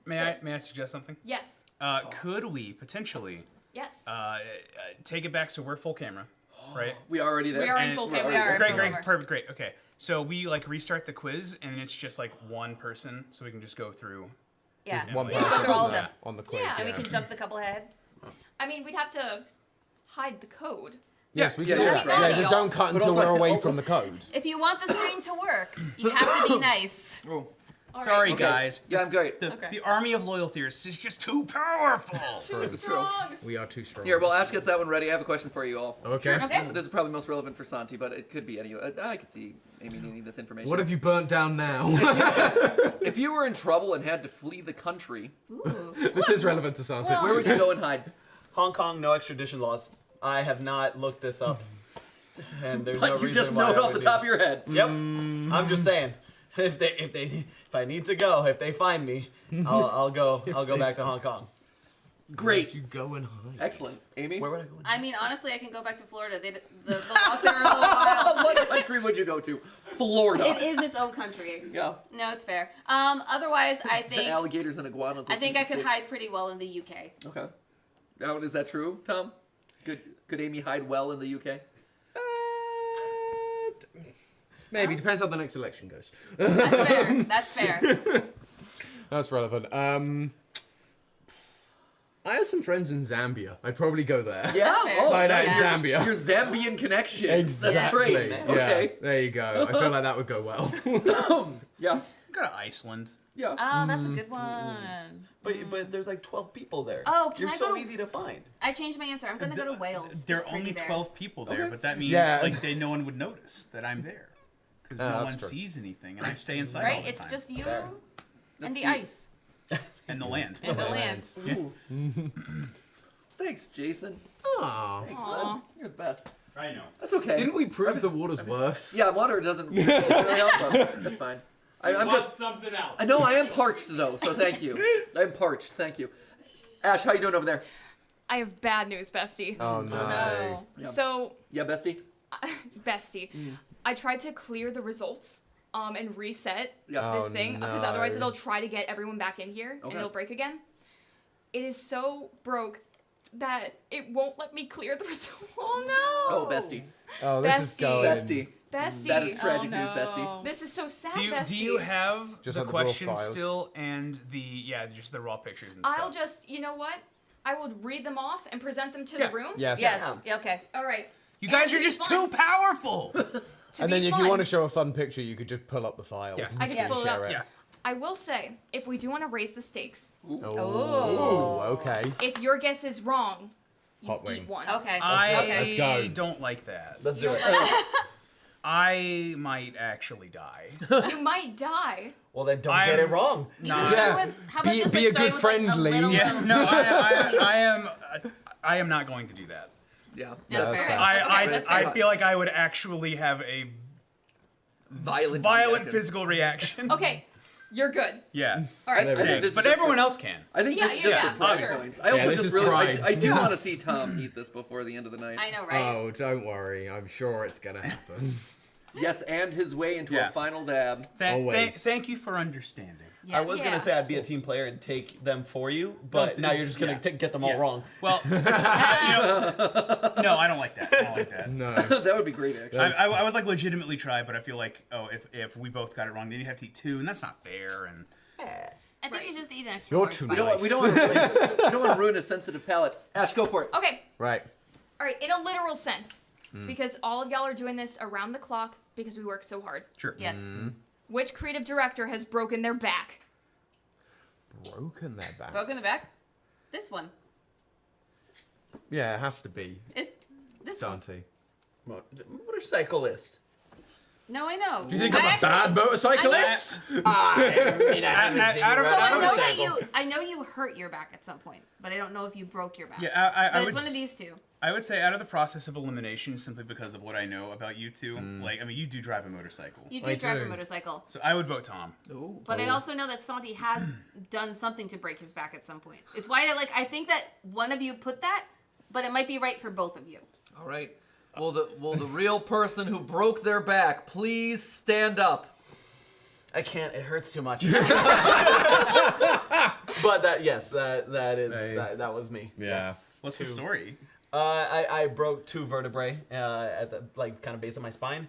C: May I suggest something?
I: Yes.
C: Could we potentially
I: Yes.
C: take it back so we're full camera, right?
A: We are already there.
I: We are in
C: And-
I: full
B: We
I: camera.
B: are.
C: Great,
B: full
C: great,
B: camera.
C: perfect, great. Okay, so we like restart the quiz, and it's just like one person, so we can just go through.
B: Yeah.
G: One
B: We can go
G: person
B: through all
G: on
B: of them.
G: on the quiz.
I: Yeah.
B: And we can jump the couple ahead.
I: I mean, we'd have to hide the code.
G: Yes, we
A: Yeah,
G: can.
A: yeah,
G: Yeah,
A: that's right.
G: yeah,
B: Yeah.
G: just don't cut
A: But
G: until
A: also-
G: we're away from the code.
B: If you want the stream to work, you have to be nice.
A: Oh.
I: All
C: Sorry,
I: right.
C: guys.
A: Yeah, I'm great.
C: The army of loyal theorists is just too powerful.
I: Too strong.
G: We are too strong.
A: Here, well, Ash gets that one ready. I have a question for you all.
G: Okay.
B: Okay.
A: This is probably most relevant for Santi, but it could be any. I could see Amy needing this information.
G: What have you burnt down now?
A: If you were in trouble and had to flee the country,
B: Ooh.
G: This is relevant to Santa.
B: Well-
A: where would you go and hide?
E: Hong Kong, no extradition laws. I have not looked this up, and there's no
A: But you
E: reason
A: just
E: why
A: know it
E: I
A: off
E: would
A: the
E: do
A: top of
E: that.
A: your head.
E: Yep. I'm just saying, if I need to go, if they find me, I'll go back to Hong Kong.
A: Great.
G: You go and hide.
A: Excellent. Amy?
E: Where would I go?
B: I mean, honestly, I can go back to Florida. The laws there are a little wild.
A: What country would you go to? Florida.
B: It is its own country.
A: Yeah.
B: No, it's fair. Otherwise, I
A: The
B: think
A: alligators and iguanas.
B: I
A: would
B: think
A: be
B: I could
A: sick.
B: hide pretty well in the UK.
A: Okay. Oh, is that true, Tom? Could Amy hide well in the UK?
G: Maybe depends how the next election goes.
B: That's fair. That's fair.
G: That's relevant. I have some friends in Zambia. I'd probably go there.
A: Yeah.
B: fair.
A: Oh,
G: Find out in
A: nice.
G: Zambia.
A: Your Zambian connections. That's
G: Exactly.
A: great.
G: Yeah,
A: Okay.
G: there you go. I feel like that would go well.
A: Yeah.
C: Go to Iceland.
A: Yeah.
B: Oh, that's a good one.
E: But there's like 12 people there.
B: Oh, can
E: You're
B: I
E: so
B: go to-
E: easy to find.
B: I changed my answer. I'm gonna go to Wales.
C: There
B: It's
C: are
B: pretty
C: only
B: there.
C: 12 people there,
A: Okay.
C: but that means
G: Yeah.
C: like no one would notice that I'm there because no
G: that's
C: one
G: true.
C: sees anything, and I stay inside all
B: Right?
C: the
B: It's
C: time.
B: just you
E: Fair.
B: and the
A: That's
B: ice
C: and the land.
B: and the land.
A: Ooh. Thanks, Jason.
G: Aw.
A: Thanks,
I: Aw.
A: bud. You're the best.
D: I know.
A: That's okay.
G: Didn't we prove the water's worse?
A: Yeah, water doesn't really help us. That's fine. I'm
D: Want
A: just.
D: something else.
A: I know I am parched though, so thank you. I'm parched. Thank you. Ash, how you doing over there?
I: I have bad news, bestie.
G: Oh no.
B: No.
A: Yeah.
I: So,
A: Yeah, bestie.
I: bestie, I tried to clear the results and reset
A: Yeah.
I: this
G: Oh,
I: thing because
G: no.
I: otherwise it'll try to get everyone back in here
A: Okay.
I: and it'll break again. It is so broke that it won't let me clear the results.
B: Oh no.
A: Oh, bestie.
G: Oh, this is
I: Bestie.
G: going.
A: Bestie.
I: Bestie,
A: That is tragic
B: Oh,
A: news,
B: no.
A: bestie.
I: this is so sad,
C: Do you
I: bestie.
C: have
G: Just
C: the
G: have the raw
C: question
G: files.
C: still and just the raw pictures and
I: I'll
C: stuff?
I: just, you know what? I will read them off and present them to
C: Yeah.
I: the room.
G: Yes.
B: Yes. Yeah, okay.
I: All right.
C: You guys
I: And
C: are
I: to be
C: just
I: fun-
C: too powerful.
I: to
G: And
I: be
G: then if
I: fun,
G: you want to show a fun picture, you could just pull up the files.
C: Yeah.
G: and
I: I could
G: just
I: pull it
G: share
I: up.
C: Yeah.
I: I will say, if we do want to raise the stakes,
G: Oh, okay.
I: if your guess is wrong, you
G: Hot wing.
I: eat one.
B: Okay.
C: I
G: Let's go.
C: don't like that.
E: Let's do it.
C: I might actually die.
I: You might die.
E: Well, then don't
C: I'm-
E: get it wrong.
B: You
C: Nah.
B: can start
G: Yeah.
B: with, how about
G: Be-
B: just
G: be
B: like
G: a good
B: starting with, like,
G: friendly.
B: a little,
C: Yeah, no, I am not going to do that.
A: Yeah.
B: That's
G: that's
B: fair.
G: fair.
B: That's fair.
C: I
B: That's fair.
C: feel like I would actually have a
A: Violent reaction.
C: physical reaction.
I: Okay, you're good.
C: Yeah.
I: All right.
G: There we go.
C: Thanks.
A: this
C: But
A: is just
C: everyone
A: for-
C: else can.
A: I think
B: Yeah,
A: this is
B: yeah,
A: just
B: yeah,
A: for pride
B: sure.
A: points. I also
G: this
A: just
G: is
A: really,
G: pride.
A: I do want to see Tom eat this before the end of the night.
B: I know, right?
G: Oh, don't worry. I'm sure it's gonna happen.
A: Yes, and his way into
C: Yeah.
A: a final dab.
G: Always.
C: Thank you for understanding.
E: I was
I: Yeah.
E: gonna say I'd be a team player and take them for you, but
C: do-
E: now you're just gonna
C: yeah.
E: get them all
C: Yeah.
E: wrong.
C: Well, no, I don't like that. I don't like that.
G: No.
A: That would be great, actually.
C: I would like legitimately try, but I feel like if we both got it wrong, then you have to eat two, and that's not fair. And
B: I think you just eat an extra
G: You're
B: large
G: too
B: bite.
G: nice.
A: we don't want to we don't want to ruin a sensitive palate. Ash, go for it.
I: Okay.
G: Right.
I: All right. In a literal sense, because all of y'all are doing this around the clock because we work so hard.
C: sure.
B: Yes.
I: Which creative director has broken their back?
G: Broken their back.
B: Broken the back? This one.
G: Yeah, it has to be.
B: This one.
G: Santi.
E: Motorcyclist.
B: No, I know.
G: Do you think
B: I
G: I'm a
B: actually-
G: bad motorcyclist?
E: I mean, I haven't
C: Out-
E: seen
C: out
E: you
C: of-
E: ride
B: So
E: a
B: I know that
E: motorcycle.
B: I know you hurt your back at some point, but I don't know if you broke your back.
C: Yeah,
B: but
C: I
B: it's
C: would.
B: one of these two.
C: I would say out of the process of elimination, simply because of what I know about you two. Like, I mean, you do drive a motorcycle,
B: You
G: I
B: did drive a
G: do.
B: motorcycle,
C: so I would vote Tom.
A: Ooh.
B: but I also know that Santi has done something to break his back at some point. It's why I think that one of you put that, but it might be right for both of you.
A: All right. Will the real person who broke their back please stand up?
E: I can't. It hurts too much. But that that was me.
G: Yeah.
E: Yes.
C: What's the
E: Two.
C: story?
E: I broke two vertebrae at the kind of base of my spine.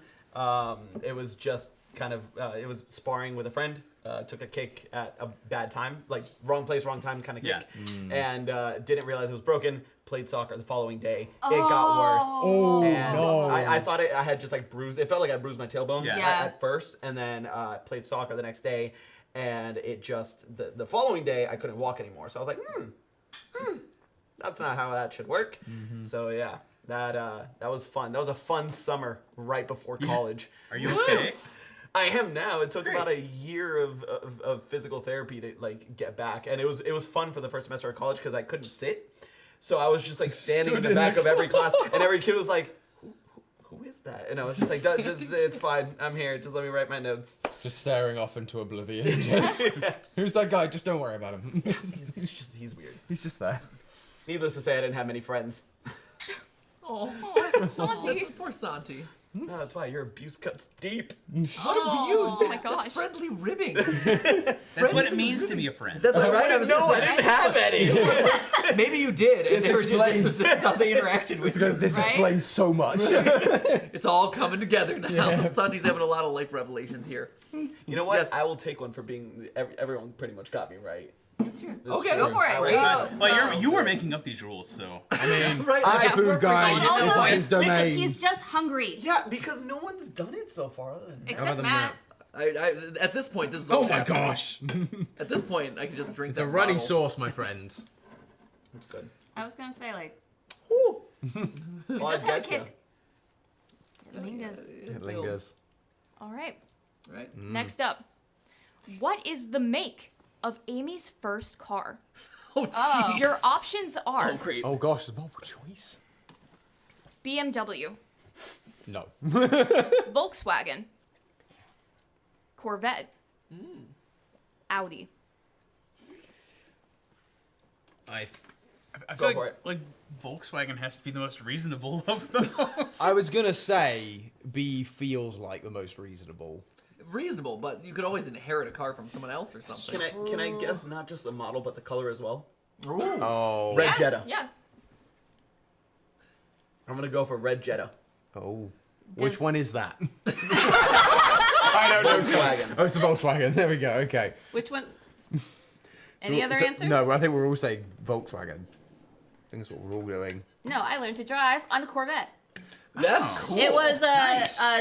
E: It was just kind of it was sparring with a friend. Took a kick at a bad time, like wrong place, wrong time kind of kick, and didn't realize it was broken. Played soccer the following day. It got worse.
G: Oh,
E: And
G: no.
E: I thought I had just like bruised. It felt like I bruised my tailbone
C: Yeah.
B: Yeah.
E: at first, and then played soccer the next day, and it just the following day I couldn't walk anymore. So I was like, that's not how that should work. So yeah, that was fun. That was a fun summer right before college.
C: Are you okay?
E: I am now. It took
C: Great.
E: about a year of physical therapy to like get back, and it was fun for the first semester of college because I couldn't sit. So I was just like standing in the back of every class, and every kid was like, "Who is that?" And I was just like, "It's fine. I'm here. Just let me write my notes."
G: Just staring off into oblivion. Just, who's that guy? Just don't worry about him.
E: He's weird.
G: He's just there.
E: Needless to say, I didn't have many friends.
A: Oh,
B: Santi.
A: poor Santi.
E: No, that's why your abuse cuts deep.
B: Oh my
A: That's
B: gosh.
A: friendly ribbing.
C: That's what it means to be a friend.
A: That's all right.
E: I didn't have any.
A: Maybe you did. And
G: This
A: they were just-
G: explains-
A: this is how they interacted with you.
G: This
B: Right?
G: explains so much.
A: It's all coming together now. Santi's having a lot of life revelations here.
E: You know what?
A: Yes.
E: I will take one for being. Everyone pretty much got me right.
B: That's true.
E: This is
A: Okay,
E: true.
B: Go for it.
E: I will-
B: Go.
C: Well, you were making up these rules, so.
G: I mean,
A: Right.
G: I
A: yeah.
G: food guy.
B: He's
G: It's
B: also,
G: like his
B: listen,
G: domain.
B: he's just hungry.
E: Yeah, because no one's done it so far. Other than
B: Except
G: than
B: Matt.
A: At this point, this is
G: Oh
A: all
G: my
A: happening.
G: gosh.
A: At this point, I can just drink
G: It's
A: that
G: a running
A: bottle.
G: sauce, my friends.
E: That's good.
B: I was gonna say like
E: Woo.
B: it
E: Well,
B: does
E: I
B: have a
E: get ya.
B: kick. It lingers.
G: It lingers.
I: All right.
A: Right?
I: Next up, what is the make of Amy's first car?
A: Oh, jeez.
I: Your options are
A: Oh, great.
G: Oh gosh, there's multiple choice.
I: BMW,
G: No.
I: Volkswagen, Corvette, Audi.
C: I
E: Go
C: feel
E: for
C: like,
E: it.
C: like Volkswagen has to be the most reasonable of those.
G: I was gonna say B feels like the most reasonable.
A: Reasonable, but you could always inherit a car from someone else or something.
E: Can I guess not just the model but the color as well?
A: Ooh.
G: Oh.
E: Red Jetta.
I: Yeah.
E: I'm gonna go for Red Jetta.
G: Oh. Which one is that?
C: I don't know.
E: Volkswagen.
G: Oh, it's the Volkswagen. There we go. Okay.
B: Which one? Any other answers?
G: No, I think we're all saying Volkswagen. I think that's what we're all doing.
B: No, I learned to drive on a Corvette.
A: That's cool.
B: It was
C: nice.
B: a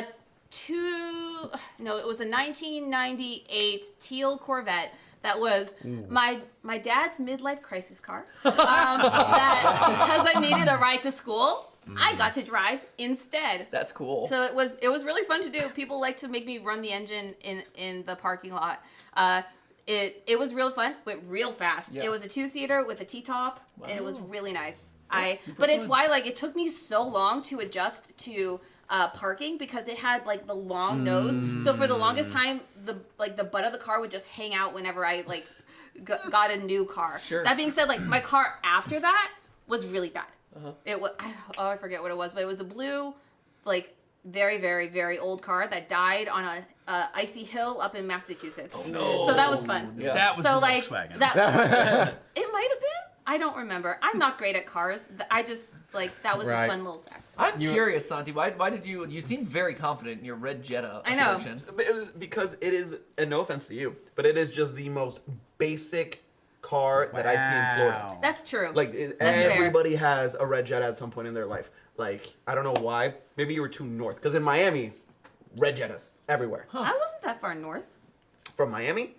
B: it was a 1998 teal Corvette that was my dad's midlife crisis car. That because I needed a ride to school, I got to drive instead.
A: That's cool.
B: So it was really fun to do. People like to make me run the engine in the parking lot. It was real fun. Went real fast.
A: Yeah.
B: It was a 2-seater with a T-top, and it was really nice.
A: super
B: But it's
A: fun.
B: why it took me so long to adjust to parking because it had the long nose. So for the longest time, the butt of the car would just hang out whenever I got a new car.
A: Sure.
B: That being said, my car after that was really bad. It was I forget what it was, but it was a blue, very very very old car that died on a icy hill up in Massachusetts.
A: Oh, no.
B: So that was fun.
A: Yeah.
C: That was
B: So
C: the Volkswagen.
B: that it might have been. I don't remember. I'm not great at cars. I just that was
G: Right.
B: a fun little fact.
A: I'm curious, Santi. Why did you seem very confident in your Red Jetta
B: I know.
A: assertion?
E: But it was because it is, and no offense to you, but it is just the most basic car that I see in Florida.
C: Wow.
B: That's true.
E: Like
B: That's fair.
E: everybody has a Red Jetta at some point in their life. I don't know why. Maybe you were too north, because in Miami, Red Jettas everywhere.
B: I wasn't that far north.
E: From Miami,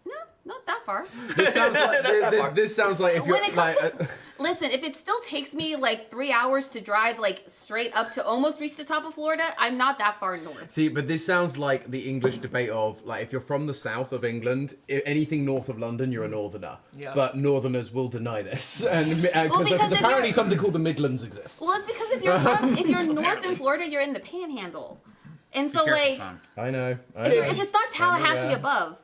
B: No, not that far.
G: This sounds like
E: that far.
G: this sounds like if you're
B: When it comes
G: like.
B: to, listen, if it still takes me 3 hours to drive straight up to almost reach the top of Florida, I'm not that far north.
G: See, but this sounds like the English debate of if you're from the south of England, anything north of London, you're a northerner.
A: Yeah.
G: But northerners will deny this, and
B: Well, because if
G: apparently
B: you're-
G: something called the Midlands exists.
B: Well, it's because if you're north in Florida, you're in the Panhandle, and so
C: Be careful, Tom.
G: I know.
B: if it's not Tallahassee
G: yeah.
B: above,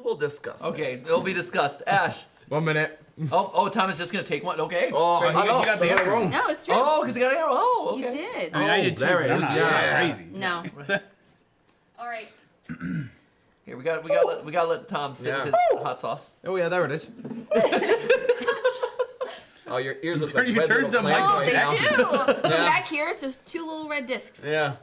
E: we'll discuss.
A: Okay,
E: this.
A: it'll be discussed. Ash.
G: 1 minute.
A: Oh, Tom is just gonna take one. Okay.
E: Oh,
A: Great.
C: he got the
G: I got it
C: answer.
G: wrong.
B: no, it's true.
A: Oh, because he got an arrow. Oh,
B: You
A: okay.
B: did.
C: I mean, I did too.
G: there it
C: but I'm
G: is,
C: not
G: yeah.
C: crazy.
B: No.
I: All right.
A: Here we gotta let Tom sit
E: Yeah.
A: with his hot sauce.
G: Oh yeah, there it is.
E: Oh, your ears look like
C: You
E: red
C: turned
E: little
C: to
E: clams
B: Oh,
C: Mike
B: they
E: right now.
B: do. Back here, it's just 2 little red discs.
E: Yeah.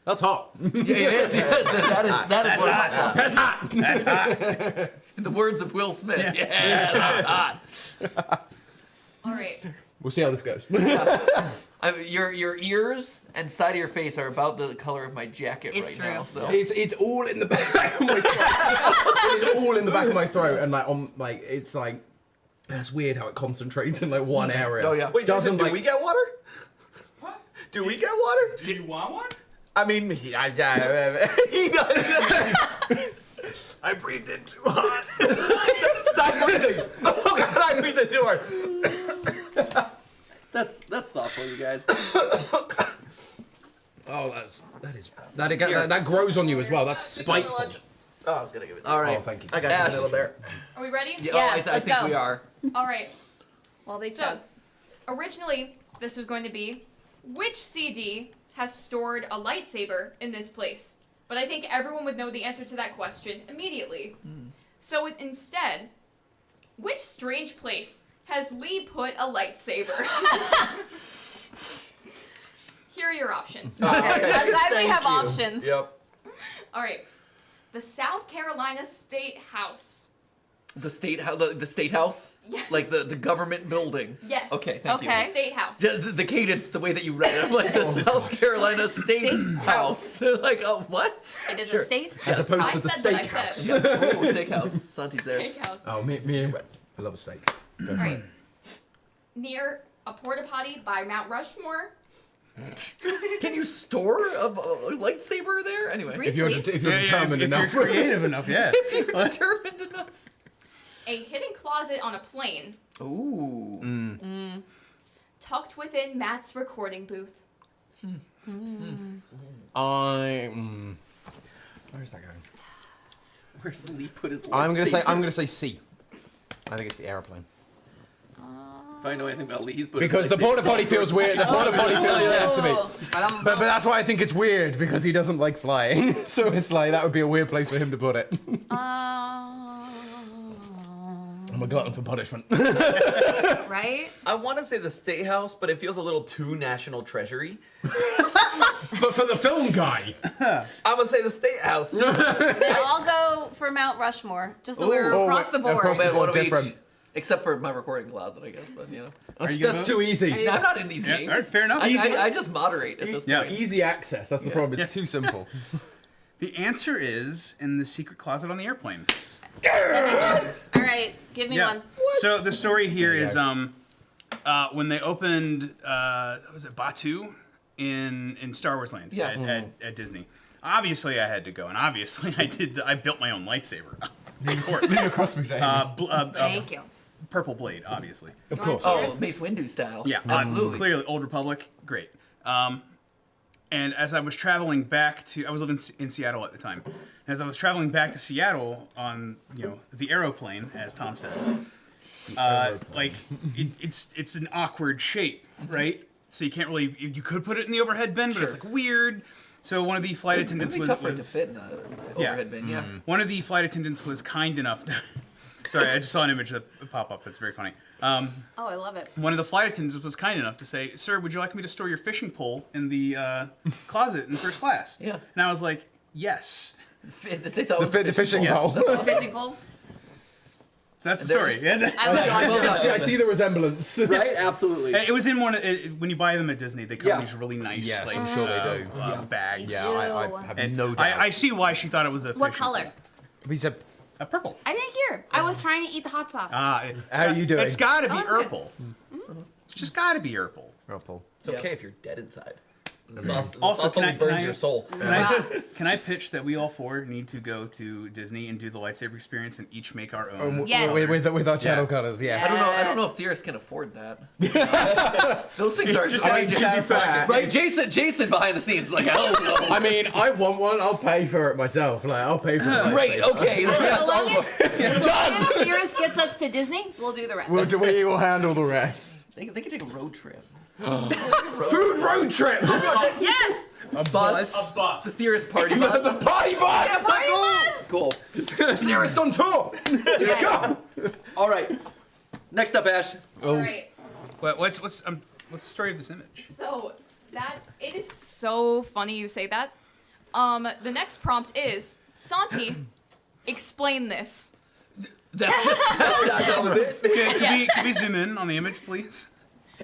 G: That's hot.
A: Yeah, it is. that is what hot sauce.
C: That's hot. That's hot.
A: In the words of Will Smith. Yeah, that's hot.
I: All right.
G: We'll see how this goes.
A: Your ears and side of your face are about the color of my jacket
B: It's
A: right
B: true.
A: now. So
G: It's all in the back of my throat. It's all in the back of my throat, and it's that's weird how it concentrates in one area.
A: Oh, yeah.
E: Wait,
G: Doesn't
E: do we get water?
D: What?
E: Do we get water?
D: Do you want one?
E: I mean, he does. I breathed in too hot. Stop breathing. Oh God, I breathed in too hard.
A: that's thoughtful, you guys.
G: Oh, that grows on you as well. That's spiteful.
E: Oh, I was gonna give it to
A: All
E: you.
A: right.
G: Oh, thank you.
E: I got you,
A: Ash.
E: Vanilla Bear.
I: Are we ready?
A: Yeah,
B: Yeah,
A: I
B: let's
A: think
B: go.
A: we are.
I: All right.
B: Well, they
I: So,
B: chug.
I: originally, this was going to be Which CD has stored a lightsaber in this place? But I think everyone would know the answer to that question immediately. So instead, which strange place has Lee put a lightsaber? Here are your options.
B: I'm glad we
E: Thank
B: have
E: you.
B: options.
E: Yep.
I: All right. The South Carolina State House.
A: The state house?
I: Yes.
A: Like the government building?
I: Yes.
A: Okay, thank
B: Okay.
A: you.
I: State House.
A: The cadence, the way that you read it, I'm like the South Carolina State House. Like, oh, what?
B: It is
A: Sure.
B: a state.
G: As opposed
I: I
G: to the
I: said what I
G: steakhouse.
I: said.
A: Oh, steakhouse. Santi's there.
I: Steakhouse.
G: Oh, me. I love a steak.
I: All right. Near a porta potty by Mount Rushmore.
A: Can you store a lightsaber there? Anyway.
G: If you're determined
C: if
G: enough.
C: you're creative enough, yeah.
A: If you're determined enough.
I: A hidden closet on a plane.
A: Ooh.
I: Tucked within Matt's recording booth.
G: Where's that going?
A: Where's Lee put his lightsaber?
G: I'm gonna say C. I think it's the airplane.
A: If I know anything about Lee, he's put
G: Because the porta potty feels weird. The porta potty feels weird to me. But that's why I think it's weird, because he doesn't like flying. So it's like that would be a weird place for him to put it. I'm a glutton for punishment.
B: Right?
E: I want to say the State House, but it feels a little too National Treasury.
G: But for the film guy.
E: I'm gonna say the State House.
B: They all go for Mount Rushmore, just so we're
G: Oh,
B: across the board.
G: across the
A: Wait,
G: board
A: what are we
G: different.
A: each? Except for my recording closet, I guess, but you know.
G: That's too easy.
B: you-
A: I'm not in these
C: Yeah,
A: games.
C: all right, fair enough.
A: I just moderate at this
C: Yeah.
A: point.
G: Easy access, that's the problem. It's too simple.
C: The answer is in the secret closet on the airplane.
B: All right, give me one.
C: So the story here
G: There you
C: is when they opened was it Batu in Star Wars Land at Disney. Obviously I had to go, and obviously I built my own lightsaber. Of course.
B: Thank you.
C: Purple blade, obviously.
G: Of course.
A: Oh, Mace Windu style.
C: Yeah,
A: absolutely.
C: Clearly, Old Republic, great. And as I was traveling back I was living in Seattle at the time. As I was traveling back to Seattle on, the aeroplane, as Tom said, it's an awkward shape, right? So you can't really, you could put it in the overhead bin, but it's like weird. So one of the flight attendants
A: It'd be tough for it to fit in the overhead bin. Yeah.
C: One of the flight attendants was kind enough to. Sorry, I just saw an image that pop up. That's very funny.
B: Oh, I love it.
C: One of the flight attendants was kind enough to say, "Sir, would you like me to store your fishing pole in the closet in first class?"
A: Yeah.
C: And I was like, "Yes."
A: They thought it was
G: The fishing
C: Yes.
G: pole.
B: Fishing pole.
C: So that's the story.
G: I see the resemblance.
A: Right? Absolutely.
C: It was in one. When you buy them at Disney, they come in these really nice.
G: Yes,
C: like,
G: I'm sure they do.
C: Bags.
G: Yeah, I have no doubt.
C: I see why she thought it was a.
B: What
C: fishing
B: color?
G: He said,
C: pole. Purple.
B: I didn't hear. I was trying to eat the hot sauce.
G: how are you doing?
C: It's got to be
B: Oh, good.
C: purple. It's just got to be purple.
G: Purple.
E: It's okay if you're dead inside. The sauce
C: Also, can
E: only
C: I-
E: burns
C: can I-
E: your soul.
C: Can I pitch that we all four need to go to Disney and do the lightsaber experience and each make our own?
B: Yes.
G: With our channel colors, yes.
A: I don't know if Theorist can afford that. Those things are
C: Just
A: right,
C: to be fair.
A: right. Jason behind the scenes is like, hell no.
G: I mean, I want one. I'll pay for it myself. Like, I'll pay for it.
A: Great. Okay. Then yes,
B: So long
A: I'll
B: as Theorist gets us to Disney, we'll do the rest.
G: We will handle the rest.
A: They can take a road trip.
G: Food road trip.
B: Yes!
G: A
A: bus.
D: A bus.
A: The Theorist party bus.
G: The party bus.
B: Yeah, party bus!
A: Cool.
G: Theorist on tour. Let's go.
A: All right. Next up, Ash.
I: All right.
C: What's the story of this image?
I: So it is so funny you say that. The next prompt is Santi, explain this.
A: That's just.
E: That was it.
C: Can we zoom in on the image, please?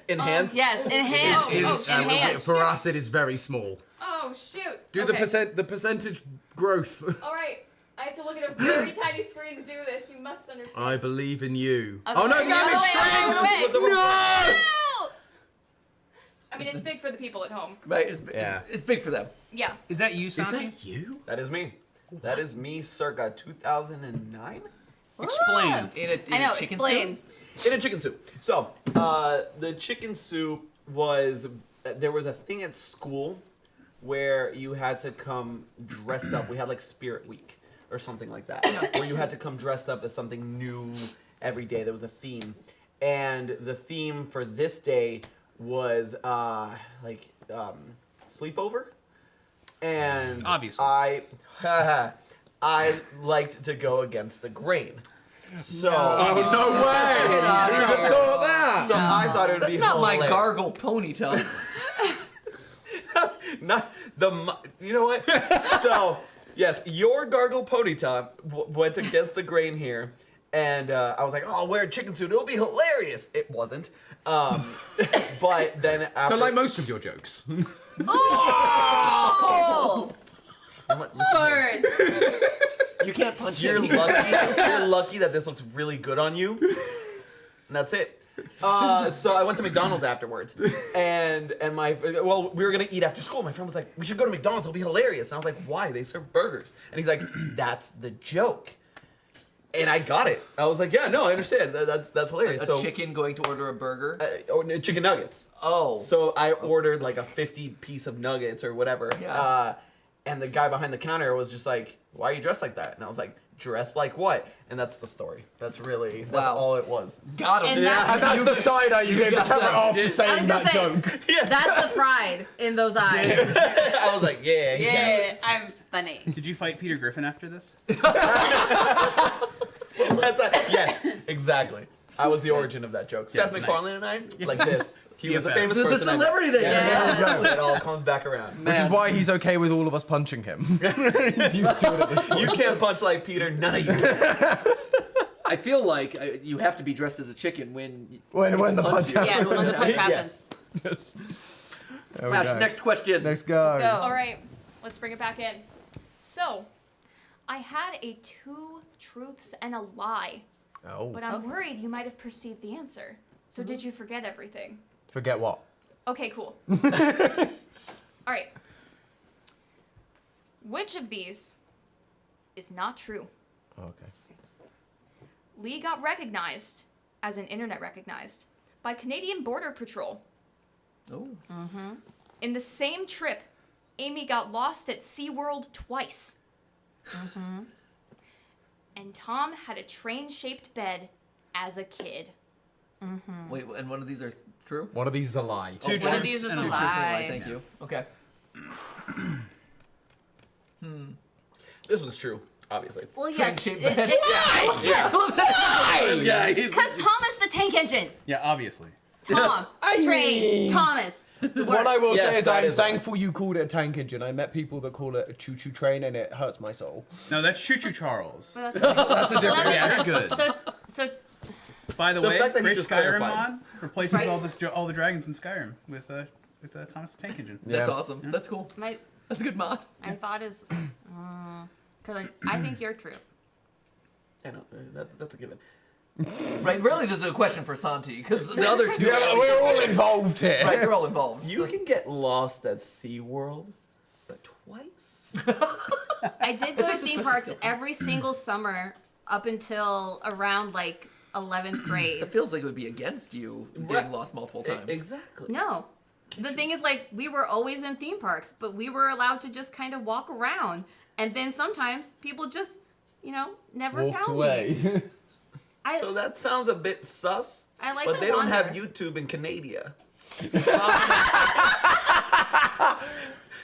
E: Enhance.
B: Yes, enhance. Enhance.
G: For us, it is very small.
I: Oh shoot.
G: Do
I: Okay.
G: the percentage growth.
I: All right. I have to look at a very tiny screen to do this. You must understand.
G: I believe in you.
B: Okay.
G: Oh no,
B: Other
G: that
B: way,
G: is
B: other way.
E: With the
G: No!
I: I mean, it's big for the people at home.
A: Right.
G: Yeah.
A: It's big for them.
I: Yeah.
C: Is that you, Santi?
G: you?
E: That is me. That is me circa 2009
C: Explain.
A: In
B: I know,
A: a chicken
B: explain.
A: soup?
E: in a chicken soup. So, the chicken soup was, there was a thing at school where you had to come dressed up. We had like Spirit Week or something like that, where you had to come dressed up as something new every day. There was a theme. And the theme for this day was sleepover, and
C: Obviously.
E: I liked to go against the grain. So
G: Oh, no way! Who'd have thought that?
E: So I thought it would be
A: Not my
E: hilarious.
A: gargle ponytail.
E: Not you know what? So yes, your gargle ponytail went against the grain here, and I was like, oh, I'll wear a chicken suit. It'll be hilarious. It wasn't. But then after,
G: So like most of your jokes.
B: Oh! Burn.
A: You can't punch
E: you're
A: it.
E: lucky. You're lucky that this looks really good on you. And that's it. So I went to McDonald's afterwards, and we were gonna eat after school. My friend was like, we should go to McDonald's. It'll be hilarious. And I was like, why? They serve burgers. And he's like, that's the joke. And I got it. I was like, yeah, no, I understand. That's hilarious.
A: A chicken going to order a burger?
E: Or chicken nuggets.
A: Oh.
E: So I ordered like a 50 piece of nuggets or whatever.
A: Yeah.
E: And the guy behind the counter was just like, why are you dressed like that? And I was like, dressed like what? And that's the story. That's
A: Wow.
E: all it was.
A: Got him.
B: And
G: And that's the side eye you gave the
A: got
G: camera
A: that.
G: after
B: I
G: saying
B: was gonna
G: that
B: say,
G: joke.
B: That's the pride in those eyes.
E: I was like, yeah.
B: Yeah, I'm funny.
C: Did you fight Peter Griffin after this?
E: Yes, exactly. I was the origin of that joke. Seth
C: nice.
E: MacFarlane and I, like this. He was the
C: BFFs.
E: famous
A: The
E: person.
A: celebrity that
B: Yeah.
E: It all comes back around.
G: Which is
A: Man.
G: why he's okay with all of us punching him. He's used to it at this point.
E: You can't punch like Peter. None of you.
A: I feel like you have to be dressed as a chicken when
G: When the punch
A: you.
B: Yeah, when the punch happens.
E: Yes.
G: There we
A: Ash,
G: go.
A: next question.
G: Next go.
B: Go.
I: All right, let's bring it back in. So, I had a 2 truths and a lie,
G: Oh.
I: but I'm worried you might have perceived the answer. So did you forget everything?
G: Forget what?
I: Okay, cool. All right. Which of these is not true?
G: Okay.
I: Lee got recognized, as in internet recognized, by Canadian Border Patrol.
A: Oh.
I: In the same trip, Amy got lost at SeaWorld twice. And Tom had a train-shaped bed as a kid.
A: Wait, and one of these are true?
G: One of these is a lie.
E: Two
B: One of
E: truths
B: these is
C: and
B: a
C: a
A: Two truths and a lie.
B: lie.
A: Thank you. Okay.
E: This was true, obviously.
B: Well,
A: Train
B: yes.
A: shaped
B: it-
A: bed.
B: it-
E: Yeah.
A: Yeah, he's-
B: Because Thomas the tank engine.
C: Yeah, obviously.
B: Tom. Train.
G: mean-
B: Thomas. The
G: What I
B: works.
G: will
E: Yes,
G: say is
E: that
G: I'm
E: is right.
G: thankful you called it a tank engine. I met people that call it a choo-choo train and it hurts my soul.
C: No, that's Choo Choo Charles.
B: But that's-
C: That's a different.
B: Well,
C: Yeah,
B: that
C: that's
B: makes-
C: good.
B: So
C: By the
E: The
C: way,
E: fact that he
C: great
E: just
C: Skyrim
E: clarified.
C: mod replaces
B: Right.
C: all the dragons in Skyrim with Thomas the Tank Engine.
A: That's
G: Yeah.
A: awesome. That's cool.
B: my
A: That's a good mod.
B: thought is, because I think you're true.
E: Yeah, no, that's a given.
A: Right, really, this is a question for Santi, because the other two...
G: Yeah, we're all involved here.
A: Right, they're all involved.
E: You can get lost at SeaWorld, but twice?
B: I did go to
A: takes a
B: theme
A: special
B: parks
A: skill.
B: every single summer up until around like 11th grade.
A: It feels like it would be against you getting lost multiple times.
E: Exactly.
B: No. The thing is, like, we were always in theme parks, but we were allowed to just kind of walk around. And then sometimes people just, never
G: Walked
B: found
G: away.
B: me.
E: So that sounds a bit sus.
B: I like
E: but
B: to
E: they don't have
B: wander.
E: YouTube in Canada.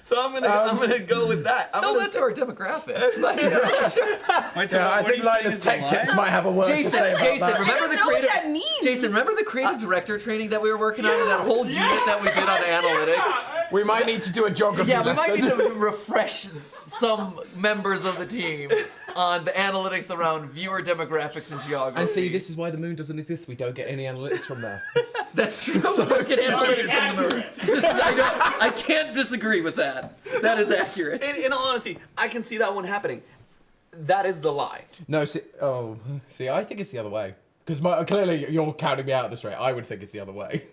E: So I'm gonna go with that. I'm
A: Tell
E: gonna
A: that to our demographics. But, yeah, sure.
C: Wait, so
G: Yeah, I
C: what are
G: think
C: you saying
G: Linus
C: is a
G: Tech
C: lie?
G: Tips might have a word to say about
A: Jason,
G: that.
A: remember the
B: know what
A: creative...
B: that means.
A: Jason, remember the creative director training that we were working on and that whole unit that we did on analytics?
G: We might need to do a geography
A: Yeah, we
G: lesson.
A: might need to refresh some members of the team on the analytics around viewer demographics and geography.
G: And see, this is why the moon doesn't exist. We don't get any analytics from there.
A: That's true. We don't get analytics from the moon. I can't disagree with that. That is accurate.
E: In all honesty, I can see that one happening. That is the lie.
G: No, see, I think it's the other way. Because clearly you're counting me out at this rate. I would think it's the other way.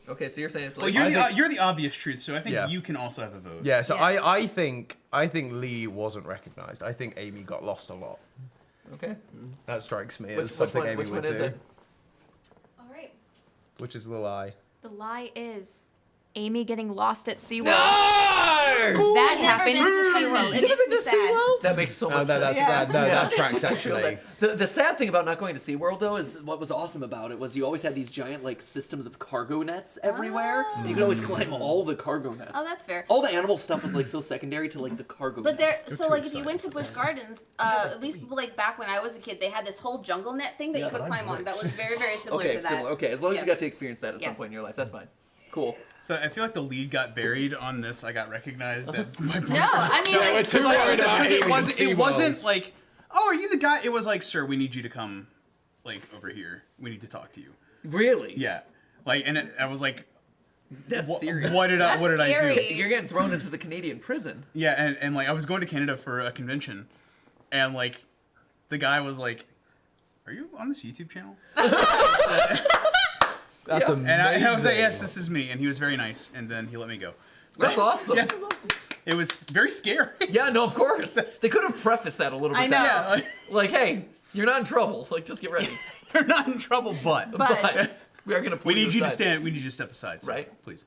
A: Okay, so you're saying it's
C: Well,
A: like...
C: you're the obvious truth, so I think
G: Yeah.
C: you can also have a vote.
G: Yeah, so
B: Yeah.
G: I think Lee wasn't recognized. I think Amy got lost a lot.
A: Okay.
G: That strikes me
A: Which
G: as something Amy
A: one
G: would
A: is
G: do.
A: it?
I: All right.
G: Which is the lie.
I: The lie is Amy getting lost at SeaWorld.
B: That
I: happened
B: never makes me
I: to
B: happy.
I: me.
B: It makes me sad.
A: That makes so much
G: That
A: sense.
G: that tracks actually.
A: The sad thing about not going to SeaWorld, though, is what was awesome about it was you always had these giant, like, systems of cargo nets everywhere. You could always climb all the cargo nets.
B: Oh, that's fair.
A: All the animal stuff was, like, so secondary to, like, the cargo
B: But
A: nets.
B: there, so like if you went to Busch Gardens, at least like back when I was a kid, they had this whole jungle net thing that you could climb on. That was very, very similar to that.
A: Okay, as long as
B: Yeah.
A: you got to experience that at some
B: Yes.
A: point in your life, that's fine. Cool.
C: So I feel like the lead got buried on this. I got recognized at my
B: No, I mean
G: we're
B: like,
G: too worried about
C: Because
G: Amy
C: it
G: at
C: wasn't
G: SeaWorld.
C: like, oh, are you the guy? It was like, sir, we need you to come, like, over here. We need to talk to you.
A: Really?
C: Yeah. Like, and I was like,
A: That's
C: what,
A: serious.
C: what did I do?
B: scary.
A: You're getting thrown into the Canadian prison.
C: Yeah, and like I was going to Canada for a convention, and like the guy was like, "Are you on this YouTube channel?"
G: That's amazing.
C: And I was like, "Yes, this is me." And he was very nice, and then he let me go.
A: That's awesome.
C: Yeah. It was very scary.
A: Yeah, no, of course. They could have prefaced that a little bit
B: I know.
A: better.
C: Yeah,
A: Like, hey, you're not in trouble. Like, just get ready.
C: you're not in trouble, but
B: But
A: we are going to pull
C: we need you to
A: aside.
C: stand. We need you to step aside, so
A: Right.
C: please.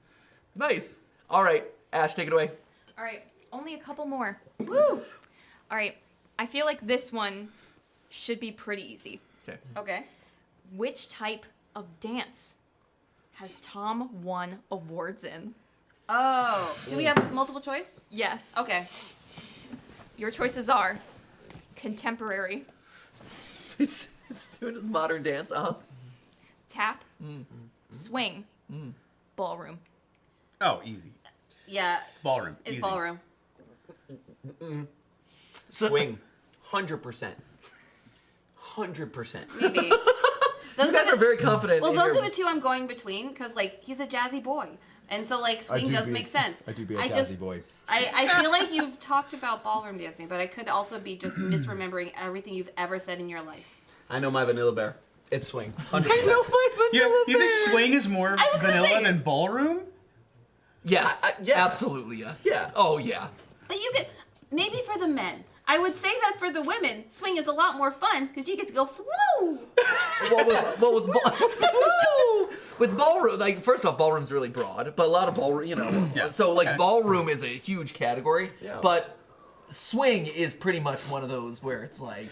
A: Nice. All right, Ash, take it away.
I: All right, only a couple more.
B: woo.
I: All right, I feel like this one should be pretty easy.
A: Okay.
B: Okay.
I: Which type of dance has Tom won awards in?
B: Oh, do we have multiple choice?
I: Yes.
B: Okay.
I: Your choices are contemporary,
A: It's doing his modern dance,
I: tap, swing, ballroom.
C: Oh, easy.
B: Yeah,
C: Ballroom.
B: it's
C: easy.
B: ballroom.
E: Swing. 100%. 100%.
B: Maybe.
A: You guys are very confident.
B: Well,
A: in
B: those
A: your-
B: are the two I'm going between because like he's a jazzy boy, and so like swing does make sense.
G: I do be a jazzy
B: just,
G: boy.
B: I feel like you've talked about ballroom dancing, but I could also be just misremembering everything you've ever said in your life.
E: I know my vanilla bear. It's swing. 100%.
A: I know my vanilla
C: You think
A: bear.
C: swing is more
B: I was gonna
C: vanilla
B: say-
C: than ballroom?
A: Yes.
E: yeah.
A: Absolutely yes.
E: Yeah.
A: Oh, yeah.
B: But you could maybe for the men. I would say that for the women, swing is a lot more fun because you get to go woo.
A: With ballroom, like, first off, ballroom's really broad, but a lot of ballroom, you know.
C: Yeah.
A: So, like,
C: Okay.
A: ballroom is a huge category,
E: Yeah.
A: but swing is pretty much one of those where it's like,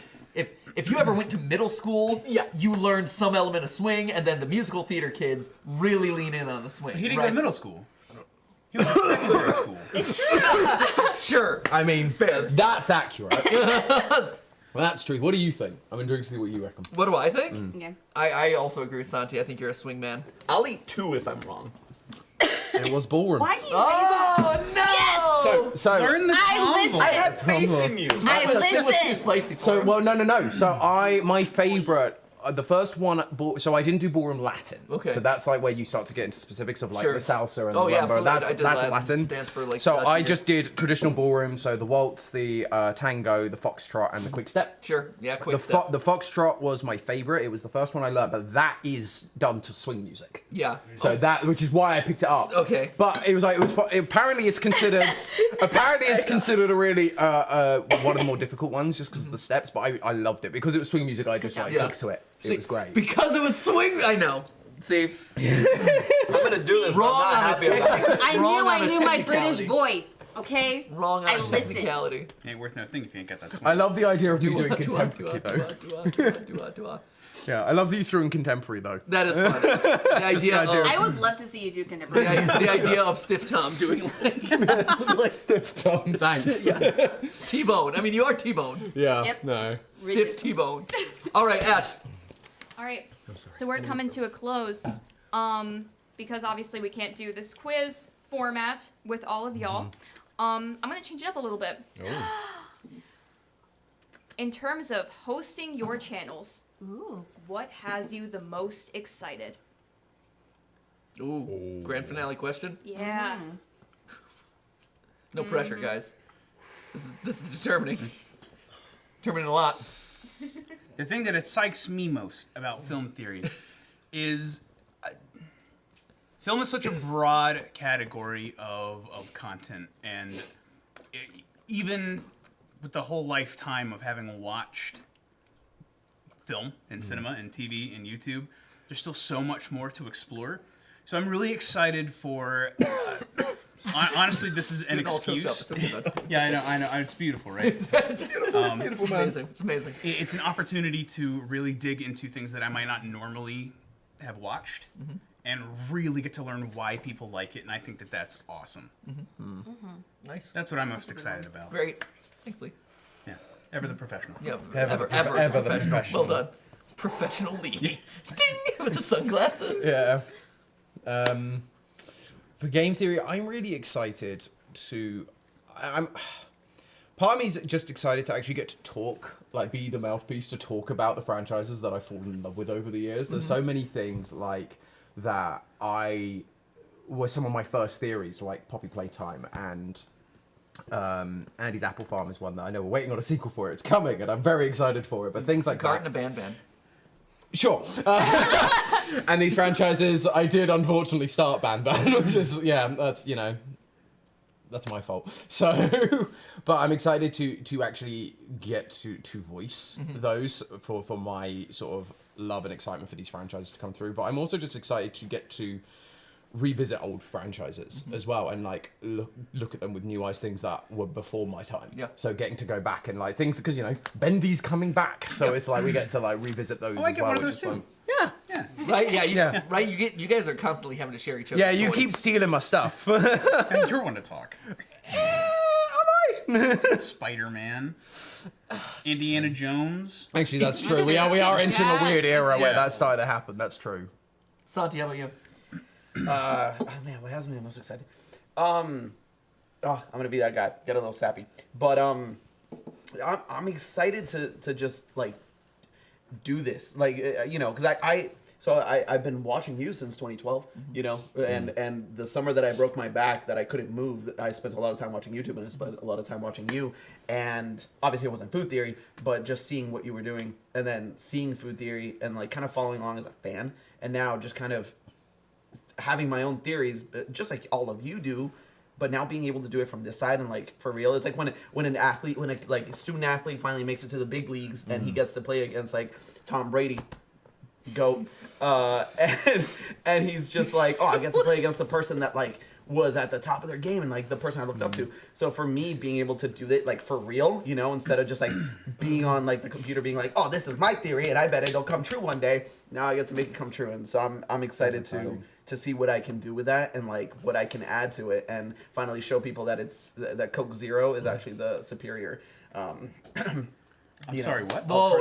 A: if you ever went to middle school,
E: Yeah.
A: you learned some element of swing, and then the musical theater kids really lean in on the swing.
C: He didn't
A: right?
C: go to middle school. He went to secondary school.
B: It's true.
A: Sure.
G: I mean,
A: Fizz.
G: that's accurate. Well, that's true. What do you think? I'm intrigued to see what you reckon.
A: What do I think?
B: Yeah.
A: I also agree with Santi. I think you're a swing man.
E: I'll eat 2 if I'm wrong.
G: It was ballroom.
B: Why do you
A: Oh, no!
G: So
C: Learn the
B: I
C: combo.
B: listen.
E: I had faith in you.
B: I
A: That was too
B: listen.
A: spicy for
G: So,
A: him.
G: well, no. So, my favorite, the first one, so I didn't do ballroom Latin.
A: Okay.
G: So that's like where you start to get into specifics of like
A: Sure.
G: the salsa and
A: Oh,
G: the
A: yeah,
G: rumba.
A: absolutely. I did
G: That's
A: Latin
G: Latin.
A: dance for, like,
G: so
A: about 2
G: I
A: years.
G: just did traditional ballroom, so the waltz, the tango, the foxtrot, and the quick step.
A: Sure. Yeah, quick step.
G: The foxtrot was my favorite. It was the first one I learned, but that is done to swing music.
A: Yeah.
G: So that, which is why I picked it up.
A: Okay.
G: But it was like apparently it's considered a really one of the more difficult ones just because of the steps. But I loved it because it was swing music. I just like
A: Yeah.
G: took to it. It was great.
A: Because it was swing. I know. See,
E: I'm gonna do this, but
A: wrong
E: I'm not
A: on a
E: happy about it.
A: technical.
B: I knew my British
A: technicality.
B: boy. Okay.
A: Wrong on
B: I
A: a
B: listened.
A: technicality.
C: Ain't worth no thing if you ain't got that swing.
G: I love the idea of you doing contemporary though.
A: Do-ah.
G: Yeah, I love that you threw in contemporary though.
A: That is fun. The idea
G: idea
A: of
B: I would love to see you do contemporary.
A: the idea of Stiff Tom doing like
G: Stiff tongue. Thanks.
A: yeah. T-bone. I mean, you are T-bone.
G: Yeah.
B: Yep.
G: No.
A: Stiff T-bone. All right, Ash.
I: All right, so we're coming to a close, because obviously we can't do this quiz format with all of y'all. I'm gonna change it up a little bit. In terms of hosting your channels, what has you the most excited?
A: Ooh, grand finale question.
I: Yeah.
A: No pressure, guys. This is determining. Determining a lot.
C: The thing that excites me most about film theory is film is such a broad category of content, and even with the whole lifetime of having watched film and cinema and TV and YouTube, there's still so much more to explore. So I'm really excited for. Honestly, this is an excuse. Yeah, I know. It's beautiful, right?
A: Beautiful, amazing. It's amazing.
C: It's an opportunity to really dig into things that I might not normally have watched, and really get to learn why people like it. And I think that that's awesome.
A: Nice.
C: That's what I'm most excited about.
A: Great. Thanks, Lee.
C: Yeah, ever the professional.
A: Yeah,
G: Ever the professional.
A: Well done. Professional Lee. Ding! With the sunglasses.
G: Yeah. For game theory, I'm really excited to. Part of me is just excited to actually get to talk, like be the mouthpiece to talk about the franchises that I've fallen in love with over the years. There's so many things like that were some of my first theories, like Poppy Playtime and Andy's Apple Farm is one that I know we're waiting on a sequel for. It's coming, and I'm very excited for it. But things like
A: Garten
G: that.
A: a Ban.
G: Sure. And these franchises, I did unfortunately start Ban, which is, that's my fault. So, but I'm excited to actually get to voice those for my sort of love and excitement for these franchises to come through. But I'm also just excited to get to revisit old franchises as well, and like look at them with new eyes, things that were before my time.
A: Yeah.
G: So getting to go back and like things, because Bendy's coming back, so it's like we get to like revisit those
C: I
G: as
C: get
G: well.
C: one of
G: which
C: those
G: is fun.
C: too.
G: Yeah.
A: Right? Yeah.
G: Yeah.
A: Right. You guys are constantly having to share each other's
G: Yeah. You
A: toys.
G: keep stealing my stuff.
C: Hey, you're one to talk.
G: Am I?
C: Spider-Man, Indiana Jones.
G: Actually, that's true. We are entering a weird era where
C: Yeah.
G: that's starting to happen. That's true.
A: Santi, how about you?
E: Oh man, what has me the most excited? I'm gonna be that guy. Get a little sappy, but I'm excited to just like do this, like because I've been watching you since 2012, and the summer that I broke my back, that I couldn't move, I spent a lot of time watching YouTube, and I spent a lot of time watching you, and obviously it wasn't food theory, but just seeing what you were doing, and then seeing food theory, and like kind of following along as a fan, and now just kind of having my own theories, just like all of you do, but now being able to do it from this side and like for real, it's like when a student athlete finally makes it to the big leagues and he gets to play against like Tom Brady, GOAT, and he's just like, oh, I get to play against the person that like was at the top of their game and like the person I looked up to. So for me, being able to do it like for real, instead of just like being on like the computer being like, oh, this is my theory and I bet it'll come true one day. Now I get to make it come true, and so I'm excited to see what I can do with that and like what I can add to it, and finally show people that that Coke Zero is actually the superior.
C: I'm sorry, what?
A: Whoa,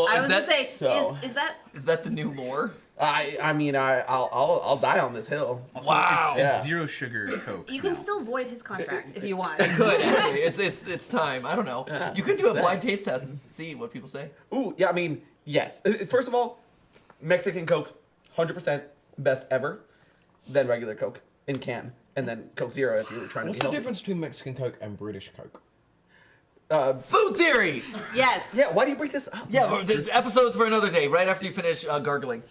B: I was gonna say,
E: so-
B: is
A: that the new lore?
E: I mean I'll die on this hill.
C: Also,
A: Wow.
C: It's zero sugar Coke.
B: you can
C: now.
B: still void his contract if you want.
A: Good. Actually, it's time. I don't know.
E: Yeah,
A: You could do a
E: sick.
A: blind taste test and see what people say.
E: Ooh, yeah, I mean, yes. First of all, Mexican Coke, 100% best ever. Then regular Coke in can, and then Coke Zero if you were trying
G: What's
E: to
G: the
E: be healthy.
G: difference between Mexican Coke and British Coke?
A: Food theory.
B: Yes.
E: Yeah, why do you bring this up?
A: Yeah, the episodes for another day. Right after you finish gargling.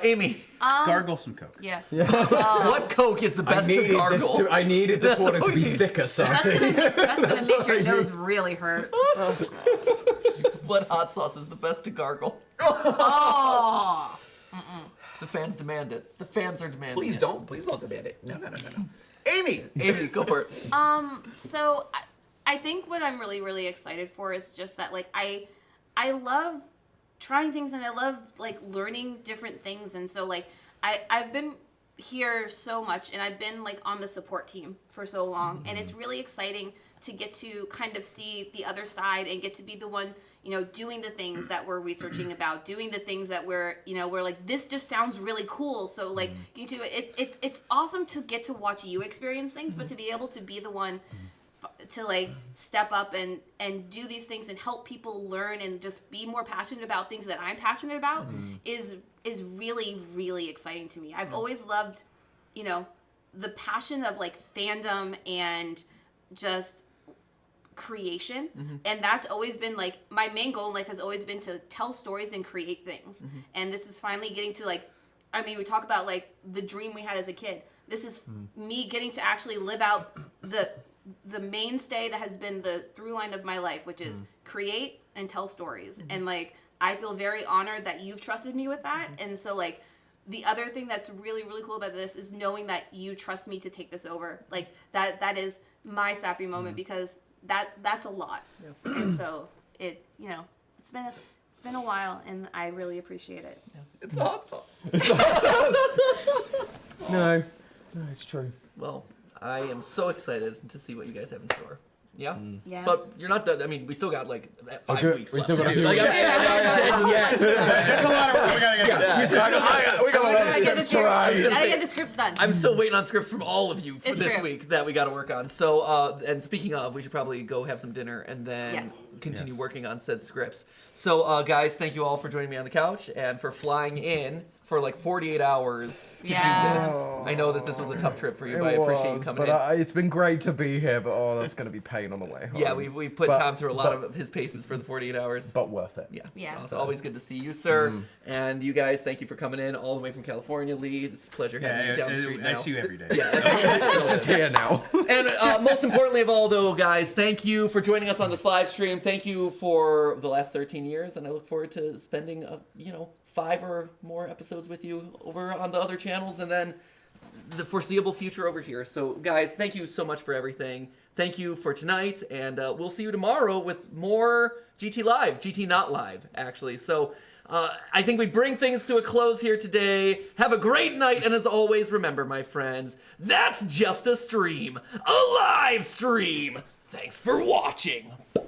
A: Amy,
C: Gargle some Coke.
B: Yeah.
A: what Coke is the best to gargle?
G: I needed this
A: That's
G: water
A: what
G: to
A: we
G: be
A: need.
G: thicker, Santi.
B: That's gonna make your nose really hurt.
A: What hot sauce is the best to gargle?
B: Oh.
A: The fans demand it. The fans are demanding
E: Please
A: it.
E: don't demand it. No. Amy!
A: Amy, go for it.
B: So I think what I'm really, really excited for is just that, like, I love trying things and I love, like, learning different things. And so, like, I've been here so much and I've been, like, on the support team for so long. And it's really exciting to get to kind of see the other side and get to be the one, doing the things that we're researching about, doing the things that we're like, this just sounds really cool. So, like, it's awesome to get to watch you experience things, but to be able to be the one to like step up and do these things and help people learn and just be more passionate about things that I'm passionate about is really, really exciting to me. I've always loved, the passion of like fandom and just creation, and that's always been like my main goal in life has always been to tell stories and create things. And this is finally getting to like, I mean, we talk about like the dream we had as a kid. This is me getting to actually live out the mainstay that has been the through line of my life, which is create and tell stories. And like, I feel very honored that you've trusted me with that. And so like, the other thing that's really, really cool about this is knowing that you trust me to take this over. Like that is my sappy moment because that's a lot. And so it's been a while and I really appreciate it.
A: It's the hot sauce.
G: No, it's true.
A: Well, I am so excited to see what you guys have in store. Yeah?
B: Yeah.
A: But you're not done. I mean, we still got like 5
G: Okay,
A: weeks
G: we
A: left
G: still
A: to
G: got a
A: do.
G: few
A: Like,
G: weeks.
F: There's a lot of work we gotta get done.
J: We got a lot of
B: Gotta get the
J: scripts to write.
B: Gotta get the scripts done.
A: I'm still waiting on scripts from all of you for
B: It's
A: this
B: true.
A: week that we got to work on. So, and speaking of, we should probably go have some dinner and then
B: Yes.
A: continue working on said scripts. So, guys, thank you all for joining me on the couch and for flying in for like 48 hours to do this. I know that this was a tough trip for you, but I appreciate you coming in.
G: It's been great to be here, but that's going to be pain on the way home.
A: Yeah, we've put Tom through a lot of his paces for the 48 hours.
G: But worth it.
A: Yeah.
B: Yeah.
A: It's always good to see you, sir. And you guys, thank you for coming in all the way from California, Lee. It's a pleasure having you down the street now.
F: I see you every day.
G: It's just here now.
A: And most importantly of all, though, guys, thank you for joining us on this live stream. Thank you for the last 13 years, and I look forward to spending, 5 or more episodes with you over on the other channels, and then the foreseeable future over here. So, guys, thank you so much for everything. Thank you for tonight, and we'll see you tomorrow with more GTLive. GT not live, actually. So, I think we bring things to a close here today. Have a great night, and as always, remember, my friends, that's just a stream. A live stream! Thanks for watching. Bye.